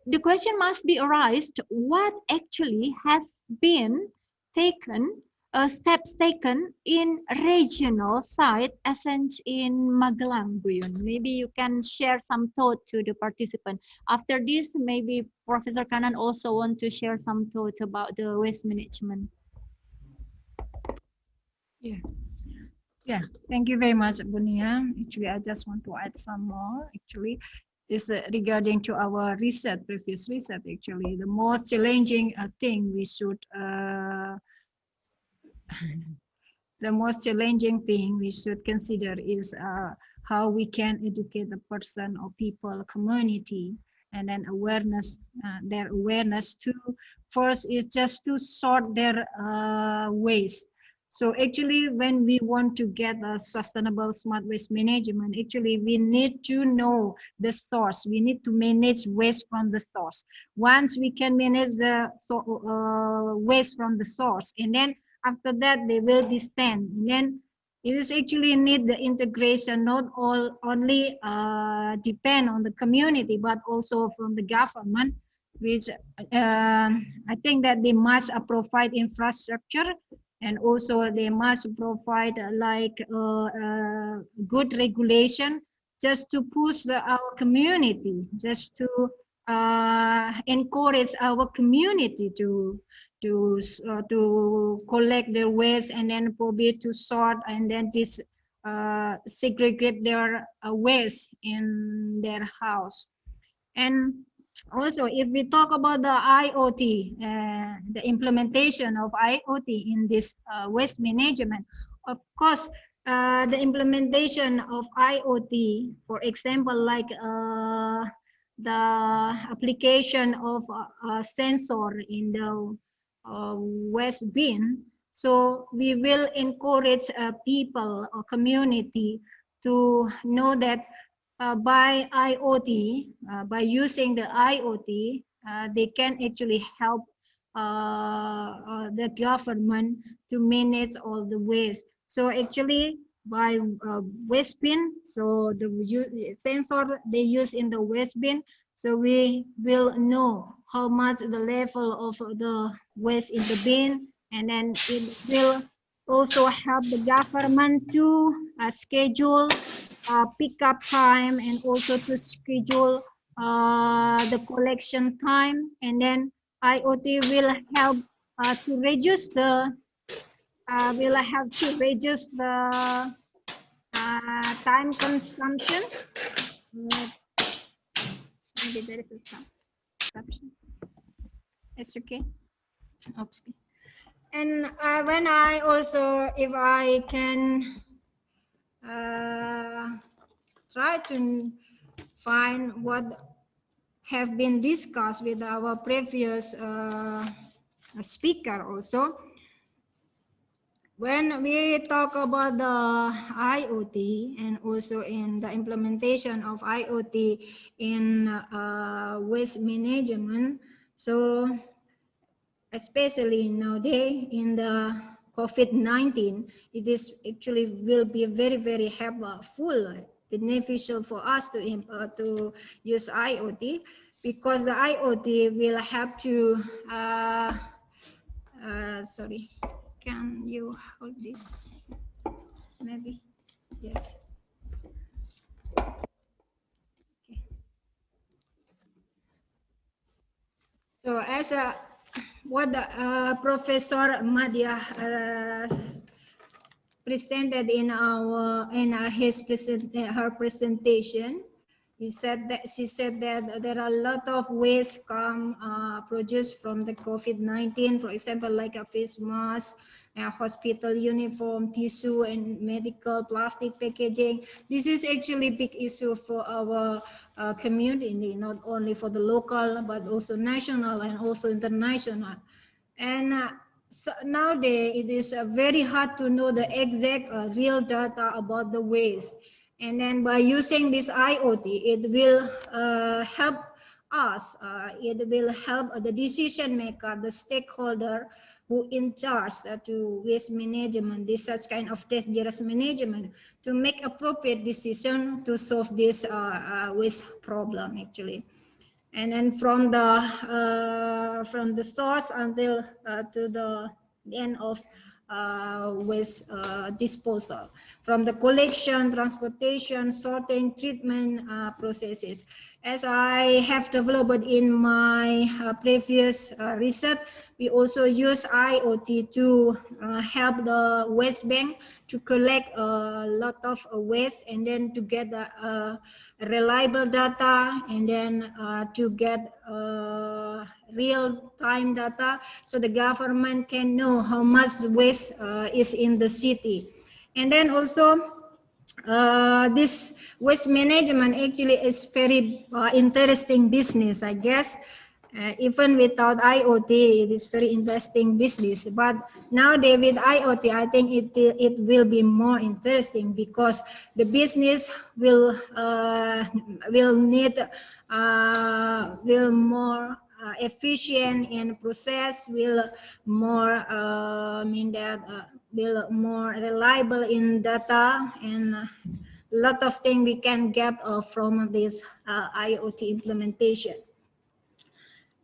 the question must be arised, what actually has been taken, steps taken in regional site, essence in Magelang, Bu Yun. Maybe you can share some thought to the participant. After this, maybe Professor Kanan also want to share some thoughts about the waste management. Yeah. Thank you very much, Bunia. Actually, I just want to add some more. Actually, is regarding to our previous research. Actually, the most challenging thing we should consider is how we can educate the person or people, community, and then awareness. Their awareness to first is just to sort their waste. So actually, when we want to get a sustainable smart waste management, actually we need to know the source. We need to manage waste from the source. Once we can manage the waste from the source, and then after that they will be sent. And then it is actually need the integration, not only depend on the community, but also from the government, which I think that they must provide infrastructure, and also they must provide good regulation just to push our community, just to encourage our community to collect their waste, and then probably to sort and then segregate their waste in their house. And also, if we talk about the IoT, the implementation of IoT in this waste management, of course, the implementation of IoT, for example, like the application of a sensor in the waste bin. So we will encourage people or community to know that by IoT, by using the IoT, they can actually help the government to manage all the waste. So actually, by waste bin, so the sensor they use in the waste bin, so we will know how much the level of the waste in the bin, and then it will also help the government to schedule pickup time, and also to schedule the collection time. And then IoT will help to reduce the time consumption. Maybe there is some consumption. It's okay. Okay. And when I also, if I can try to find what have been discussed with our previous speaker also, when we talk about the IoT and also in the implementation of IoT in waste management, so especially nowadays in the COVID-19, it is actually will be very, very helpful, beneficial for us to use IoT, because the IoT will help to, sorry, can you hold this? Maybe, yes. Okay. So as what Professor Madhya presented in her presentation, she said that there are a lot of waste produced from the COVID-19, for example, like a face mask, hospital uniform, tissue, and medical plastic packaging. This is actually a big issue for our community, not only for the local, but also national and also international. And so nowadays, it is very hard to know the exact real data about the waste. And then by using this IoT, it will help us, it will help the decision maker, the stakeholder who in charge to waste management, this such kind of dangerous management, to make appropriate decision to solve this waste problem actually. And then from the source until to the end of waste disposal, from the collection, transportation, sorting, treatment processes. As I have developed in my previous research, we also use IoT to help the waste bank to collect a lot of waste, and then to get the reliable data, and then to get real-time data, so the government can know how much waste is in the city. And then also this waste management actually is very interesting business, I guess. Even without IoT, it is very interesting business. But nowadays with IoT, I think it will be more interesting because the business will need will more efficient in process, will more mean that will more reliable in data, and a lot of things we can get from this IoT implementation.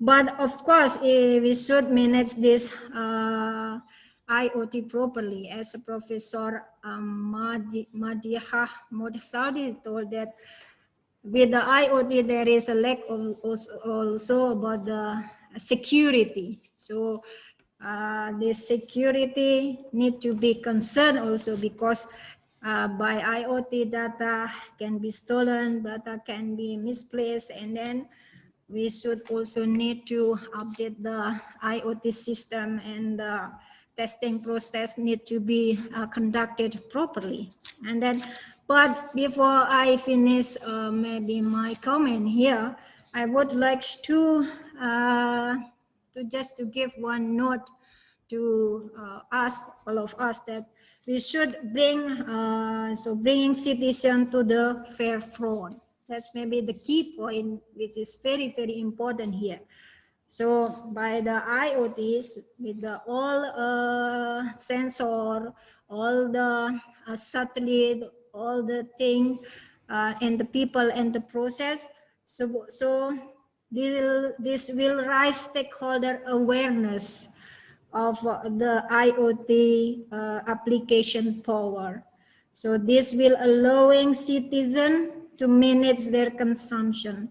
But of course, we should manage this IoT properly. As Professor Madihah Modsaudi told that with the IoT, there is a lack of also about the security. So the security need to be concerned also because by IoT data can be stolen, data can be misplaced, and then we should also need to update the IoT system, and the testing process need to be conducted properly. And then, but before I finish maybe my comment here, I would like to just to give one note to us, all of us, that we should bring bringing citizens to the fair front. That's maybe the key point, which is very, very important here. So by the IoTs, with the all sensor, all the satellite, all the thing, and the people and the process. So this will raise stakeholder awareness of the IoT application power. So this will allowing citizens to manage their consumption.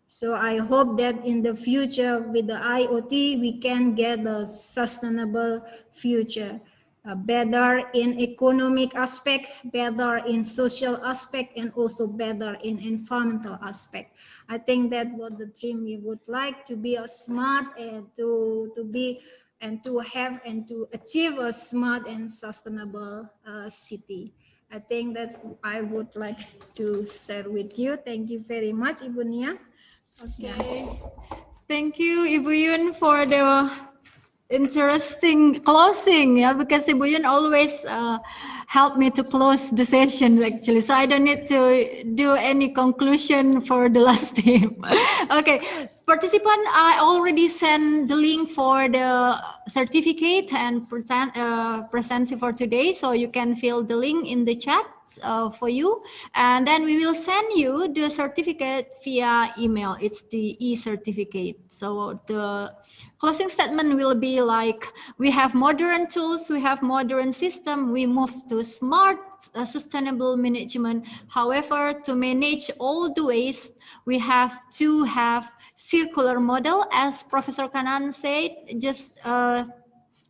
So I hope that in the future with the IoT, we can get a sustainable future, better in economic aspect, better in social aspect, and also better in environmental aspect. I think that what the dream we would like to be a smart and to be and to have and to achieve a smart and sustainable city. I think that I would like to share with you. Thank you very much, Ibu Nia. Okay. Yeah. Thank you, Ibu Yun, for the interesting closing, yeah, because Ibu Yun always help me to close the session actually, so I don't need to do any conclusion for the last team. Okay, participant, I already sent the link for the certificate and presence for today, so you can fill the link in the chat for you, and then we will send you the certificate via email. It's the e-certificate. So the closing statement will be like, we have modern tools, we have modern system, we move to smart sustainable management. However, to manage all the waste, we have to have circular model, as Professor Kanan said just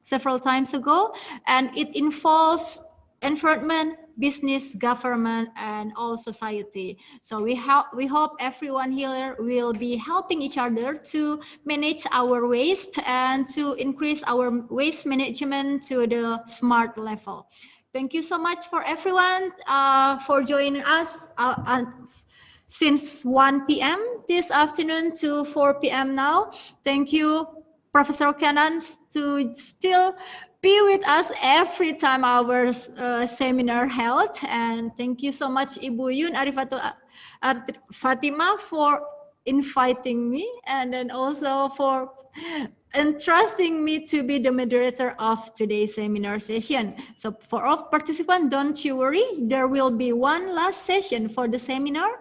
several times ago, and it involves environment, business, government, and all society. So we hope everyone here will be helping each other to manage our waste and to increase our waste management to the smart level. Thank you so much for everyone for joining us since 1 p.m. this afternoon to 4 p.m. now. Thank you, Professor Kanan, to still be with us every time our seminar held. And thank you so much, Ibu Yun Arifatul Fatima, for inviting me, and then also for entrusting me to be the moderator of today's seminar session. So for all participants, don't you worry, there will be one last session for the seminar.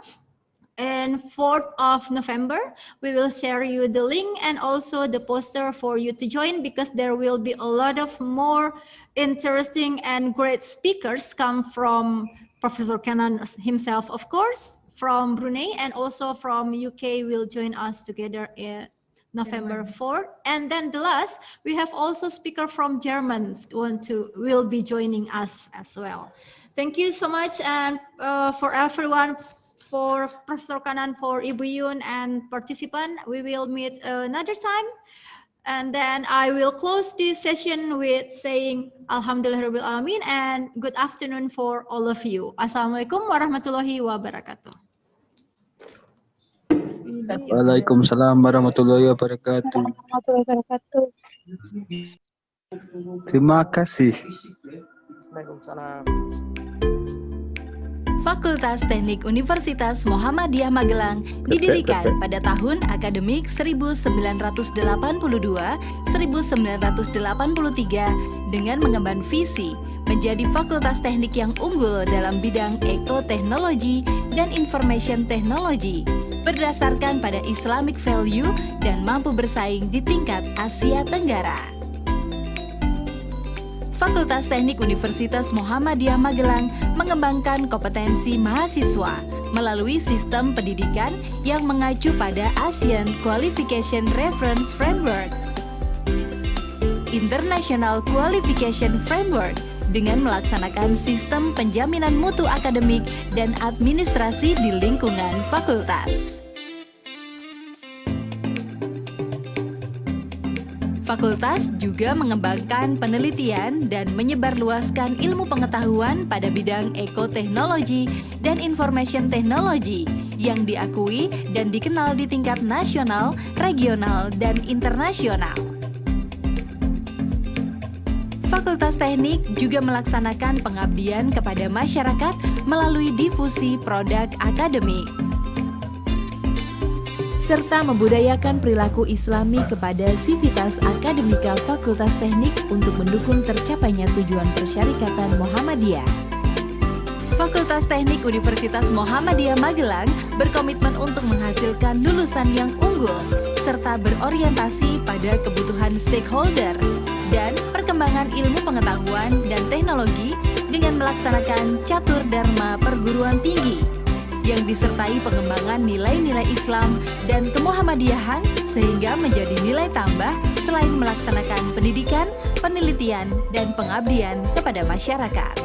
And 4th of November, we will share you the link and also the poster for you to join, because there will be a lot of more interesting and great speakers come from Professor Kanan himself, of course, from Brunei, and also from UK will join us together in November 4th. And then the last, we have also speaker from German will be joining us as well. Thank you so much, and for everyone, for Professor Kanan, for Ibu Yun, and participant, we will meet another time. And then I will close this session with saying Alhamdulillahirabbil alamin and good afternoon for all of you. Assalamualaikum warahmatullahi wabarakatuh. Waalaikumsalam warahmatullahi wabarakatuh. Terima kasih. Waalaikumsalam. Fakultas Teknik Universitas Muhammadiyah Magelang didirikan pada tahun akademik 1982-1983 dengan mengemban visi menjadi fakultas teknik yang unggul dalam bidang ekoteknologi dan information technology berdasarkan pada Islamic value dan mampu bersaing di tingkat Asia Tenggara. Fakultas Teknik Universitas Muhammadiyah Magelang mengembangkan kompetensi mahasiswa melalui sistem pendidikan yang mengacu pada ASEAN Qualification Reference Framework, International Qualification Framework, dengan melaksanakan sistem penjaminan mutu akademik dan administrasi di lingkungan fakultas. Fakultas juga mengembangkan penelitian dan menyebarluaskan ilmu pengetahuan pada bidang ekoteknologi dan information technology yang diakui dan dikenal di tingkat nasional, regional, dan internasional. Fakultas Teknik juga melaksanakan pengabdian kepada masyarakat melalui difusi produk akademik, serta membudayakan perilaku Islami kepada sivitas akademika Fakultas Teknik untuk mendukung tercapainya tujuan persyarikatan Muhammadiyah. Fakultas Teknik Universitas Muhammadiyah Magelang berkomitmen untuk menghasilkan lulusan yang unggul serta berorientasi pada kebutuhan stakeholder dan perkembangan ilmu pengetahuan dan teknologi dengan melaksanakan catur dharma perguruan tinggi yang disertai pengembangan nilai-nilai Islam dan kemuhammadiyahan sehingga menjadi nilai tambah selain melaksanakan pendidikan, penelitian, dan pengabdian kepada masyarakat.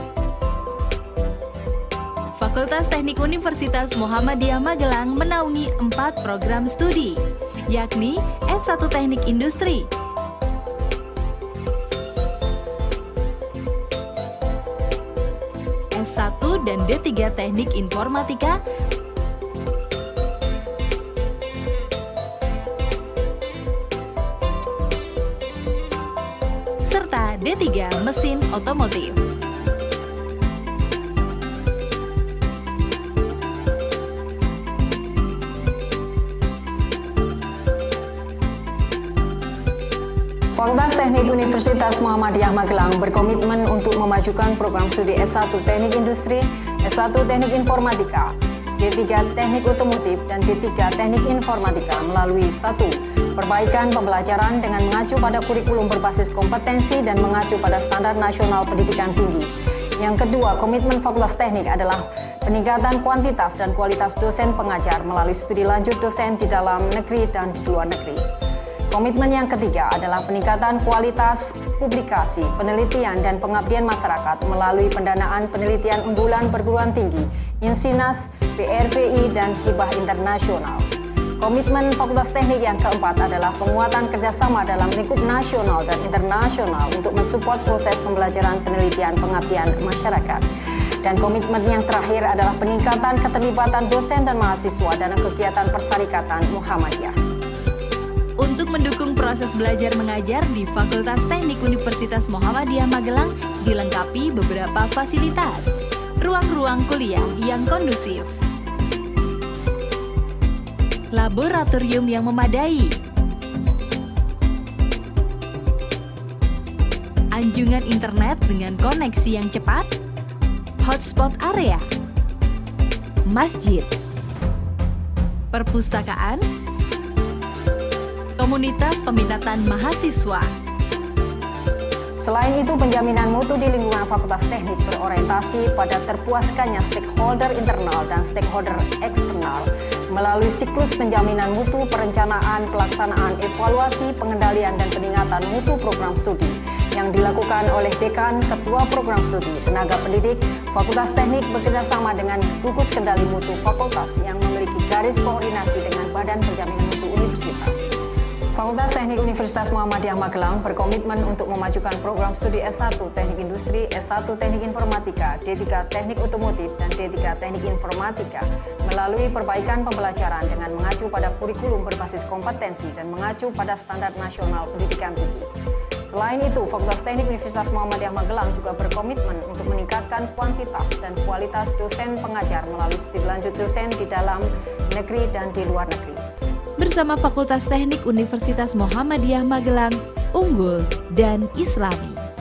Fakultas Teknik Universitas Muhammadiyah Magelang menaungi 4 program studi, yakni S1 Teknik Industri, S1 dan D3 Teknik Informatika, serta D3 Mesin Otomotif. Fakultas Teknik Universitas Muhammadiyah Magelang berkomitmen untuk memajukan program studi S1 Teknik Industri, S1 Teknik Informatika, D3 Teknik Otomotif, dan D3 Teknik Informatika melalui 1. Perbaikan pembelajaran dengan mengacu pada kurikulum berbasis kompetensi dan mengacu pada standar nasional pendidikan tinggi. Yang kedua, komitmen Fakultas Teknik adalah peningkatan kuantitas dan kualitas dosen pengajar melalui studi lanjut dosen di dalam negeri dan di luar negeri. Komitmen yang ketiga adalah peningkatan kualitas publikasi, penelitian, dan pengabdian masyarakat melalui pendanaan penelitian unggulan perguruan tinggi, Insinas, PRPI, dan hibah internasional. Komitmen Fakultas Teknik yang keempat adalah penguatan kerjasama dalam lingkup nasional dan internasional untuk mensupport proses pembelajaran penelitian pengabdian masyarakat. Dan komitmen yang terakhir adalah peningkatan keterlibatan dosen dan mahasiswa dalam kegiatan persyarikatan Muhammadiyah. Untuk mendukung proses belajar mengajar di Fakultas Teknik Universitas Muhammadiyah Magelang dilengkapi beberapa fasilitas, ruang-ruang kuliah yang kondusif, laboratorium yang memadai, anjungan internet dengan koneksi yang cepat, hotspot area, masjid, perpustakaan, komunitas peminatan mahasiswa. Selain itu, penjaminan mutu di lingkungan Fakultas Teknik berorientasi pada terpuaskannya stakeholder internal dan stakeholder eksternal melalui siklus penjaminan mutu, perencanaan, pelaksanaan, evaluasi, pengendalian, dan peningkatan mutu program studi yang dilakukan oleh dekan, ketua program studi, tenaga pendidik. Fakultas Teknik bekerjasama dengan gugus kendali mutu fakultas yang memiliki garis koordinasi dengan Badan Penjaminan Mutu Universitas. Fakultas Teknik Universitas Muhammadiyah Magelang berkomitmen untuk memajukan program studi S1 Teknik Industri, S1 Teknik Informatika, D3 Teknik Otomotif, dan D3 Teknik Informatika melalui perbaikan pembelajaran dengan mengacu pada kurikulum berbasis kompetensi dan mengacu pada standar nasional pendidikan tinggi. Selain itu, Fakultas Teknik Universitas Muhammadiyah Magelang juga berkomitmen untuk meningkatkan kuantitas dan kualitas dosen pengajar melalui studi lanjut dosen di dalam negeri dan di luar negeri. Bersama Fakultas Teknik Universitas Muhammadiyah Magelang, unggul dan islami.